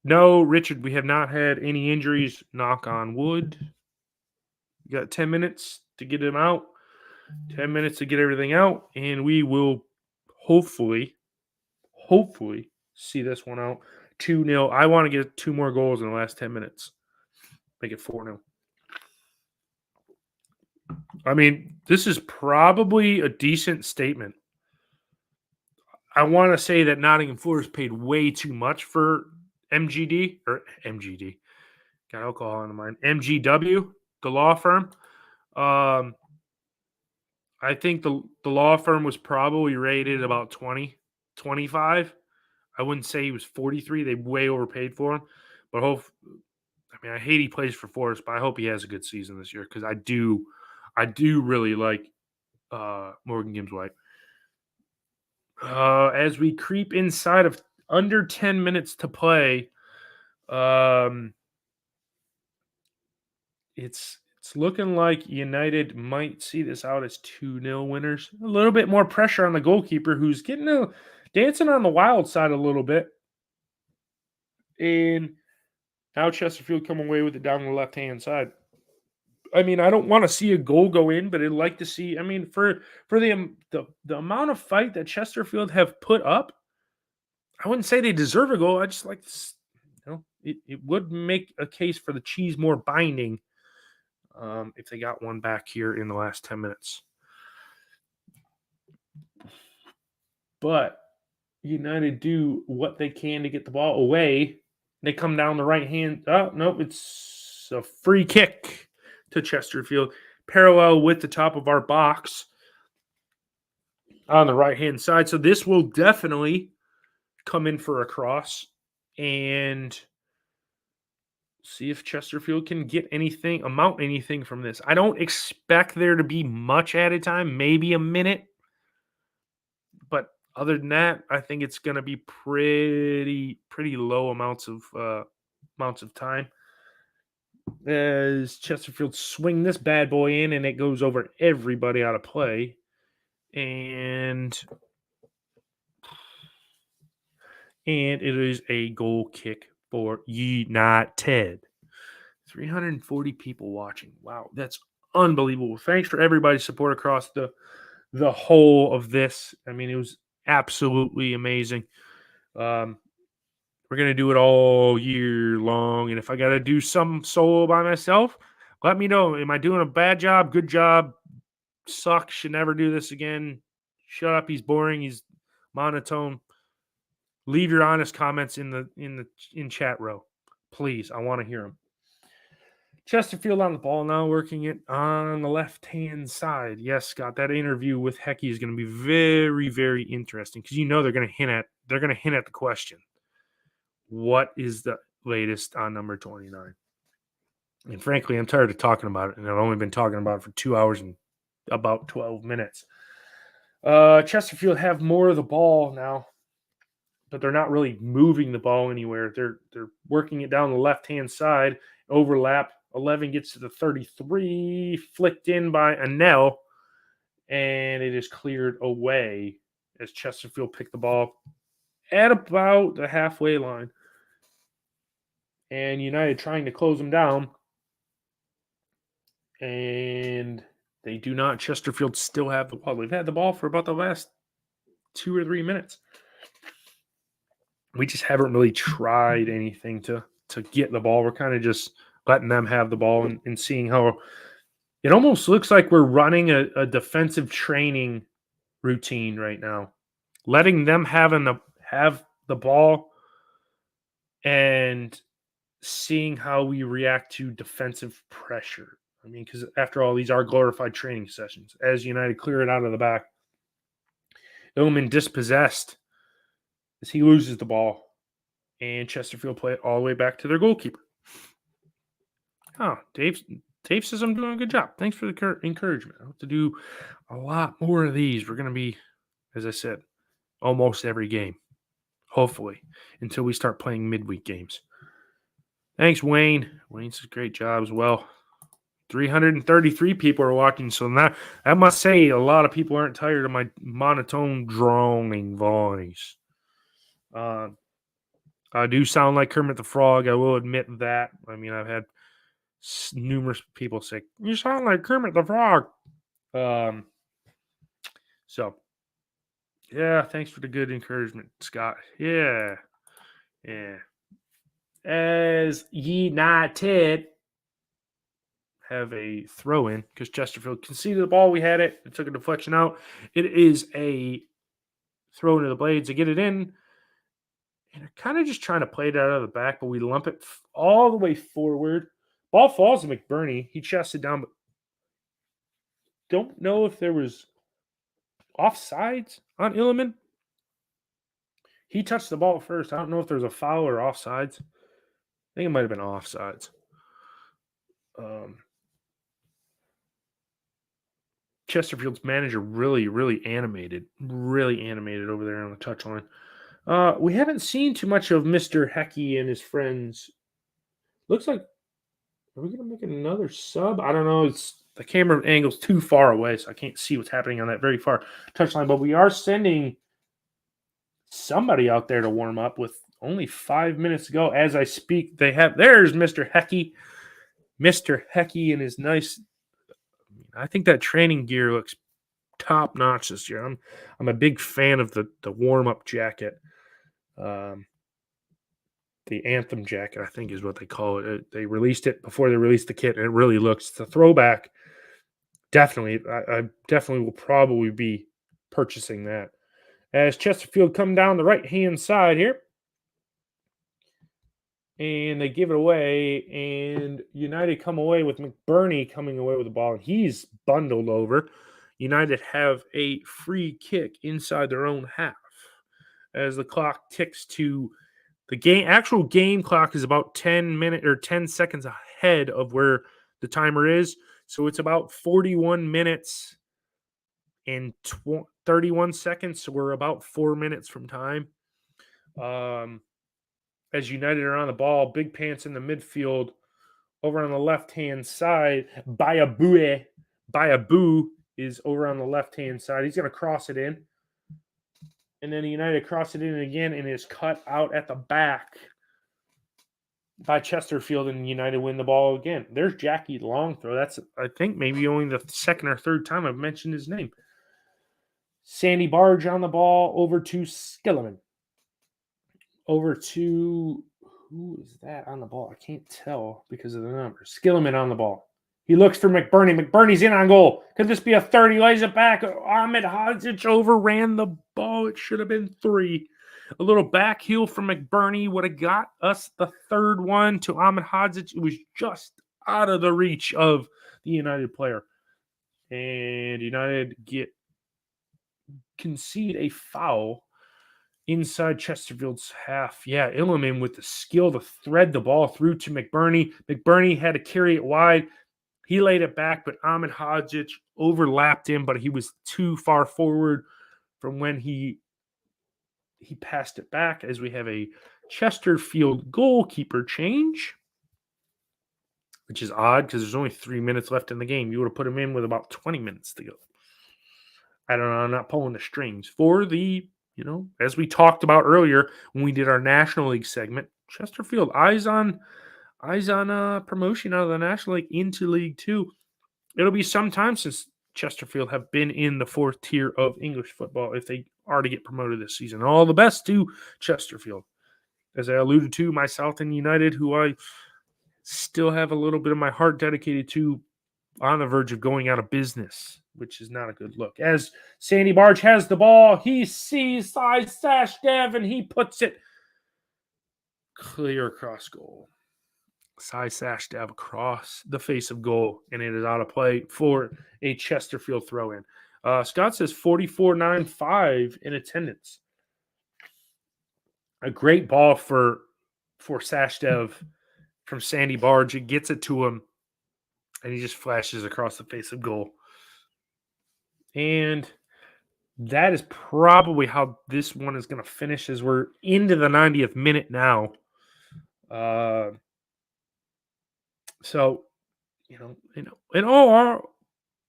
No, Richard, we have not had any injuries. Knock on wood. You got 10 minutes to get him out. 10 minutes to get everything out, and we will hopefully see this one out 2-0. I want to get 2 more goals in the last 10 minutes. Make it 4-0. I mean, this is probably a decent statement. I want to say that Nottingham Forest paid way too much for MGD. Got alcohol in the mind. MGW, the law firm. I think the law firm was probably rated about 20, 25. I wouldn't say he was 43. They way overpaid for him. But I hate he plays for Forest, but I hope he has a good season this year because I do really like Morgan Gibbs White. As we creep inside of under 10 minutes to play, it's looking like United might see this out as 2-0 winners. A little bit more pressure on the goalkeeper, who's getting dancing on the wild side a little bit. And now Chesterfield come away with it down the left-hand side. I mean, I don't want to see a goal go in, but I'd like to see. I mean, for the amount of fight that Chesterfield have put up, I wouldn't say they deserve a goal. I just like, it would make a case for the cheese more binding if they got one back here in the last 10 minutes. But United do what they can to get the ball away. They come down the right hand. Oh, no, it's a free kick to Chesterfield, parallel with the top of our box on the right-hand side. So this will definitely come in for a cross and see if Chesterfield can get amount anything from this. I don't expect there to be much added time, maybe a minute. But other than that, I think it's going to be pretty low amounts of time. As Chesterfield swing this bad boy in, and it goes over everybody out of play. And it is a goal kick for United. 340 people watching. Wow, that's unbelievable. Thanks for everybody's support across the whole of this. I mean, it was absolutely amazing. We're going to do it all year long. And if I got to do some solo by myself, let me know. Am I doing a bad job? Good job? Suck. Should never do this again. Shut up. He's boring. He's monotone. Leave your honest comments in chat row. Please. I want to hear them. Chesterfield on the ball now, working it on the left-hand side. Yes, Scott, that interview with Hecky is going to be very, very interesting because they're going to hint at the question. What is the latest on number 29? And frankly, I'm tired of talking about it, and I've only been talking about it for 2 hours and about 12 minutes. Chesterfield have more of the ball now, but they're not really moving the ball anywhere. They're working it down the left-hand side, overlap. 11 gets to the 33, flicked in by Anel, and it is cleared away as Chesterfield picked the ball at about the halfway line. And United trying to close them down. And they do not. Chesterfield still have the ball. They've had the ball for about the last 2 or 3 minutes. We just haven't really tried anything to get the ball. We're kind of just letting them have the ball and seeing how it almost looks like we're running a defensive training routine right now. Letting them have the ball and seeing how we react to defensive pressure. I mean, because after all, these are glorified training sessions. As United clear it out of the back, Illman dispossessed as he loses the ball, and Chesterfield play it all the way back to their goalkeeper. Oh, Dave says I'm doing a good job. Thanks for the encouragement. I hope to do a lot more of these. We're going to be, as I said, almost every game, hopefully, until we start playing midweek games. Thanks, Wayne. Wayne's a great job as well. 333 people are watching, so that must say a lot of people aren't tired of my monotone, droning voice. I do sound like Kermit the Frog. I will admit that. I mean, I've had numerous people say, "You sound like Kermit the Frog." So, yeah, thanks for the good encouragement, Scott. Yeah. As United have a throw in because Chesterfield conceded the ball. We had it. It took a deflection out. It is a throw into the blades to get it in. And they're kind of just trying to play it out of the back, but we lump it all the way forward. Ball falls to McBurney. He chests it down, but don't know if there was offsides on Illiman. He touched the ball first. I don't know if there was a foul or offsides. I think it might have been offsides. Chesterfield's manager really animated over there on the touch line. We haven't seen too much of Mr. Hecky and his friends. Looks like, are we going to make another sub? I don't know. It's the camera angle's too far away, so I can't see what's happening on that very far touchline. But we are sending somebody out there to warm up with only 5 minutes to go. As I speak, there's Mr. Hecky. Mr. Hecky and his nice. I think that training gear looks top notch this year. I'm a big fan of the warm up jacket. The anthem jacket, I think, is what they call it. They released it before they released the kit, and it really looks. It's a throwback. Definitely, I definitely will probably be purchasing that. As Chesterfield come down the right hand side here, and they give it away, and United come away with McBurney coming away with the ball, and he's bundled over. United have a free kick inside their own half as the clock ticks to the actual game clock is about 10 seconds ahead of where the timer is. So it's about 41 minutes and 31 seconds. So we're about 4 minutes from time. As United are on the ball, Big Pants in the midfield. Over on the left-hand side, Bayaboo is over on the left-hand side. He's going to cross it in. And then United cross it in again and is cut out at the back by Chesterfield, and United win the ball again. There's Jackie Longthrow. That's, I think, maybe only the second or third time I've mentioned his name. Sandy Barge on the ball, over to Skilliman. Over to, who is that on the ball? I can't tell because of the numbers. Skilliman on the ball. He looks for McBurney. McBurney's in on goal. Could this be a 30? He lays it back. Ahmed Hodzic overran the ball. It should have been 3. A little back heel from McBurney would have got us the third one to Ahmed Hodzic. It was just out of the reach of the United player. And United concede a foul inside Chesterfield's half. Yeah, Illiman with the skill to thread the ball through to McBurney. McBurney had to carry it wide. He laid it back, but Ahmed Hodzic overlapped him, but he was too far forward from when he passed it back, as we have a Chesterfield goalkeeper change, which is odd because there's only 3 minutes left in the game. You would have put him in with about 20 minutes to go. I don't know. I'm not pulling the strings. For the, as we talked about earlier when we did our National League segment, Chesterfield, eyes on promotion out of the National League into League Two. It'll be some time since Chesterfield have been in the 4th tier of English football if they are to get promoted this season. All the best to Chesterfield. As I alluded to, my Southend United, who I still have a little bit of my heart dedicated to, on the verge of going out of business, which is not a good look. As Sandy Barge has the ball, he sees Sash Dev, and he puts it clear across goal. Sash Dev across the face of goal, and it is out of play for a Chesterfield throw-in. Scott says 44.95 in attendance. A great ball for Sash Dev from Sandy Barge. It gets it to him, and he just flashes across the face of goal. And that is probably how this one is going to finish, as we're into the 90th minute now. So, in all, our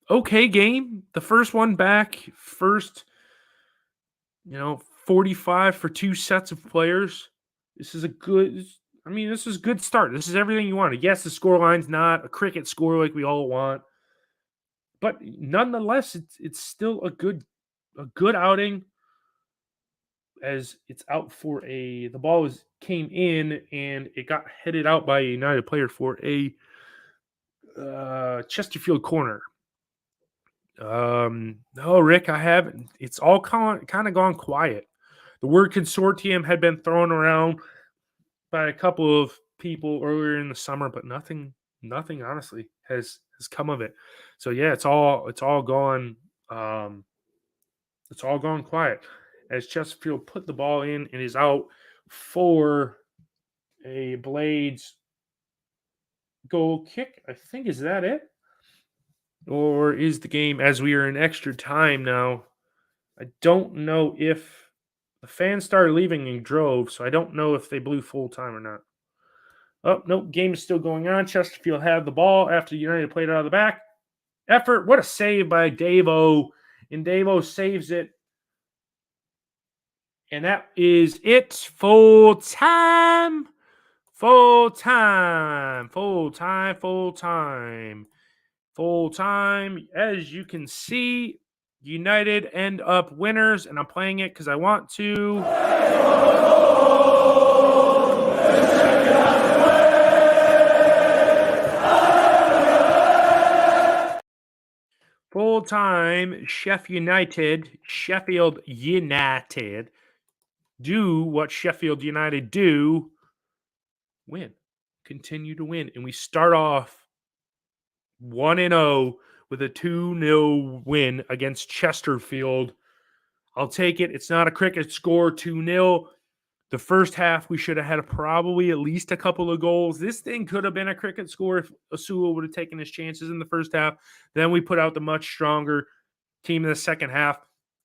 okay game. The first one back, 45 for 2 sets of players. This is a good start. This is everything you wanted. Yes, the scoreline's not a cricket score like we all want, but nonetheless, it's still a good a good outing, as it's out for the ball came in and it got headed out by a United player for a Chesterfield corner. No, Rick, I haven't. It's all kind of gone quiet. The word consortium had been thrown around by a couple of people earlier in the summer, but nothing honestly has come of it. So yeah, it's all gone. It's all gone quiet as Chesterfield put the ball in and is out for a Blades goal kick. I think, is that it? Or is the game, as we are in extra time now? I don't know if the fans started leaving in droves, so I don't know if they blew full time or not. Oh, no, game is still going on. Chesterfield had the ball after United played out of the back. Effort. What a save by Davo. And Davo saves it. And that is it. Full time. Full time. Full time. Full time. Full time. As you can see, United end up winners. And I'm playing it because I want to. Full time, Sheffield United do what Sheffield United do, win, continue to win. And we start off 1-0 with a 2-0 win against Chesterfield. I'll take it. It's not a cricket score, 2-0. The first half, we should have had probably at least a couple of goals. This thing could have been a cricket score if Asua would have taken his chances in the first half. Then we put out the much stronger team in the second half.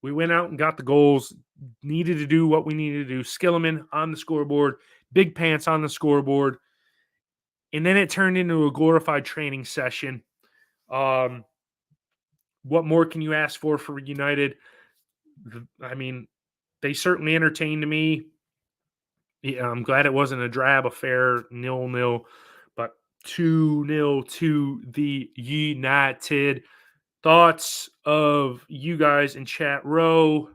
We went out and got the goals, needed to do what we needed to do. Skillerman on the scoreboard, Big Pants on the scoreboard. And then it turned into a glorified training session. What more can you ask for United? I mean, they certainly entertained me. Yeah, I'm glad it wasn't a drab affair, 0-0, but 2-0 to the United. Thoughts of you guys in chat row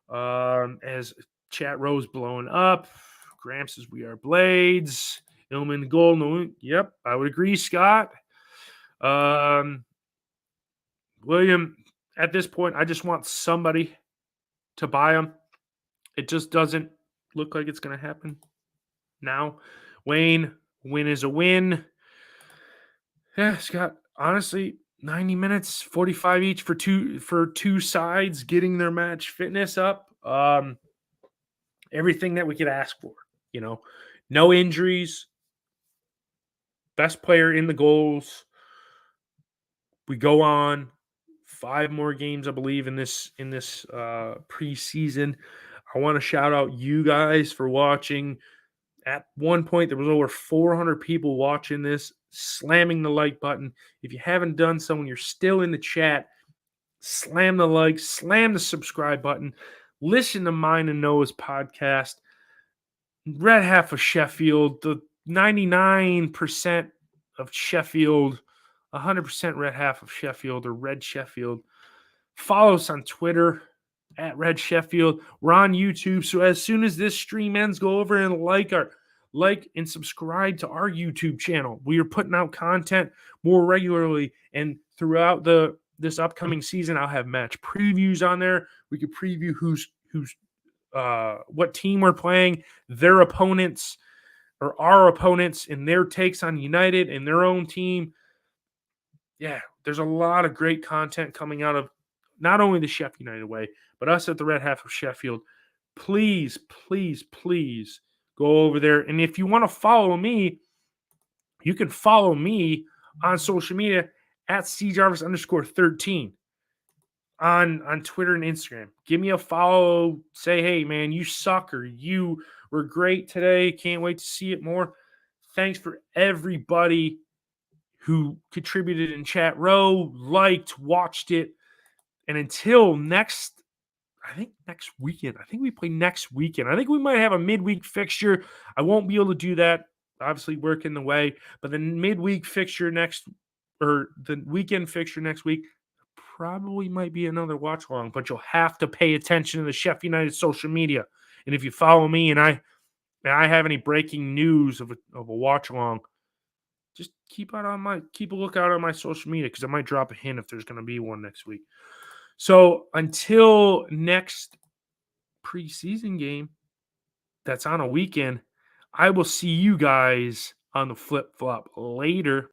as chat row's blowing up. Gramps says we are Blades. Illman goal. No, yep, I would agree, Scott. William, at this point, I just want somebody to buy them. It just doesn't look like it's going to happen now. Wayne, win is a win. Yeah, Scott, honestly, 90 minutes, 45 each for two sides getting their match fitness up. Everything that we could ask for, no injuries, best player in the goals. We go on 5 more games, I believe, in this preseason. I want to shout out you guys for watching. At one point, there was over 400 people watching this, slamming the like button. If you haven't done so and you're still in the chat, slam the like, slam the subscribe button. Listen to mine and Noah's podcast. Red half of Sheffield, the 99% of Sheffield, 100% red half of Sheffield or Red Sheffield. Follow us on Twitter at Red Sheffield. We're on YouTube, so as soon as this stream ends, go over and like and subscribe to our YouTube channel. We are putting out content more regularly, and throughout this upcoming season, I'll have match previews on there. We could preview who's what team we're playing, their opponents or our opponents, and their takes on United and their own team. Yeah, there's a lot of great content coming out of not only the Sheffield United way, but us at the Red Half of Sheffield. Please, please, please go over there. And if you want to follow me, you can follow me on social media at cjarvis_13 on Twitter and Instagram. Give me a follow. Say, hey, man, you suck, or you were great today. Can't wait to see it more. Thanks for everybody who contributed in chat row, liked, watched it. And until next weekend. I think we play next weekend. I think we might have a midweek fixture. I won't be able to do that. Obviously, work in the way. But the midweek fixture the weekend fixture next week, probably might be another watch along, but you'll have to pay attention to the Sheff United social media. And if you follow me and I have any breaking news of a watch along, just keep a lookout on my social media because I might drop a hint if there's going to be one next week. So until next preseason game that's on a weekend, I will see you guys on the flip flop later.